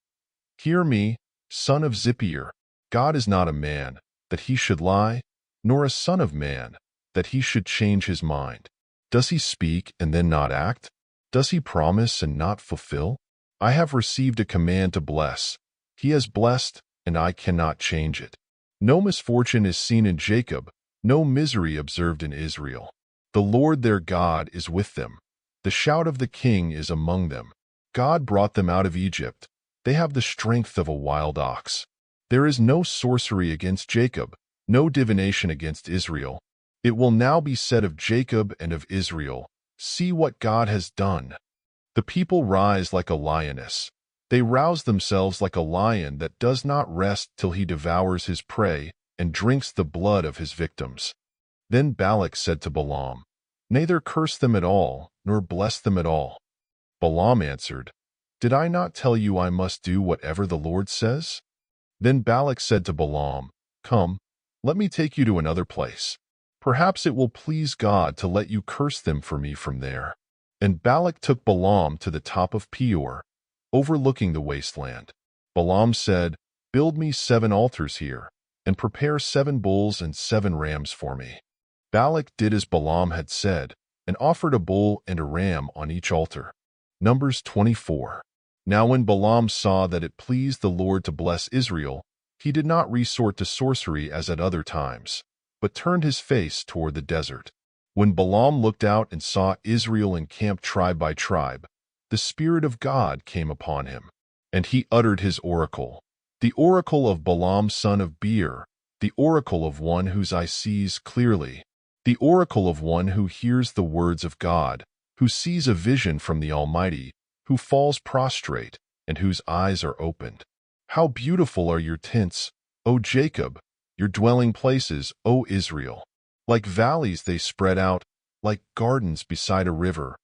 Hear me, son of Zippor. God is not a man, that he should lie, nor a son of man, that he should change his mind. Does he speak and then not act? Does he promise and not fulfill? I have received a command to bless. He has blessed, and I cannot change it. No misfortune is seen in Jacob, no misery observed in Israel. The Lord their God is with them. The shout of the king is among them. God brought them out of Egypt. They have the strength of a wild ox. There is no sorcery against Jacob, no divination against Israel. It will now be said of Jacob and of Israel, See what God has done. The people rise like a lioness. They rouse themselves like a lion that does not rest till he devours his prey and drinks the blood of his victims. Then Balak said to Balaam, Neither curse them at all, nor bless them at all. Balaam answered, Did I not tell you I must do whatever the Lord says? Then Balak said to Balaam, Come, let me take you to another place. Perhaps it will please God to let you curse them for me from there. And Balak took Balaam to the top of Peor, overlooking the wasteland. Balaam said, Build me 7 altars here, and prepare 7 bulls and 7 rams for me. Balak did as Balaam had said, and offered a bull and a ram on each altar. Numbers 24. Now when Balaam saw that it pleased the Lord to bless Israel, he did not resort to sorcery as at other times, but turned his face toward the desert. When Balaam looked out and saw Israel encamped tribe by tribe, the Spirit of God came upon him, and he uttered his oracle, the oracle of Balaam son of Beor, the oracle of one whose eye sees clearly, the oracle of one who hears the words of God, who sees a vision from the Almighty, who falls prostrate, and whose eyes are opened. How beautiful are your tents, O Jacob, your dwelling places, O Israel! Like valleys they spread out, like gardens beside a river,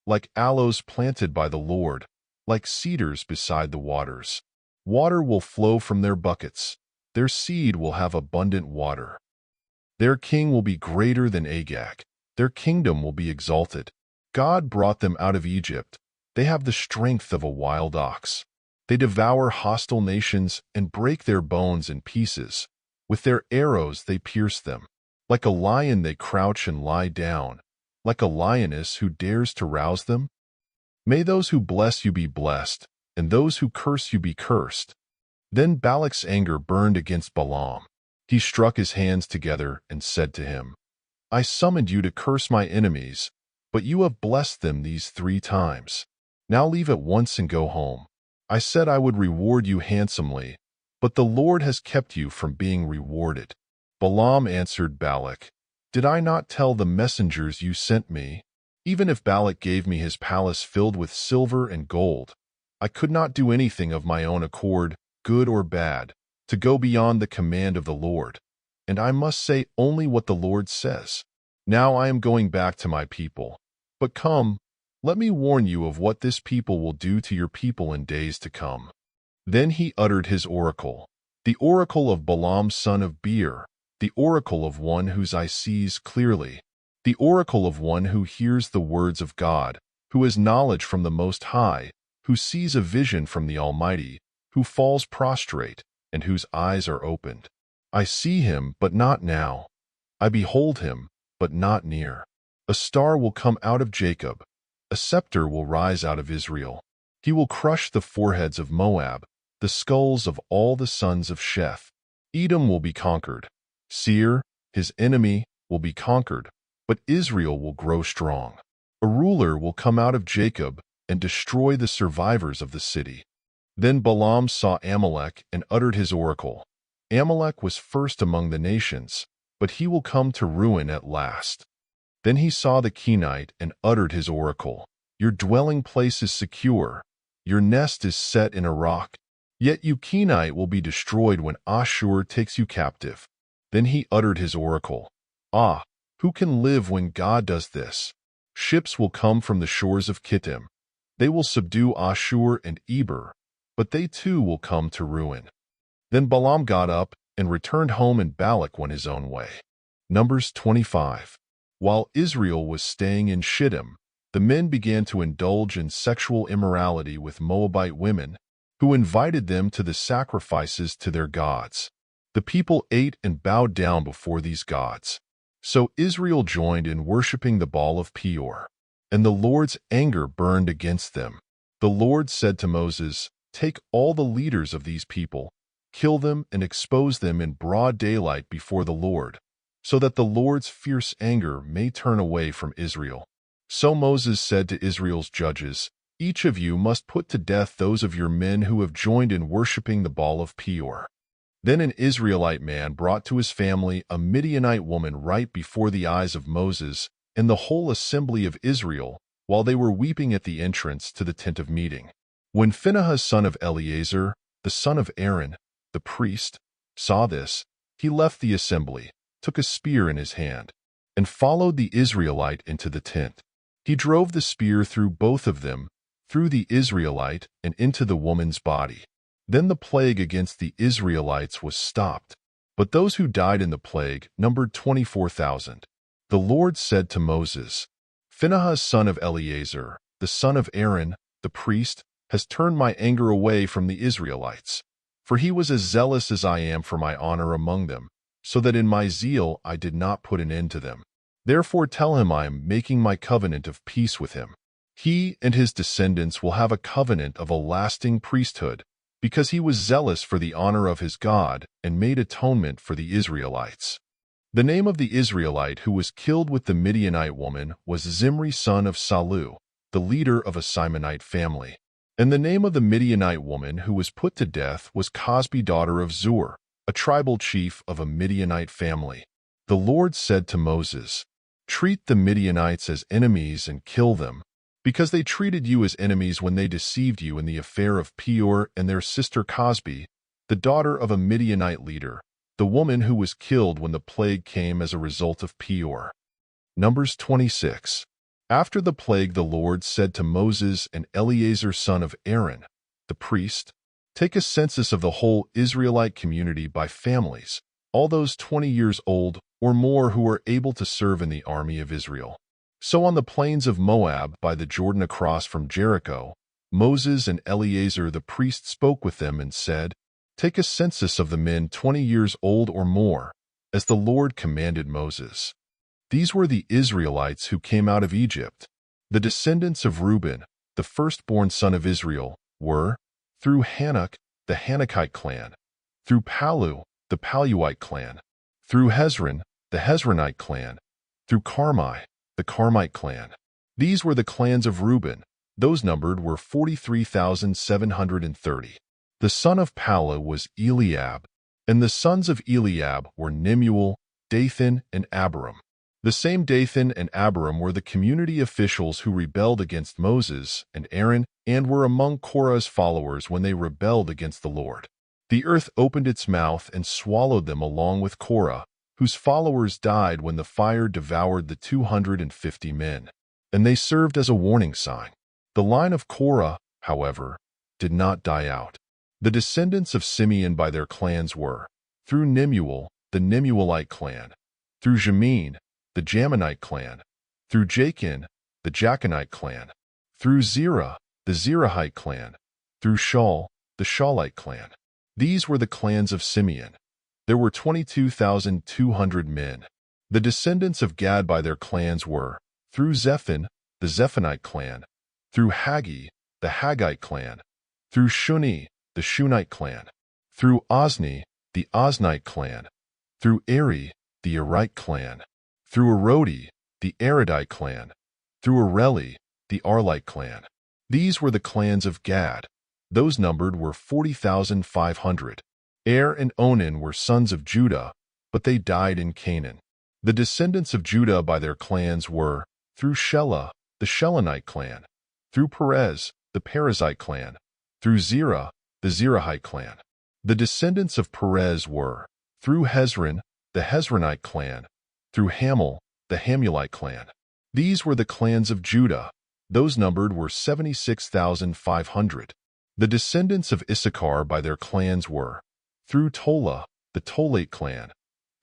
like aloes planted by the Lord, like cedars beside the waters. Water will flow from their buckets, their seed will have abundant water. Their king will be greater than Agag, their kingdom will be exalted. God brought them out of Egypt, they have the strength of a wild ox. They devour hostile nations and break their bones in pieces. With their arrows they pierce them. Like a lion they crouch and lie down, like a lioness who dares to rouse them. May those who bless you be blessed, and those who curse you be cursed. Then Balak's anger burned against Balaam. He struck his hands together and said to him, I summoned you to curse my enemies, but you have blessed them these 3 times. Now leave at once and go home. I said I would reward you handsomely, but the Lord has kept you from being rewarded. Balaam answered Balak, Did I not tell the messengers you sent me? Even if Balak gave me his palace filled with silver and gold, I could not do anything of my own accord, good or bad, to go beyond the command of the Lord, and I must say only what the Lord says. Now I am going back to my people. But come, let me warn you of what this people will do to your people in days to come. Then he uttered his oracle, the oracle of Balaam son of Beor, the oracle of one whose eye sees clearly, the oracle of one who hears the words of God, who has knowledge from the Most High, who sees a vision from the Almighty, who falls prostrate, and whose eyes are opened. I see him, but not now. I behold him, but not near. A star will come out of Jacob. A scepter will rise out of Israel. He will crush the foreheads of Moab, the skulls of all the sons of Sheth. Edom will be conquered. Seir, his enemy, will be conquered, but Israel will grow strong. A ruler will come out of Jacob and destroy the survivors of the city. Then Balaam saw Amalek and uttered his oracle. Amalek was first among the nations, but he will come to ruin at last. Then he saw the Kenite and uttered his oracle. Your dwelling place is secure. Your nest is set in a rock. Yet you Kenite will be destroyed when Ashur takes you captive. Then he uttered his oracle. Ah, who can live when God does this? Ships will come from the shores of Kittim. They will subdue Ashur and Eber, but they too will come to ruin. Then Balaam got up and returned home, and Balak went his own way. Numbers 25. While Israel was staying in Shittim, the men began to indulge in sexual immorality with Moabite women, who invited them to the sacrifices to their gods. The people ate and bowed down before these gods. So Israel joined in worshiping the Baal of Peor, and the Lord's anger burned against them. The Lord said to Moses, "Take all the leaders of these people, kill them and expose them in broad daylight before the Lord, so that the Lord's fierce anger may turn away from Israel." So Moses said to Israel's judges, "Each of you must put to death those of your men who have joined in worshiping the Baal of Peor." Then an Israelite man brought to his family a Midianite woman right before the eyes of Moses and the whole assembly of Israel, while they were weeping at the entrance to the tent of meeting. When Phinehas son of Eleazar, the son of Aaron, the priest, saw this, he left the assembly, took a spear in his hand, and followed the Israelite into the tent. He drove the spear through both of them, through the Israelite and into the woman's body. Then the plague against the Israelites was stopped, but those who died in the plague numbered 24,000. The Lord said to Moses, "Phinehas son of Eleazar, the son of Aaron, the priest, has turned my anger away from the Israelites, for he was as zealous as I am for my honor among them, so that in my zeal I did not put an end to them. Therefore tell him I am making my covenant of peace with him. He and his descendants will have a covenant of a lasting priesthood, because he was zealous for the honor of his God and made atonement for the Israelites." The name of the Israelite who was killed with the Midianite woman was Zimri son of Salu, the leader of a Simonite family. And the name of the Midianite woman who was put to death was Cosbi daughter of Zur, a tribal chief of a Midianite family. The Lord said to Moses, "Treat the Midianites as enemies and kill them, because they treated you as enemies when they deceived you in the affair of Peor and their sister Cosbi, the daughter of a Midianite leader, the woman who was killed when the plague came as a result of Peor." Numbers 26. After the plague, the Lord said to Moses and Eleazar son of Aaron, the priest, "Take a census of the whole Israelite community by families, all those 20 years old or more who are able to serve in the army of Israel." So on the plains of Moab by the Jordan across from Jericho, Moses and Eleazar the priest spoke with them and said, "Take a census of the men 20 years old or more, as the Lord commanded Moses." These were the Israelites who came out of Egypt. The descendants of Reuben, the firstborn son of Israel, were, through Hanok, the Hanokite clan, through Palu, the Paluite clan, through Hezron, the Hezronite clan, through Carmi, the Carmite clan. These were the clans of Reuben. Those numbered were 43,730. The son of Palu was Eliab, and the sons of Eliab were Nemuel, Dathan, and Abiram. The same Dathan and Abiram were the community officials who rebelled against Moses and Aaron and were among Korah's followers when they rebelled against the Lord. The earth opened its mouth and swallowed them along with Korah, whose followers died when the fire devoured the 250 men, and they served as a warning sign. The line of Korah, however, did not die out. The descendants of Simeon by their clans were, through Nemuel, the Nemuelite clan, through Jamin, the Jaminite clan, through Jachin, the Jachinite clan, through Zerah, the Zerahite clan, through Shaul, the Shaulite clan. These were the clans of Simeon. There were 22,200 men. The descendants of Gad by their clans were, through Zephon, the Zephonite clan, through Haggi, the Haggite clan, through Shuni, the Shunite clan, through Ozni, the Oznite clan, through Eri, the Erite clan, through Arodi, the Arodite clan, through Areli, the Arlite clan. These were the clans of Gad. Those numbered were 40,500. Er and Onan were sons of Judah, but they died in Canaan. The descendants of Judah by their clans were, through Shelah, the Shelonite clan, through Perez, the Perizzite clan, through Zerah, the Zerahite clan. The descendants of Perez were, through Hezron, the Hezronite clan, through Hamul, the Hamulite clan. These were the clans of Judah. Those numbered were 76,500. The descendants of Issachar by their clans were, through Tola, the Tolate clan,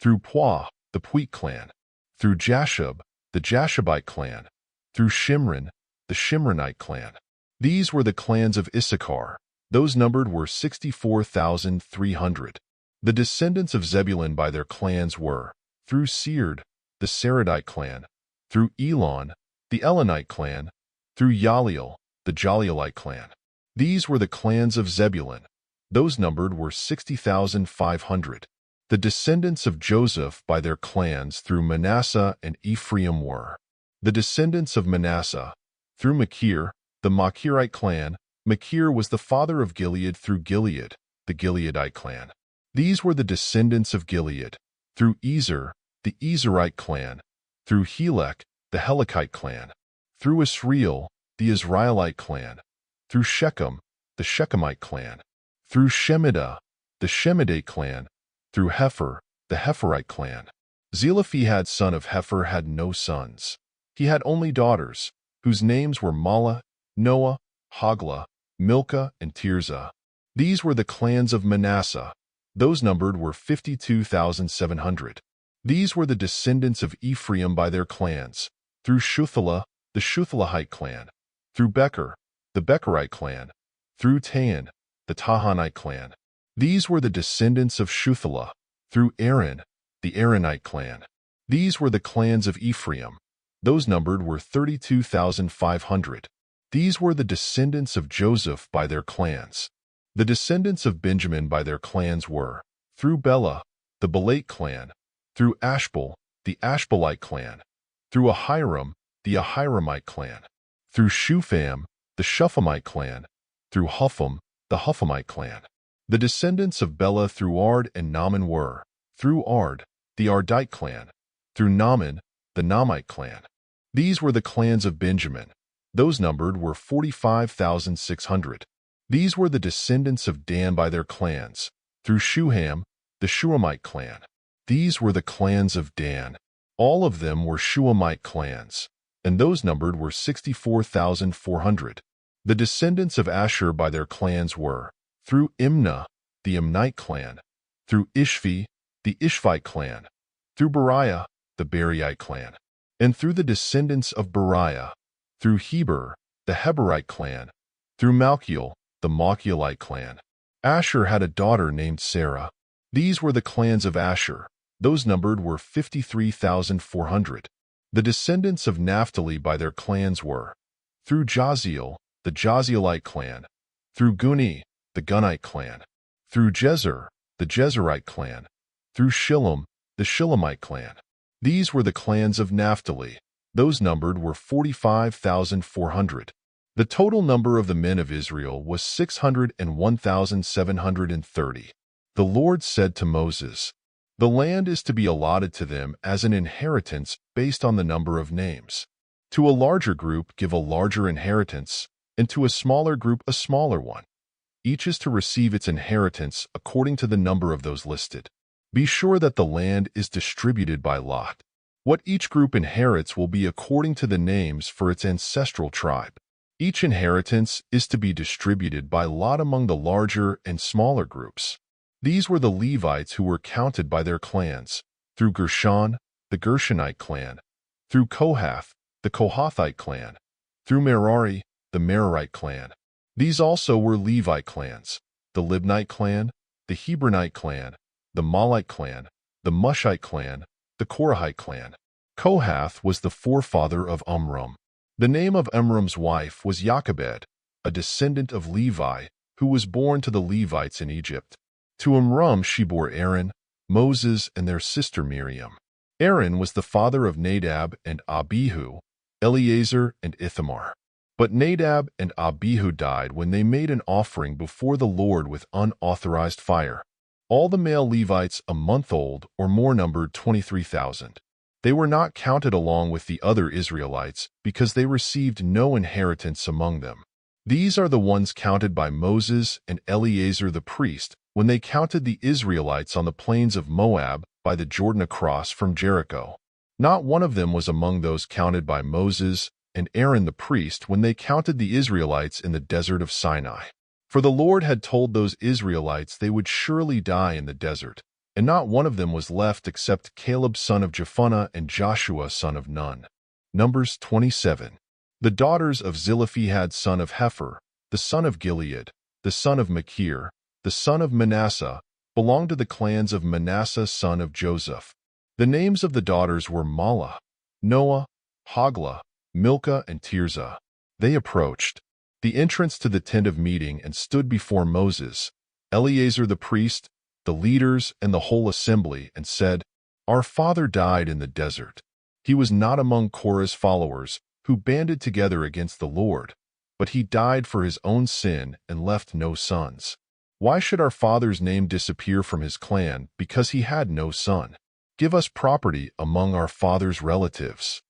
through Puah, the Puite clan, through Jashub, the Jashabite clan, through Shimron, the Shimronite clan. These were the clans of Issachar. Those numbered were 64,300. The descendants of Zebulun by their clans were, through Sered, the Seredite clan, through Elon, the Elonite clan, through Yaliel, the Jalielite clan. These were the clans of Zebulun. Those numbered were 60,500. The descendants of Joseph by their clans through Manasseh and Ephraim were, the descendants of Manasseh, through Machir, the Machirite clan. Machir was the father of Gilead through Gilead, the Gileadite clan. These were the descendants of Gilead, through Ezer, the Ezerite clan, through Helek, the Helekite clan, through Israel, the Israelite clan, through Shechem, the Shechemite clan, through Shemida, the Shemidate clan, through Hepher, the Hepherite clan. Zelophehad son of Hepher had no sons. He had only daughters, whose names were Mahlah, Noah, Hoglah, Milcah, and Tirzah. These were the clans of Manasseh. Those numbered were 52,700. These were the descendants of Ephraim by their clans, through Shuthelah, the Shuthelahite clan, through Becher, the Becherite clan, through Tahan, the Tahanite clan. These were the descendants of Shuthelah, through Aaron, the Aaronite clan. These were the clans of Ephraim. Those numbered were 32,500. These were the descendants of Joseph by their clans. The descendants of Benjamin by their clans were, through Bela, the Belate clan, through Ashbel, the Ashbelite clan, through Ahiram, the Ahiramite clan, through Shupham, the Shuphamite clan, through Hupham, the Huphamite clan. The descendants of Bela through Ard and Naaman were, through Ard, the Ardite clan, through Naaman, the Naamite clan. These were the clans of Benjamin. Those numbered were 45,600. These were the descendants of Dan by their clans, through Shuham, the Shuhamite clan. These were the clans of Dan. All of them were Shuhamite clans, and those numbered were 64,400. The descendants of Asher by their clans were, through Imnah, the Imnite clan, through Ishvi, the Ishvite clan, through Beriah, the Beriite clan, and through the descendants of Beriah, through Heber, the Heberite clan, through Malchiel, the Malchielite clan. Asher had a daughter named Sarah. These were the clans of Asher. Those numbered were 53,400. The descendants of Naphtali by their clans were, through Jaziel, the Jazielite clan, through Guni, the Gunite clan, through Jezer, the Jezerite clan, through Shillem, the Shillemite clan. These were the clans of Naphtali. Those numbered were 45,400. The total number of the men of Israel was 601,730. The Lord said to Moses, "The land is to be allotted to them as an inheritance based on the number of names. To a larger group give a larger inheritance, and to a smaller group a smaller one. Each is to receive its inheritance according to the number of those listed. Be sure that the land is distributed by lot. What each group inherits will be according to the names for its ancestral tribe. Each inheritance is to be distributed by lot among the larger and smaller groups." These were the Levites who were counted by their clans, through Gershon, the Gershonite clan, through Kohath, the Kohathite clan, through Merari, the Merarite clan. These also were Levite clans: the Libnite clan, the Hebronite clan, the Malite clan, the Mushite clan, the Korahite clan. Kohath was the forefather of Amram. The name of Amram's wife was Jochebed, a descendant of Levi, who was born to the Levites in Egypt. To Amram she bore Aaron, Moses, and their sister Miriam. Aaron was the father of Nadab and Abihu, Eleazar and Ithamar. But Nadab and Abihu died when they made an offering before the Lord with unauthorized fire. All the male Levites a month old or more numbered 23,000. They were not counted along with the other Israelites because they received no inheritance among them. These are the ones counted by Moses and Eleazar the priest when they counted the Israelites on the plains of Moab by the Jordan across from Jericho. Not one of them was among those counted by Moses and Aaron the priest when they counted the Israelites in the desert of Sinai. For the Lord had told those Israelites they would surely die in the desert, and not one of them was left except Caleb son of Jephunneh and Joshua son of Nun. Numbers 27. The daughters of Zelophehad son of Hepher, the son of Gilead, the son of Machir, the son of Manasseh, belonged to the clans of Manasseh son of Joseph. The names of the daughters were Mahlah, Noah, Hoglah, Milcah, and Tirzah. They approached the entrance to the tent of meeting and stood before Moses, Eleazar the priest, the leaders, and the whole assembly, and said, "Our father died in the desert. He was not among Korah's followers, who banded together against the Lord, but he died for his own sin and left no sons. Why should our father's name disappear from his clan because he had no son? Give us property among our father's relatives."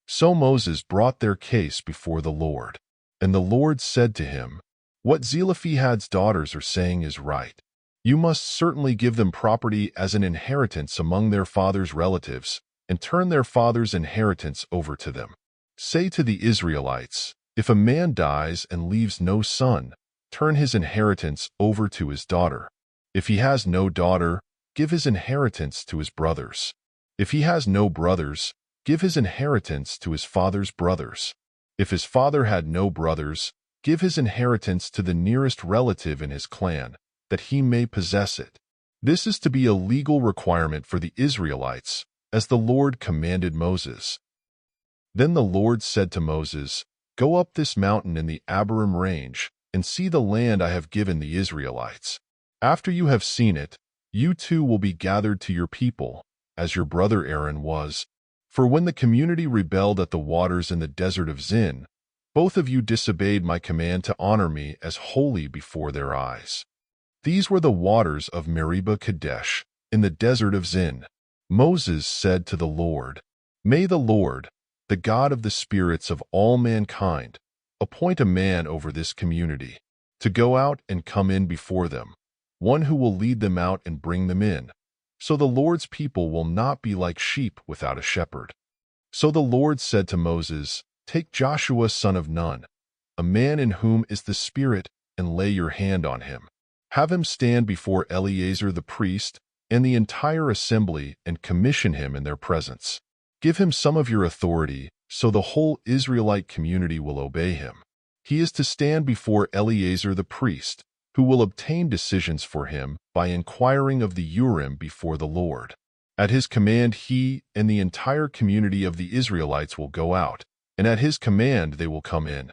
So Moses brought their case before the Lord. And the Lord said to him, "What Zelophehad's daughters are saying is right. You must certainly give them property as an inheritance among their father's relatives, and turn their father's inheritance over to them. Say to the Israelites, if a man dies and leaves no son, turn his inheritance over to his daughter. If he has no daughter, give his inheritance to his brothers. If he has no brothers, give his inheritance to his father's brothers. If his father had no brothers, give his inheritance to the nearest relative in his clan, that he may possess it. This is to be a legal requirement for the Israelites, as the Lord commanded Moses." Then the Lord said to Moses, "Go up this mountain in the Abarim range, and see the land I have given the Israelites. After you have seen it, you too will be gathered to your people, as your brother Aaron was. For when the community rebelled at the waters in the desert of Zin, both of you disobeyed my command to honor me as holy before their eyes. These were the waters of Meribah Kadesh, in the desert of Zin." Moses said to the Lord, "May the Lord, the God of the spirits of all mankind, appoint a man over this community, to go out and come in before them, one who will lead them out and bring them in, so the Lord's people will not be like sheep without a shepherd." So the Lord said to Moses, "Take Joshua son of Nun, a man in whom is the Spirit, and lay your hand on him. Have him stand before Eleazar the priest and the entire assembly and commission him in their presence. Give him some of your authority, so the whole Israelite community will obey him. He is to stand before Eleazar the priest, who will obtain decisions for him by inquiring of the Urim before the Lord. At his command he and the entire community of the Israelites will go out, and at his command they will come in."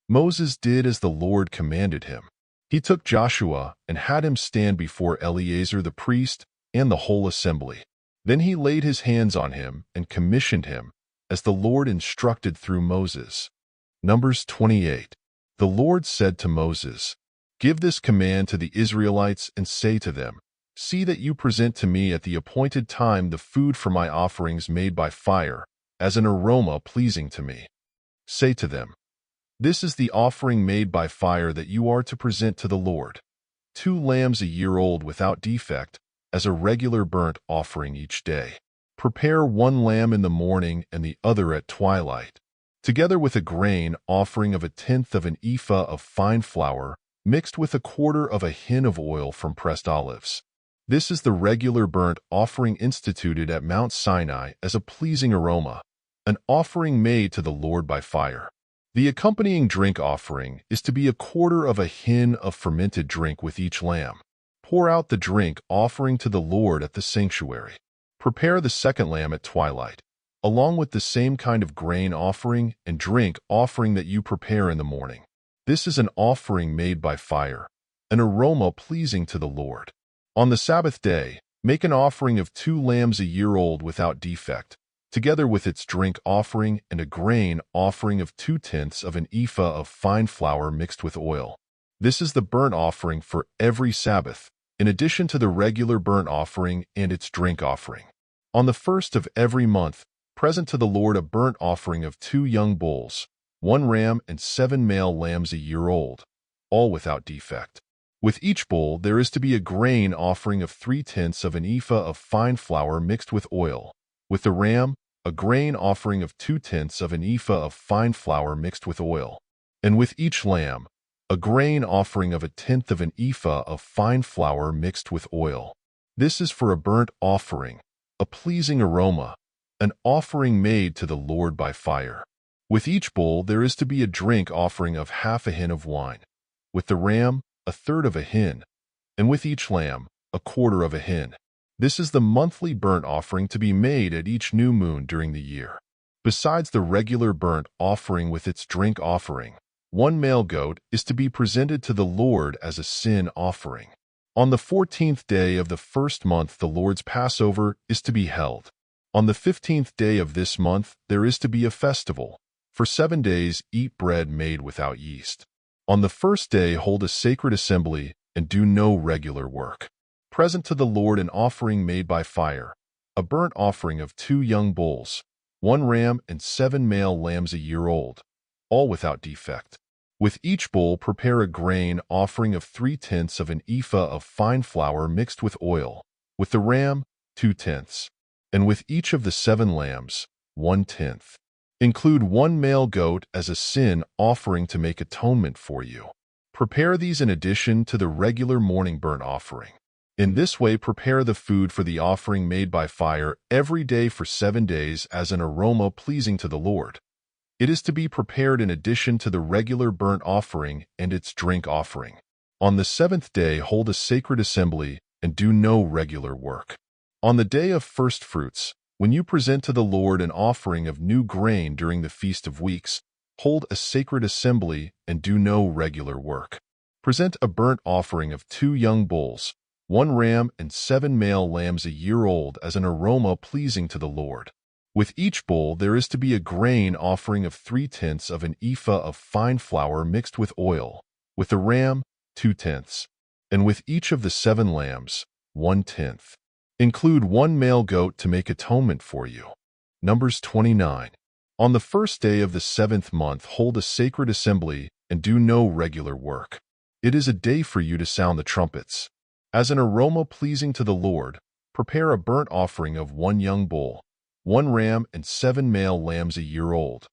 Moses did as the Lord commanded him. He took Joshua and had him stand before Eleazar the priest and the whole assembly. Then he laid his hands on him and commissioned him, as the Lord instructed through Moses. Numbers 28. The Lord said to Moses, "Give this command to the Israelites and say to them, See that you present to me at the appointed time the food for my offerings made by fire, as an aroma pleasing to me. Say to them, This is the offering made by fire that you are to present to the Lord: 2 lambs a year old without defect, as a regular burnt offering each day. Prepare 1 lamb in the morning and the other at twilight, together with a grain offering of 1/10 of an ephah of fine flour, mixed with 1/4 of a hin of oil from pressed olives. This is the regular burnt offering instituted at Mount Sinai as a pleasing aroma, an offering made to the Lord by fire. The accompanying drink offering is to be a quarter of a hin of fermented drink with each lamb. Pour out the drink offering to the Lord at the sanctuary. Prepare the second lamb at twilight, along with the same kind of grain offering and drink offering that you prepare in the morning. This is an offering made by fire, an aroma pleasing to the Lord. On the Sabbath day, make an offering of 2 lambs a year old without defect, together with its drink offering and a grain offering of 2/10 of an ephah of fine flour mixed with oil. This is the burnt offering for every Sabbath, in addition to the regular burnt offering and its drink offering. On the first of every month, present to the Lord a burnt offering of 2 young bulls, 1 ram and 7 male lambs a year old, all without defect. With each bull there is to be a grain offering of 3/10 of an ephah of fine flour mixed with oil. With the ram, a grain offering of 2/10 of an ephah of fine flour mixed with oil. And with each lamb, a grain offering of 1/10 of an ephah of fine flour mixed with oil. This is for a burnt offering, a pleasing aroma, an offering made to the Lord by fire. With each bull there is to be a drink offering of half a hin of wine. With the ram, 1/3 of a hin, and with each lamb, 1/4 of a hin. This is the monthly burnt offering to be made at each new moon during the year. Besides the regular burnt offering with its drink offering, 1 male goat is to be presented to the Lord as a sin offering. On the 14th day of the first month the Lord's Passover is to be held. On the 15th day of this month there is to be a festival. For 7 days eat bread made without yeast. On the first day hold a sacred assembly and do no regular work. Present to the Lord an offering made by fire, a burnt offering of 2 young bulls, 1 ram and 7 male lambs a year old, all without defect. With each bull prepare a grain offering of 3/10 of an ephah of fine flour mixed with oil. With the ram, 2/10, and with each of the 7 lambs, 1/10. Include 1 male goat as a sin offering to make atonement for you. Prepare these in addition to the regular morning burnt offering. In this way prepare the food for the offering made by fire every day for 7 days as an aroma pleasing to the Lord. It is to be prepared in addition to the regular burnt offering and its drink offering. On the 7th day hold a sacred assembly and do no regular work. On the day of first fruits, when you present to the Lord an offering of new grain during the Feast of Weeks, hold a sacred assembly and do no regular work. Present a burnt offering of 2 young bulls, 1 ram and 7 male lambs a year old as an aroma pleasing to the Lord. With each bull there is to be a grain offering of 3/10 of an ephah of fine flour mixed with oil. With the ram, 2/10, and with each of the 7 lambs, 1/10. Include 1 male goat to make atonement for you. Numbers 29. On the first day of the 7th month hold a sacred assembly and do no regular work. It is a day for you to sound the trumpets. As an aroma pleasing to the Lord, prepare a burnt offering of 1 young bull, 1 ram and 7 male lambs a year old,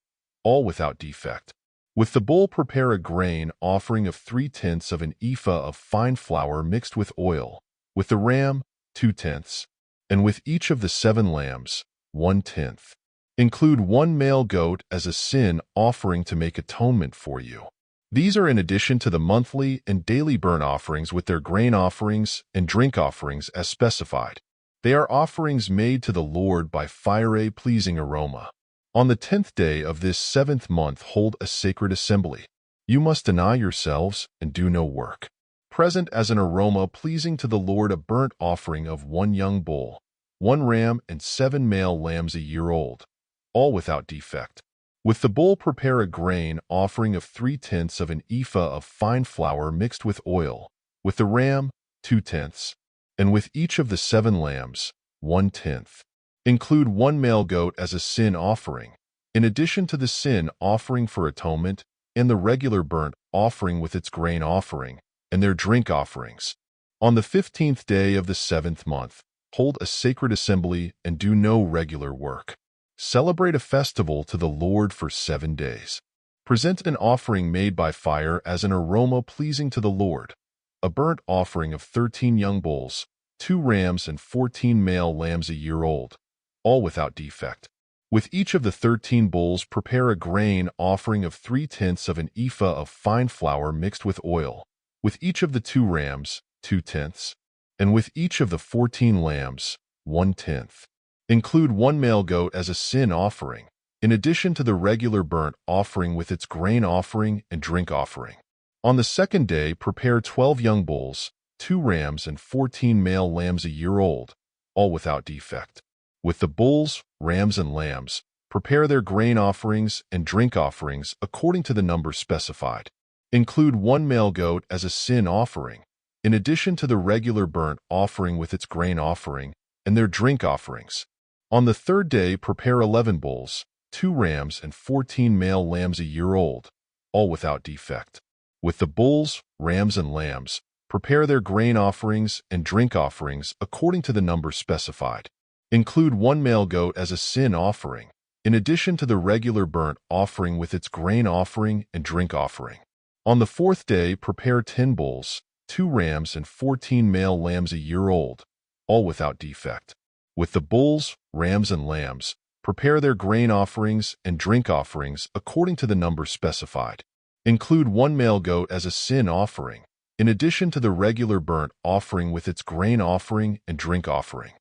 all without defect. With the bull prepare a grain offering of 3/10 of an ephah of fine flour mixed with oil. With the ram, 2/10, and with each of the 7 lambs, 1/10. Include 1 male goat as a sin offering to make atonement for you. These are in addition to the monthly and daily burnt offerings with their grain offerings and drink offerings as specified. They are offerings made to the Lord by fire, a pleasing aroma. On the 10th day of this 7th month hold a sacred assembly. You must deny yourselves and do no work. Present as an aroma pleasing to the Lord a burnt offering of 1 young bull, 1 ram and 7 male lambs a year old, all without defect. With the bull prepare a grain offering of 3/10 of an ephah of fine flour mixed with oil. With the ram, 2/10, and with each of the 7 lambs, 1/10. Include 1 male goat as a sin offering, in addition to the sin offering for atonement and the regular burnt offering with its grain offering and their drink offerings. On the 15th day of the 7th month, hold a sacred assembly and do no regular work. Celebrate a festival to the Lord for 7 days. Present an offering made by fire as an aroma pleasing to the Lord, a burnt offering of 13 young bulls, 2 rams and 14 male lambs a year old, all without defect. With each of the 13 bulls prepare a grain offering of 3/10 of an ephah of fine flour mixed with oil. With each of the 2 rams, 2/10, and with each of the 14 lambs, 1/10. Include 1 male goat as a sin offering, in addition to the regular burnt offering with its grain offering and drink offering. On the second day, prepare 12 young bulls, 2 rams and 14 male lambs a year old, all without defect. With the bulls, rams, and lambs, prepare their grain offerings and drink offerings according to the number specified. Include 1 male goat as a sin offering, in addition to the regular burnt offering with its grain offering and their drink offerings. On the third day, prepare 11 bulls, 2 rams, and 14 male lambs a year old, all without defect. With the bulls, rams, and lambs, prepare their grain offerings and drink offerings according to the number specified. Include 1 male goat as a sin offering, in addition to the regular burnt offering with its grain offering and drink offering. On the fourth day, prepare 10 bulls, 2 rams, and 14 male lambs a year old, all without defect. With the bulls, rams, and lambs, prepare their grain offerings and drink offerings according to the number specified. Include 1 male goat as a sin offering, in addition to the regular burnt offering with its grain offering and drink offering.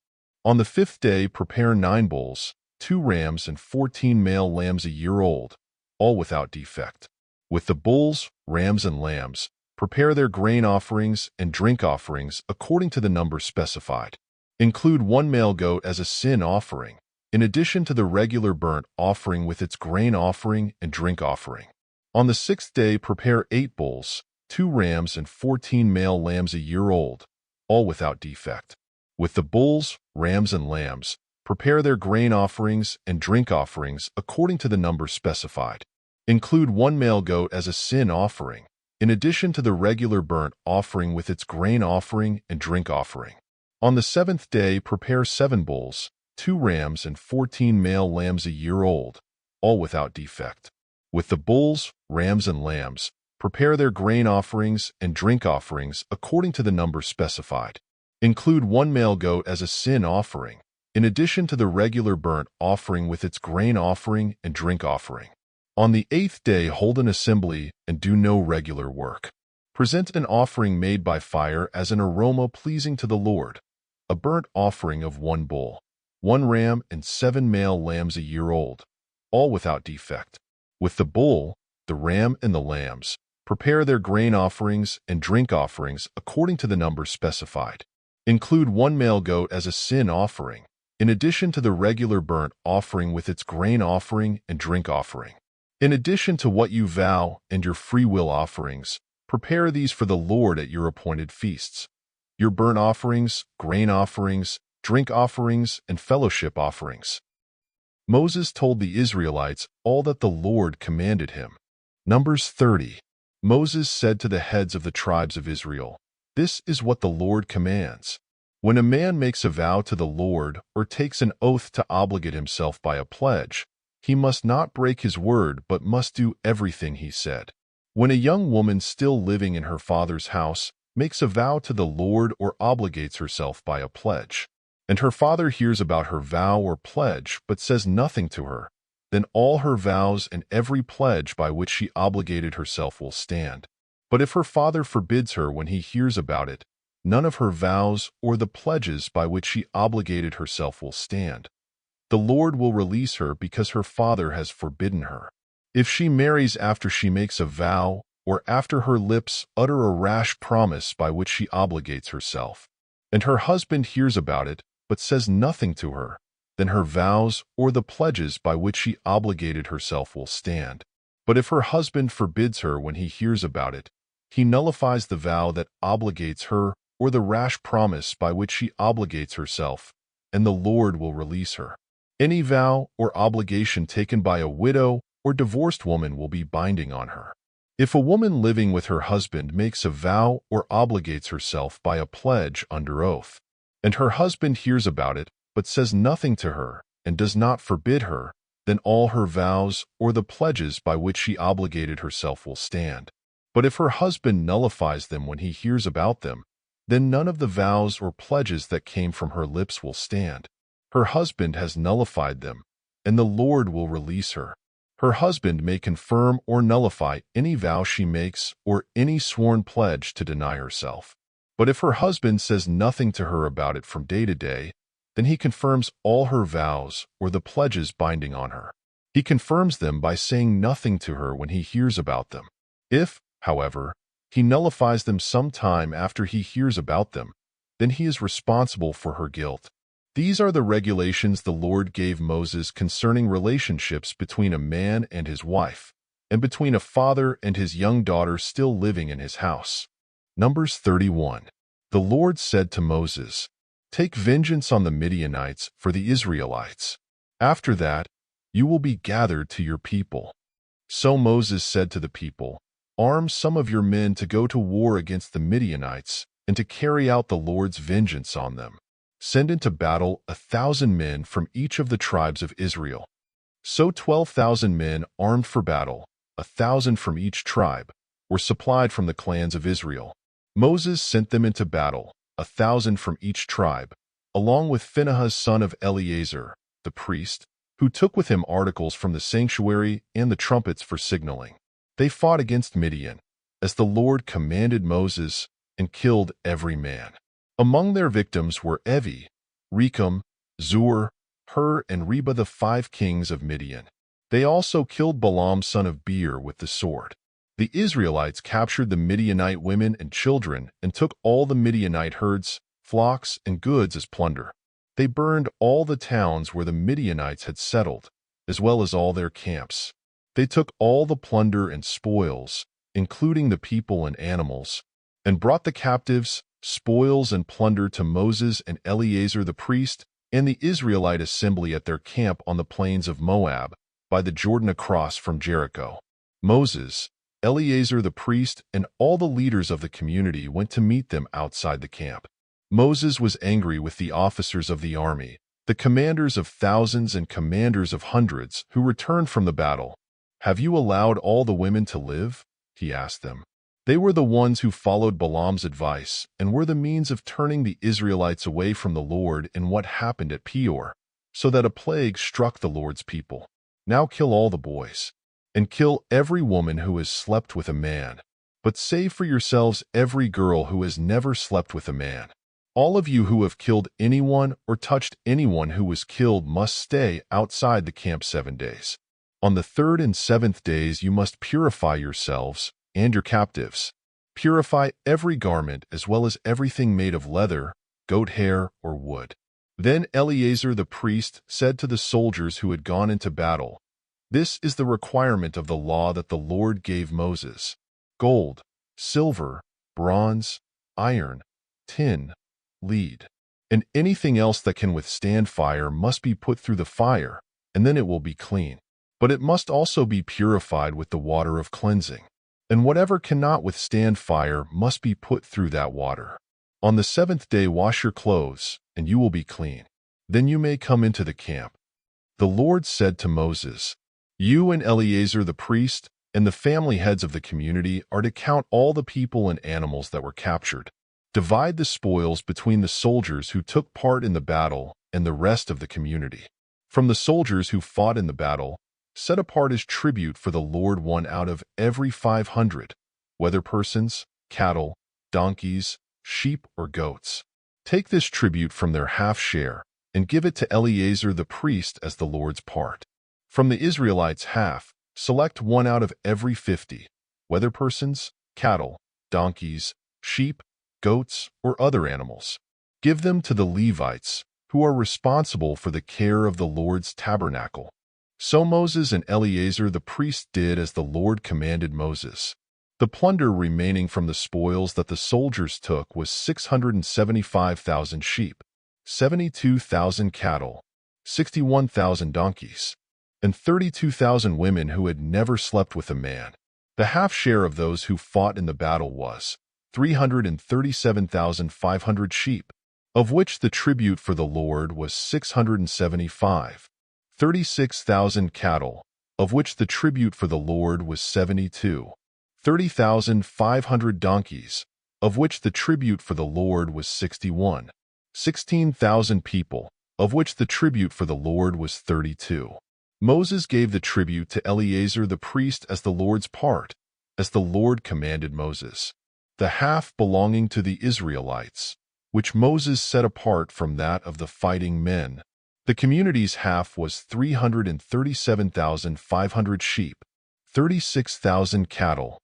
On the fifth day, prepare 9 bulls, 2 rams, and 14 male lambs a year old, all without defect. With the bulls, rams, and lambs, prepare their grain offerings and drink offerings according to the number specified. Include 1 male goat as a sin offering, in addition to the regular burnt offering with its grain offering and drink offering. On the sixth day, prepare 8 bulls, 2 rams, and 14 male lambs a year old, all without defect. With the bulls, rams, and lambs, prepare their grain offerings and drink offerings according to the number specified. Include 1 male goat as a sin offering, in addition to the regular burnt offering with its grain offering and drink offering. On the seventh day, prepare 7 bulls, 2 rams, and 14 male lambs a year old, all without defect. With the bulls, rams, and lambs, prepare their grain offerings and drink offerings according to the number specified. Include 1 male goat as a sin offering, in addition to the regular burnt offering with its grain offering and drink offering. On the 8th day, hold an assembly and do no regular work. Present an offering made by fire as an aroma pleasing to the Lord, a burnt offering of 1 bull, 1 ram, and 7 male lambs a year old, all without defect. With the bull, the ram, and the lambs, prepare their grain offerings and drink offerings according to the number specified. Include 1 male goat as a sin offering, in addition to the regular burnt offering with its grain offering and drink offering. In addition to what you vow and your free will offerings, prepare these for the Lord at your appointed feasts: your burnt offerings, grain offerings, drink offerings, and fellowship offerings. Moses told the Israelites all that the Lord commanded him. Numbers 30. Moses said to the heads of the tribes of Israel, "This is what the Lord commands. When a man makes a vow to the Lord or takes an oath to obligate himself by a pledge, he must not break his word but must do everything he said. When a young woman still living in her father's house makes a vow to the Lord or obligates herself by a pledge, and her father hears about her vow or pledge but says nothing to her, then all her vows and every pledge by which she obligated herself will stand. But if her father forbids her when he hears about it, none of her vows or the pledges by which she obligated herself will stand. The Lord will release her because her father has forbidden her. If she marries after she makes a vow, or after her lips utter a rash promise by which she obligates herself, and her husband hears about it but says nothing to her, then her vows or the pledges by which she obligated herself will stand. But if her husband forbids her when he hears about it, he nullifies the vow that obligates her or the rash promise by which she obligates herself, and the Lord will release her. Any vow or obligation taken by a widow or divorced woman will be binding on her. If a woman living with her husband makes a vow or obligates herself by a pledge under oath, and her husband hears about it but says nothing to her and does not forbid her, then all her vows or the pledges by which she obligated herself will stand. But if her husband nullifies them when he hears about them, then none of the vows or pledges that came from her lips will stand. Her husband has nullified them, and the Lord will release her. Her husband may confirm or nullify any vow she makes or any sworn pledge to deny herself. But if her husband says nothing to her about it from day to day, then he confirms all her vows or the pledges binding on her. He confirms them by saying nothing to her when he hears about them. If, however, he nullifies them some time after he hears about them, then he is responsible for her guilt. These are the regulations the Lord gave Moses concerning relationships between a man and his wife, and between a father and his young daughter still living in his house. Numbers 31. The Lord said to Moses, "Take vengeance on the Midianites for the Israelites. After that, you will be gathered to your people." So Moses said to the people, "Arm some of your men to go to war against the Midianites and to carry out the Lord's vengeance on them. Send into battle 1,000 men from each of the tribes of Israel." So 12,000 men armed for battle, 1,000 from each tribe, were supplied from the clans of Israel. Moses sent them into battle, 1,000 from each tribe, along with Phinehas son of Eleazar, the priest, who took with him articles from the sanctuary and the trumpets for signaling. They fought against Midian, as the Lord commanded Moses, and killed every man. Among their victims were Evi, Rechem, Zur, Hur, and Reba, the 5 kings of Midian. They also killed Balaam son of Beer with the sword. The Israelites captured the Midianite women and children and took all the Midianite herds, flocks, and goods as plunder. They burned all the towns where the Midianites had settled, as well as all their camps. They took all the plunder and spoils, including the people and animals, and brought the captives, spoils, and plunder to Moses and Eleazar the priest and the Israelite assembly at their camp on the plains of Moab, by the Jordan across from Jericho. Moses, Eleazar the priest, and all the leaders of the community went to meet them outside the camp. Moses was angry with the officers of the army, the commanders of thousands and commanders of hundreds, who returned from the battle. "Have you allowed all the women to live?" he asked them. They were the ones who followed Balaam's advice and were the means of turning the Israelites away from the Lord in what happened at Peor, so that a plague struck the Lord's people. Now kill all the boys, and kill every woman who has slept with a man, but save for yourselves every girl who has never slept with a man. All of you who have killed anyone or touched anyone who was killed must stay outside the camp 7 days. On the 3rd and 7th days you must purify yourselves and your captives. Purify every garment as well as everything made of leather, goat hair, or wood. Then Eleazar the priest said to the soldiers who had gone into battle, "This is the requirement of the law that the Lord gave Moses. Gold, silver, bronze, iron, tin, lead, and anything else that can withstand fire must be put through the fire, and then it will be clean. But it must also be purified with the water of cleansing. And whatever cannot withstand fire must be put through that water. On the 7th day wash your clothes, and you will be clean. Then you may come into the camp." The Lord said to Moses, "You and Eleazar the priest and the family heads of the community are to count all the people and animals that were captured. Divide the spoils between the soldiers who took part in the battle and the rest of the community. From the soldiers who fought in the battle, set apart as tribute for the Lord 1 out of every 500, whether persons, cattle, donkeys, sheep, or goats. Take this tribute from their half share and give it to Eleazar the priest as the Lord's part. From the Israelites' half, select 1 out of every 50, whether persons, cattle, donkeys, sheep, goats, or other animals. Give them to the Levites, who are responsible for the care of the Lord's tabernacle." So Moses and Eleazar the priest did as the Lord commanded Moses. The plunder remaining from the spoils that the soldiers took was 675,000 sheep, 72,000 cattle, 61,000 donkeys, and 32,000 women who had never slept with a man. The half share of those who fought in the battle was 337,500 sheep, of which the tribute for the Lord was 675, 36,000 cattle, of which the tribute for the Lord was 72, 30,500 donkeys, of which the tribute for the Lord was 61, 16,000 people, of which the tribute for the Lord was 32. Moses gave the tribute to Eleazar the priest as the Lord's part, as the Lord commanded Moses. The half belonging to the Israelites, which Moses set apart from that of the fighting men. The community's half was 337,500 sheep, 36,000 cattle,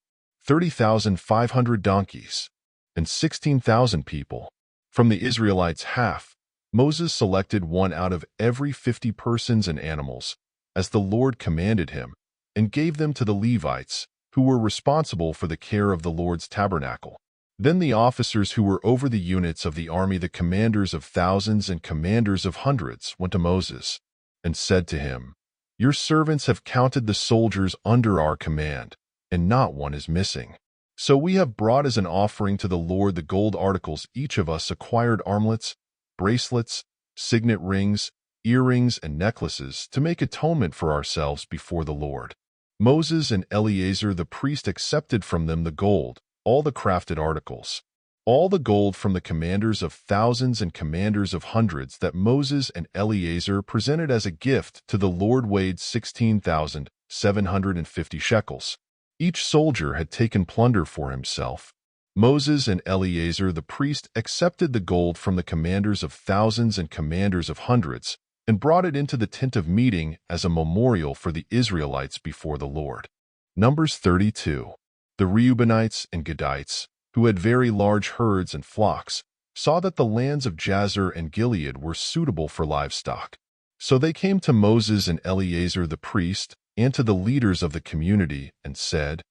30,500 donkeys, and 16,000 people. From the Israelites' half, Moses selected one out of every 50 persons and animals, as the Lord commanded him, and gave them to the Levites, who were responsible for the care of the Lord's tabernacle. Then the officers who were over the units of the army, the commanders of thousands and commanders of hundreds, went to Moses and said to him, "Your servants have counted the soldiers under our command, and not one is missing. So we have brought as an offering to the Lord the gold articles each of us acquired, armlets, bracelets, signet rings, earrings, and necklaces, to make atonement for ourselves before the Lord." Moses and Eleazar the priest accepted from them the gold, all the crafted articles, all the gold from the commanders of thousands and commanders of hundreds that Moses and Eleazar presented as a gift to the Lord weighed 16,750 shekels. Each soldier had taken plunder for himself. Moses and Eleazar the priest accepted the gold from the commanders of thousands and commanders of hundreds, and brought it into the tent of meeting as a memorial for the Israelites before the Lord. Numbers 32. The Reubenites and Gadites, who had very large herds and flocks, saw that the lands of Jazer and Gilead were suitable for livestock. So they came to Moses and Eleazar the priest, and to the leaders of the community, and said,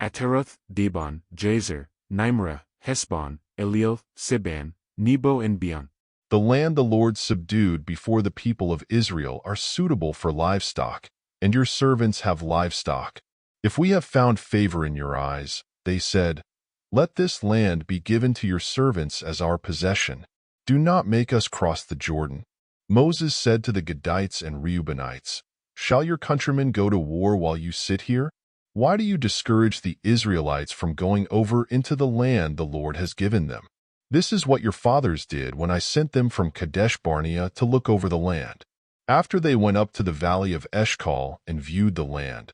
Ataroth, Dibon, Jazer, Nimrah, Heshbon, Eliel, Siban, Nebo, and Beon. The land the Lord subdued before the people of Israel are suitable for livestock, and your servants have livestock. If we have found favor in your eyes, they said, let this land be given to your servants as our possession. Do not make us cross the Jordan. Moses said to the Gadites and Reubenites, shall your countrymen go to war while you sit here? Why do you discourage the Israelites from going over into the land the Lord has given them? This is what your fathers did when I sent them from Kadesh Barnea to look over the land. After they went up to the valley of Eshcol and viewed the land,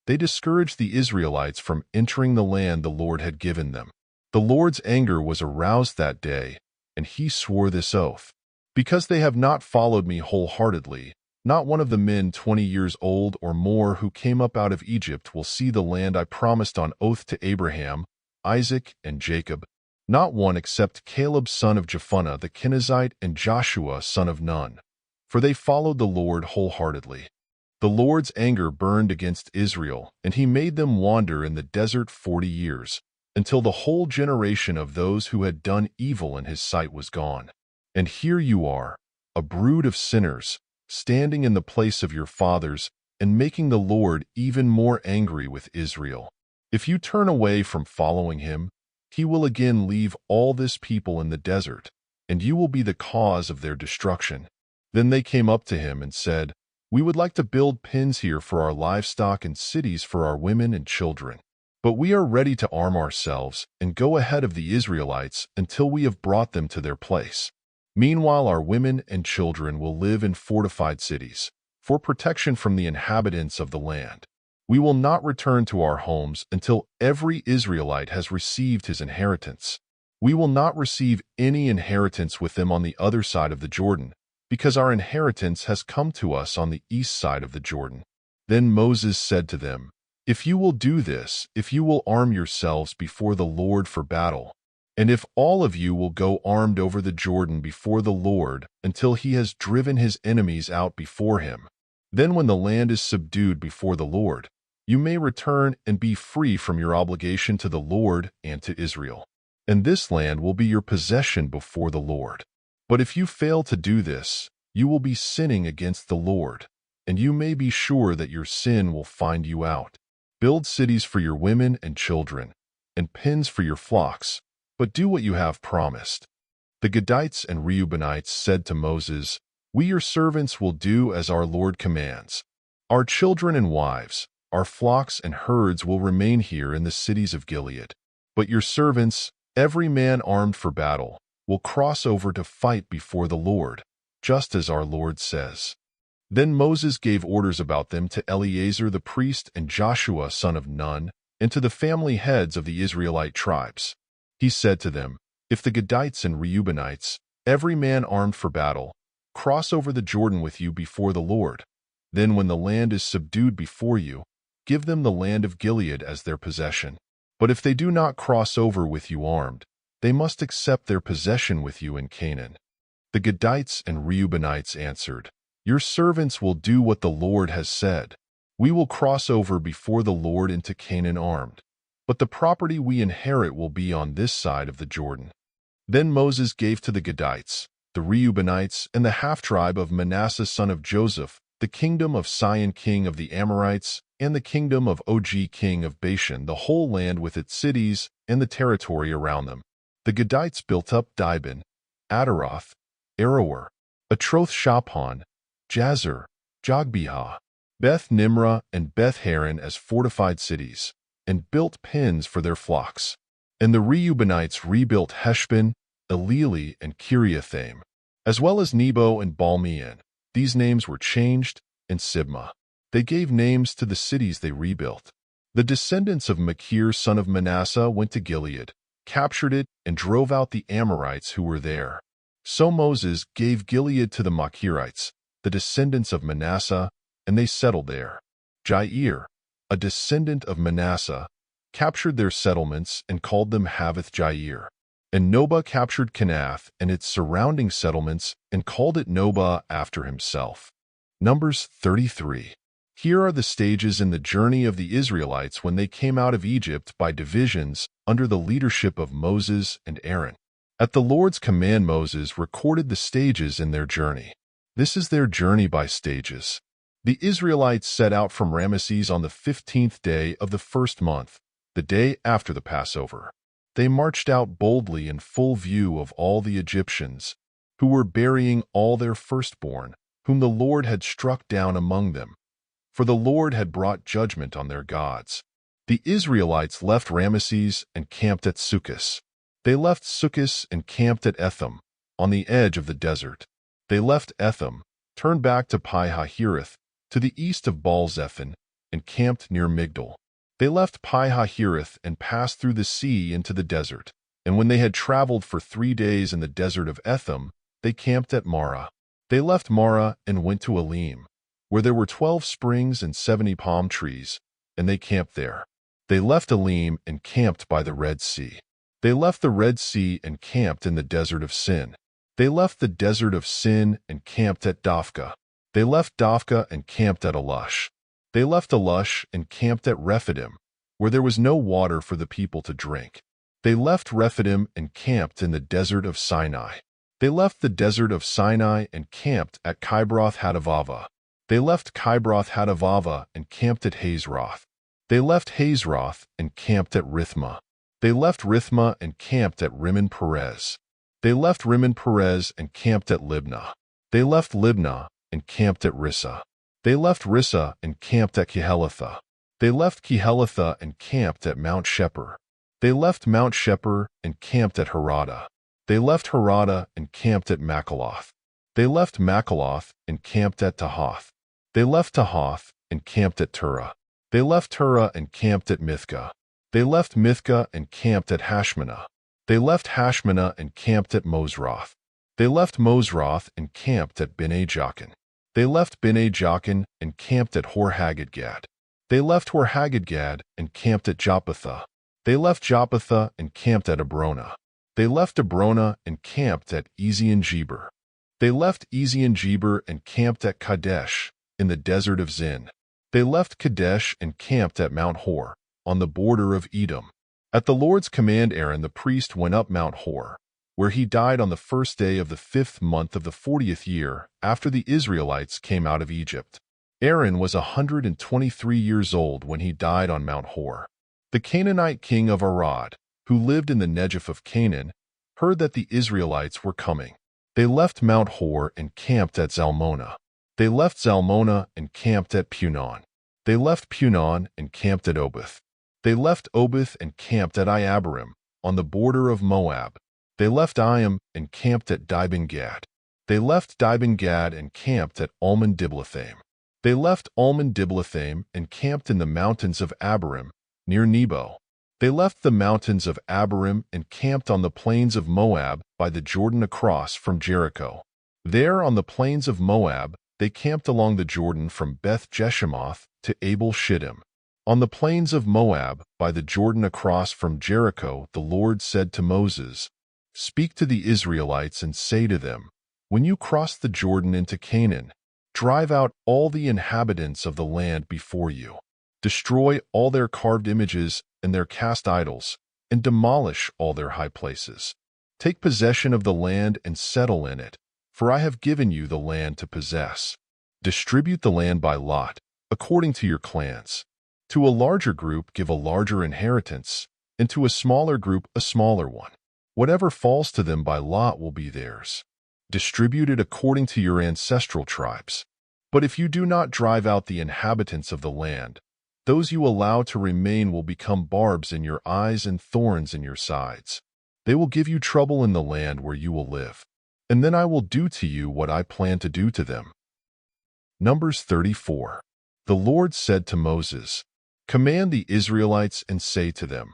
they discouraged the Israelites from entering the land the Lord had given them. The Lord's anger was aroused that day, and he swore this oath. Because they have not followed me wholeheartedly, not one of the men 20 years old or more who came up out of Egypt will see the land I promised on oath to Abraham, Isaac, and Jacob, not one except Caleb son of Jephunneh the Kenizzite and Joshua son of Nun, for they followed the Lord wholeheartedly. The Lord's anger burned against Israel, and he made them wander in the desert 40 years, until the whole generation of those who had done evil in his sight was gone. And here you are, a brood of sinners, standing in the place of your fathers, and making the Lord even more angry with Israel. If you turn away from following him, he will again leave all this people in the desert, and you will be the cause of their destruction. Then they came up to him and said, we would like to build pens here for our livestock and cities for our women and children. But we are ready to arm ourselves and go ahead of the Israelites until we have brought them to their place. Meanwhile, our women and children will live in fortified cities, for protection from the inhabitants of the land. We will not return to our homes until every Israelite has received his inheritance. We will not receive any inheritance with them on the other side of the Jordan, because our inheritance has come to us on the east side of the Jordan. Then Moses said to them, if you will do this, if you will arm yourselves before the Lord for battle, and if all of you will go armed over the Jordan before the Lord until he has driven his enemies out before him, then when the land is subdued before the Lord, you may return and be free from your obligation to the Lord and to Israel. And this land will be your possession before the Lord. But if you fail to do this, you will be sinning against the Lord, and you may be sure that your sin will find you out. Build cities for your women and children, and pens for your flocks, but do what you have promised. The Gadites and Reubenites said to Moses, we your servants will do as our Lord commands. Our children and wives, our flocks and herds will remain here in the cities of Gilead. But your servants, every man armed for battle, will cross over to fight before the Lord, just as our Lord says. Then Moses gave orders about them to Eleazar the priest and Joshua son of Nun, and to the family heads of the Israelite tribes. He said to them, "If the Gadites and Reubenites, every man armed for battle, cross over the Jordan with you before the Lord, then when the land is subdued before you, give them the land of Gilead as their possession. But if they do not cross over with you armed, they must accept their possession with you in Canaan." The Gadites and Reubenites answered, "Your servants will do what the Lord has said. We will cross over before the Lord into Canaan armed, but the property we inherit will be on this side of the Jordan." Then Moses gave to the Gadites, the Reubenites, and the half-tribe of Manasseh son of Joseph the kingdom of Sihon king of the Amorites, and the kingdom of Og king of Bashan, the whole land with its cities and the territory around them. The Gadites built up Dibon, Ataroth, Aroer, Atroth-Shaphan, Jazer, Jogbehah, Beth-Nimrah, and Beth-Haran as fortified cities, and built pens for their flocks. And the Reubenites rebuilt Heshbon, Eleli, and Kiriathaim, as well as Nebo and Balmeon. These names were changed, and Sibmah. They gave names to the cities they rebuilt. The descendants of Machir son of Manasseh went to Gilead, captured it, and drove out the Amorites who were there. So Moses gave Gilead to the Machirites, the descendants of Manasseh, and they settled there. Jair, a descendant of Manasseh, captured their settlements and called them Havoth-Jair. And Nobah captured Kenath and its surrounding settlements and called it Nobah after himself. Numbers 33. Here are the stages in the journey of the Israelites when they came out of Egypt by divisions under the leadership of Moses and Aaron. At the Lord's command, Moses recorded the stages in their journey. This is their journey by stages. The Israelites set out from Ramesses on the 15th day of the first month, the day after the Passover. They marched out boldly in full view of all the Egyptians, who were burying all their firstborn, whom the Lord had struck down among them, for the Lord had brought judgment on their gods. The Israelites left Ramesses and camped at Sukkos. They left Sukkos and camped at Etham, on the edge of the desert. They left Etham, turned back to Pi-Hahiroth, to the east of Baal-Zephon, and camped near Migdal. They left Pi-Hahiroth and passed through the sea into the desert, and when they had traveled for 3 days in the desert of Etham, they camped at Marah. They left Marah and went to Elim, where there were 12 springs and 70 palm trees, and they camped there. They left Elim and camped by the Red Sea. They left the Red Sea and camped in the desert of Sin. They left the desert of Sin and camped at Dophkah. They left Dophkah and camped at Alush. They left Alush and camped at Rephidim, where there was no water for the people to drink. They left Rephidim and camped in the desert of Sinai. They left the desert of Sinai and camped at Kibroth-Hattaavah. They left Kibroth-Hattaavah and camped at Hazeroth. They left Hazeroth and camped at Rithmah. They left Rithmah and camped at Rimmon Perez. They left Rimmon Perez and camped at Libnah. They left Libnah and camped at Rissah. They left Rissah and camped at Kehelatha. They left Kehelatha and camped at Mount Shepher. They left Mount Shepher and camped at Harada. They left Harada and camped at Makaloth. They left Makaloth and camped at Tahath. They left Tahath and camped at Turah. They left Turah and camped at Mithkah. They left Mithkah and camped at Hashmanah. They left Hashmanah and camped at Mosroth. They left Mosroth and camped at Bene Jaakan. They left Bene Jaakan and camped at Hor-Haggidgad. They left Hor-Haggidgad and camped at Joppathah. They left Joppathah and camped at Abrona. They left Abrona and camped at Ezion-Geber. They left Ezion-Geber and camped at Kadesh, in the desert of Zin. They left Kadesh and camped at Mount Hor, on the border of Edom. At the Lord's command, Aaron the priest went up Mount Hor, where he died on the first day of the 5th month of the 40th year after the Israelites came out of Egypt. Aaron was 123 years old when he died on Mount Hor. The Canaanite king of Arad, who lived in the Negev of Canaan, heard that the Israelites were coming. They left Mount Hor and camped at Zalmonah. They left Zalmonah and camped at Punon. They left Punon and camped at Oboth. They left Oboth and camped at Iabarim, on the border of Moab. They left Iam and camped at Dibon-Gad. They left Dibon-Gad and camped at Almon-Diblathaim. They left Almon-Diblathaim and camped in the mountains of Abarim, near Nebo. They left the mountains of Abarim and camped on the plains of Moab by the Jordan across from Jericho. There on the plains of Moab, they camped along the Jordan from Beth-Jeshimoth to Abel-Shittim. On the plains of Moab, by the Jordan across from Jericho, the Lord said to Moses, "Speak to the Israelites and say to them, when you cross the Jordan into Canaan, drive out all the inhabitants of the land before you. Destroy all their carved images and their cast idols, and demolish all their high places. Take possession of the land and settle in it, for I have given you the land to possess. Distribute the land by lot, according to your clans. To a larger group give a larger inheritance, and to a smaller group a smaller one. Whatever falls to them by lot will be theirs. Distribute it according to your ancestral tribes. But if you do not drive out the inhabitants of the land, those you allow to remain will become barbs in your eyes and thorns in your sides. They will give you trouble in the land where you will live, and then I will do to you what I plan to do to them." Numbers 34. The Lord said to Moses, "Command the Israelites and say to them,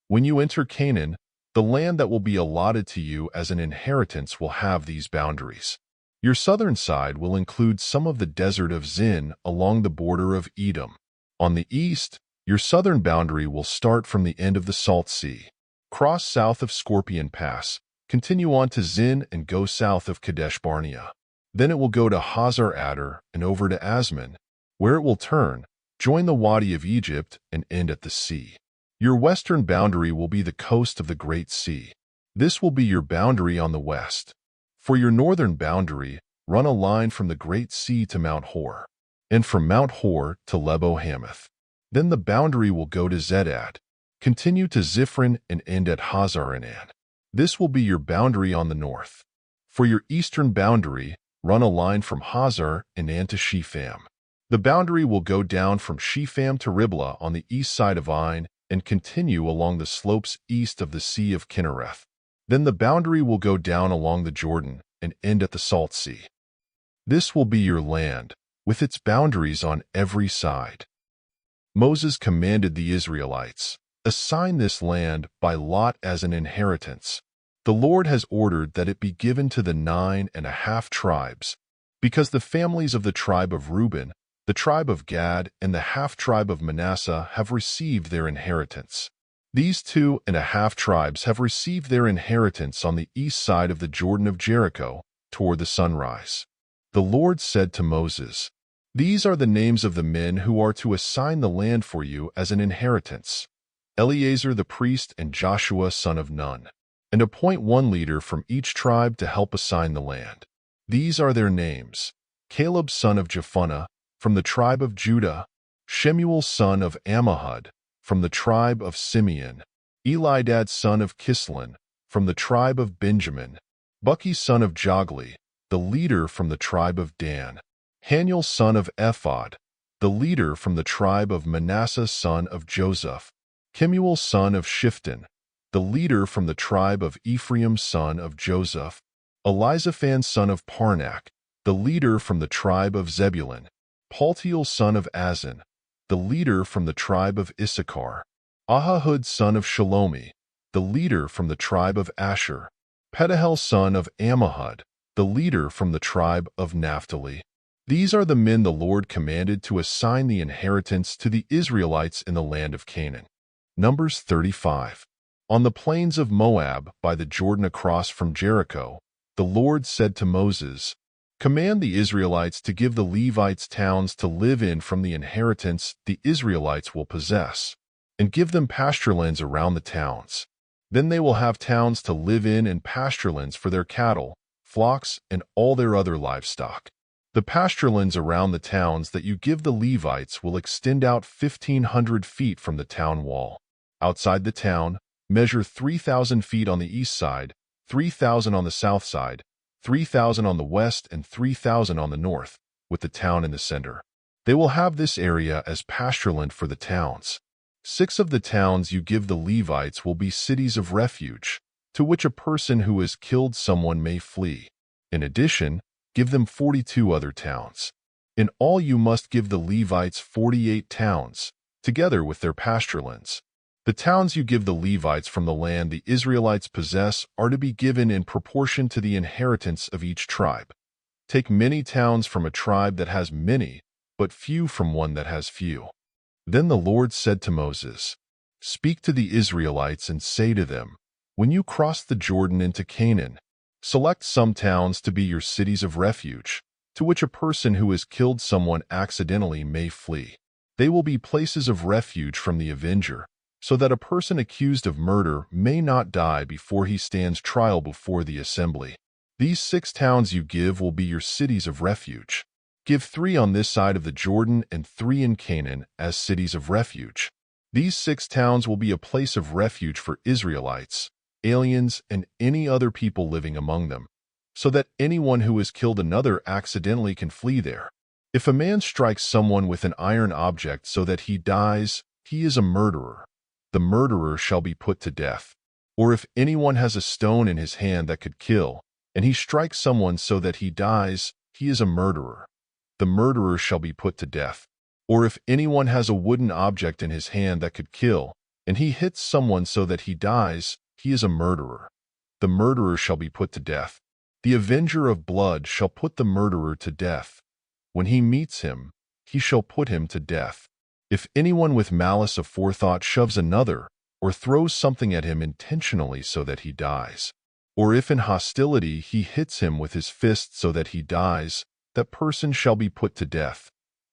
when you enter Canaan, the land that will be allotted to you as an inheritance will have these boundaries. Your southern side will include some of the desert of Zin along the border of Edom. On the east, your southern boundary will start from the end of the Salt Sea, cross south of Scorpion Pass, continue on to Zin and go south of Kadesh Barnea. Then it will go to Hazar Adar and over to Asman, where it will turn, join the Wadi of Egypt, and end at the sea. Your western boundary will be the coast of the Great Sea. This will be your boundary on the west. For your northern boundary, run a line from the Great Sea to Mount Hor, and from Mount Hor to Lebo Hamath. Then the boundary will go to Zedad, continue to Ziphron, and end at Hazar Enan. This will be your boundary on the north. For your eastern boundary, run a line from Hazar Enan to Shepham. The boundary will go down from Shepham to Riblah on the east side of Ain and continue along the slopes east of the Sea of Kinnereth. Then the boundary will go down along the Jordan and end at the Salt Sea. This will be your land, with its boundaries on every side." Moses commanded the Israelites, "Assign this land by lot as an inheritance. The Lord has ordered that it be given to the 9.5 tribes, because the families of the tribe of Reuben, the tribe of Gad, and the half-tribe of Manasseh have received their inheritance. These 2.5 tribes have received their inheritance on the east side of the Jordan of Jericho, toward the sunrise." The Lord said to Moses, "These are the names of the men who are to assign the land for you as an inheritance: Eleazar the priest and Joshua son of Nun. And appoint one leader from each tribe to help assign the land. These are their names: Caleb son of Jephunneh, from the tribe of Judah; Shemuel son of Ammihud, from the tribe of Simeon; Elidad son of Kislon, from the tribe of Benjamin; Buki son of Jogli, the leader from the tribe of Dan; Haniel son of Ephod, the leader from the tribe of Manasseh son of Joseph; Kemuel son of Shifton, the leader from the tribe of Ephraim son of Joseph; Elizaphan son of Parnak, the leader from the tribe of Zebulun; Paltiel son of Azan, the leader from the tribe of Issachar; Ahahud son of Shalomi, the leader from the tribe of Asher; Pedahel son of Ammihud, the leader from the tribe of Naphtali. These are the men the Lord commanded to assign the inheritance to the Israelites in the land of Canaan." Numbers 35. On the plains of Moab, by the Jordan across from Jericho, the Lord said to Moses, "Command the Israelites to give the Levites towns to live in from the inheritance the Israelites will possess, and give them pasturelands around the towns. Then they will have towns to live in and pasturelands for their cattle, flocks, and all their other livestock. The pasturelands around the towns that you give the Levites will extend out 1,500 feet from the town wall. Outside the town, measure 3,000 feet on the east side, 3,000 on the south side, 3,000 on the west, and 3,000 on the north, with the town in the center. They will have this area as pastureland for the towns. 6 of the towns you give the Levites will be cities of refuge, to which a person who has killed someone may flee. In addition, give them 42 other towns. In all you must give the Levites 48 towns, together with their pasturelands. The towns you give the Levites from the land the Israelites possess are to be given in proportion to the inheritance of each tribe. Take many towns from a tribe that has many, but few from one that has few. Then the Lord said to Moses, "Speak to the Israelites and say to them, when you cross the Jordan into Canaan, select some towns to be your cities of refuge, to which a person who has killed someone accidentally may flee. They will be places of refuge from the avenger, so that a person accused of murder may not die before he stands trial before the assembly. These 6 towns you give will be your cities of refuge. Give 3 on this side of the Jordan and 3 in Canaan as cities of refuge. These 6 towns will be a place of refuge for Israelites, aliens, and any other people living among them, so that anyone who has killed another accidentally can flee there. If a man strikes someone with an iron object so that he dies, he is a murderer. The murderer shall be put to death. Or if anyone has a stone in his hand that could kill, and he strikes someone so that he dies, he is a murderer. The murderer shall be put to death. Or if anyone has a wooden object in his hand that could kill, and he hits someone so that he dies, he is a murderer. The murderer shall be put to death. The avenger of blood shall put the murderer to death. When he meets him, he shall put him to death. If anyone with malice aforethought shoves another, or throws something at him intentionally so that he dies, or if in hostility he hits him with his fist so that he dies, that person shall be put to death.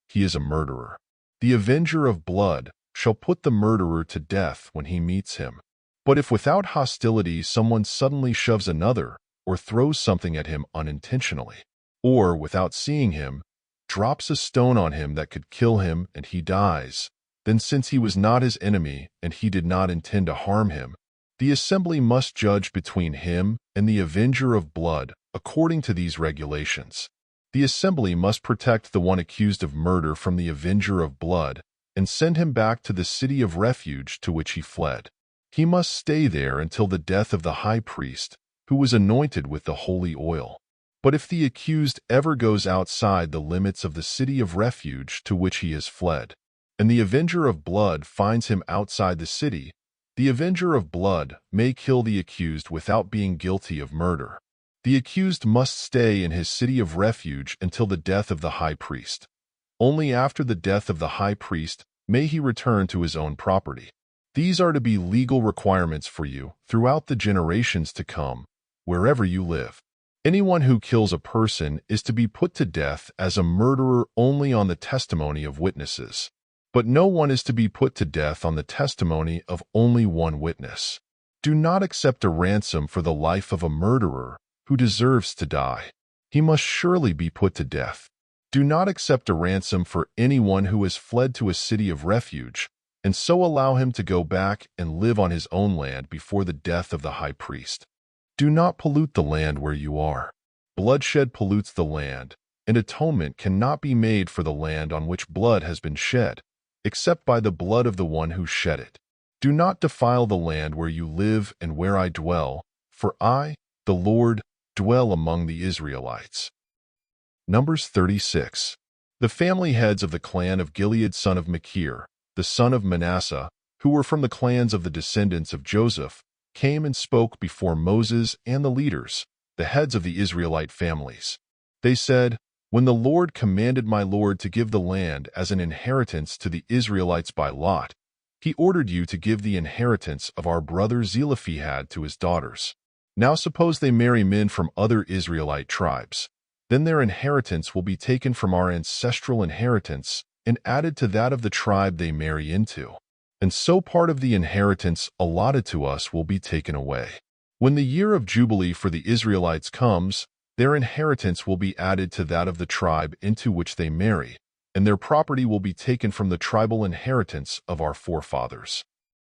He is a murderer. The avenger of blood shall put the murderer to death when he meets him. But if without hostility someone suddenly shoves another, or throws something at him unintentionally, or without seeing him, drops a stone on him that could kill him and he dies, then since he was not his enemy and he did not intend to harm him, the assembly must judge between him and the avenger of blood according to these regulations. The assembly must protect the one accused of murder from the avenger of blood and send him back to the city of refuge to which he fled. He must stay there until the death of the high priest, who was anointed with the holy oil. But if the accused ever goes outside the limits of the city of refuge to which he has fled, and the avenger of blood finds him outside the city, the avenger of blood may kill the accused without being guilty of murder. The accused must stay in his city of refuge until the death of the high priest. Only after the death of the high priest may he return to his own property. These are to be legal requirements for you throughout the generations to come, wherever you live. Anyone who kills a person is to be put to death as a murderer only on the testimony of witnesses. But no one is to be put to death on the testimony of only one witness. Do not accept a ransom for the life of a murderer who deserves to die. He must surely be put to death. Do not accept a ransom for anyone who has fled to a city of refuge, and so allow him to go back and live on his own land before the death of the high priest. Do not pollute the land where you are. Bloodshed pollutes the land, and atonement cannot be made for the land on which blood has been shed, except by the blood of the one who shed it. Do not defile the land where you live and where I dwell, for I, the Lord, dwell among the Israelites. Numbers 36. The family heads of the clan of Gilead son of Machir, the son of Manasseh, who were from the clans of the descendants of Joseph, came and spoke before Moses and the leaders, the heads of the Israelite families. They said, "When the Lord commanded my Lord to give the land as an inheritance to the Israelites by lot, he ordered you to give the inheritance of our brother Zelophehad to his daughters. Now suppose they marry men from other Israelite tribes. Then their inheritance will be taken from our ancestral inheritance and added to that of the tribe they marry into. And so part of the inheritance allotted to us will be taken away. When the year of Jubilee for the Israelites comes, their inheritance will be added to that of the tribe into which they marry, and their property will be taken from the tribal inheritance of our forefathers."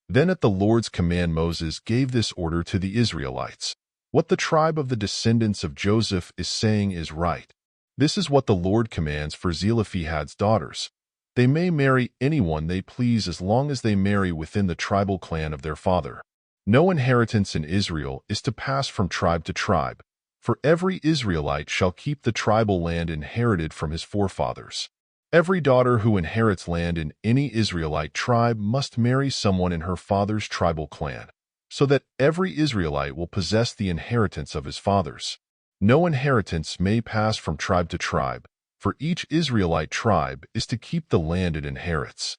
Then at the Lord's command Moses gave this order to the Israelites. What the tribe of the descendants of Joseph is saying is right. This is what the Lord commands for Zelophehad's daughters. They may marry anyone they please as long as they marry within the tribal clan of their father. No inheritance in Israel is to pass from tribe to tribe. For every Israelite shall keep the tribal land inherited from his forefathers. Every daughter who inherits land in any Israelite tribe must marry someone in her father's tribal clan, so that every Israelite will possess the inheritance of his fathers. No inheritance may pass from tribe to tribe, for each Israelite tribe is to keep the land it inherits.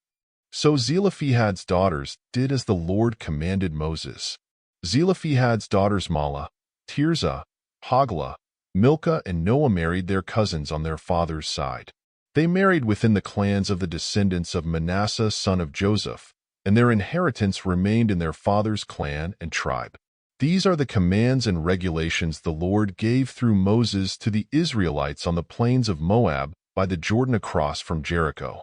So Zelophehad's daughters did as the Lord commanded Moses. Zelophehad's daughters Mahlah, Tirzah, Hoglah, Milcah, and Noah married their cousins on their father's side. They married within the clans of the descendants of Manasseh son of Joseph, and their inheritance remained in their father's clan and tribe. These are the commands and regulations the Lord gave through Moses to the Israelites on the plains of Moab by the Jordan across from Jericho.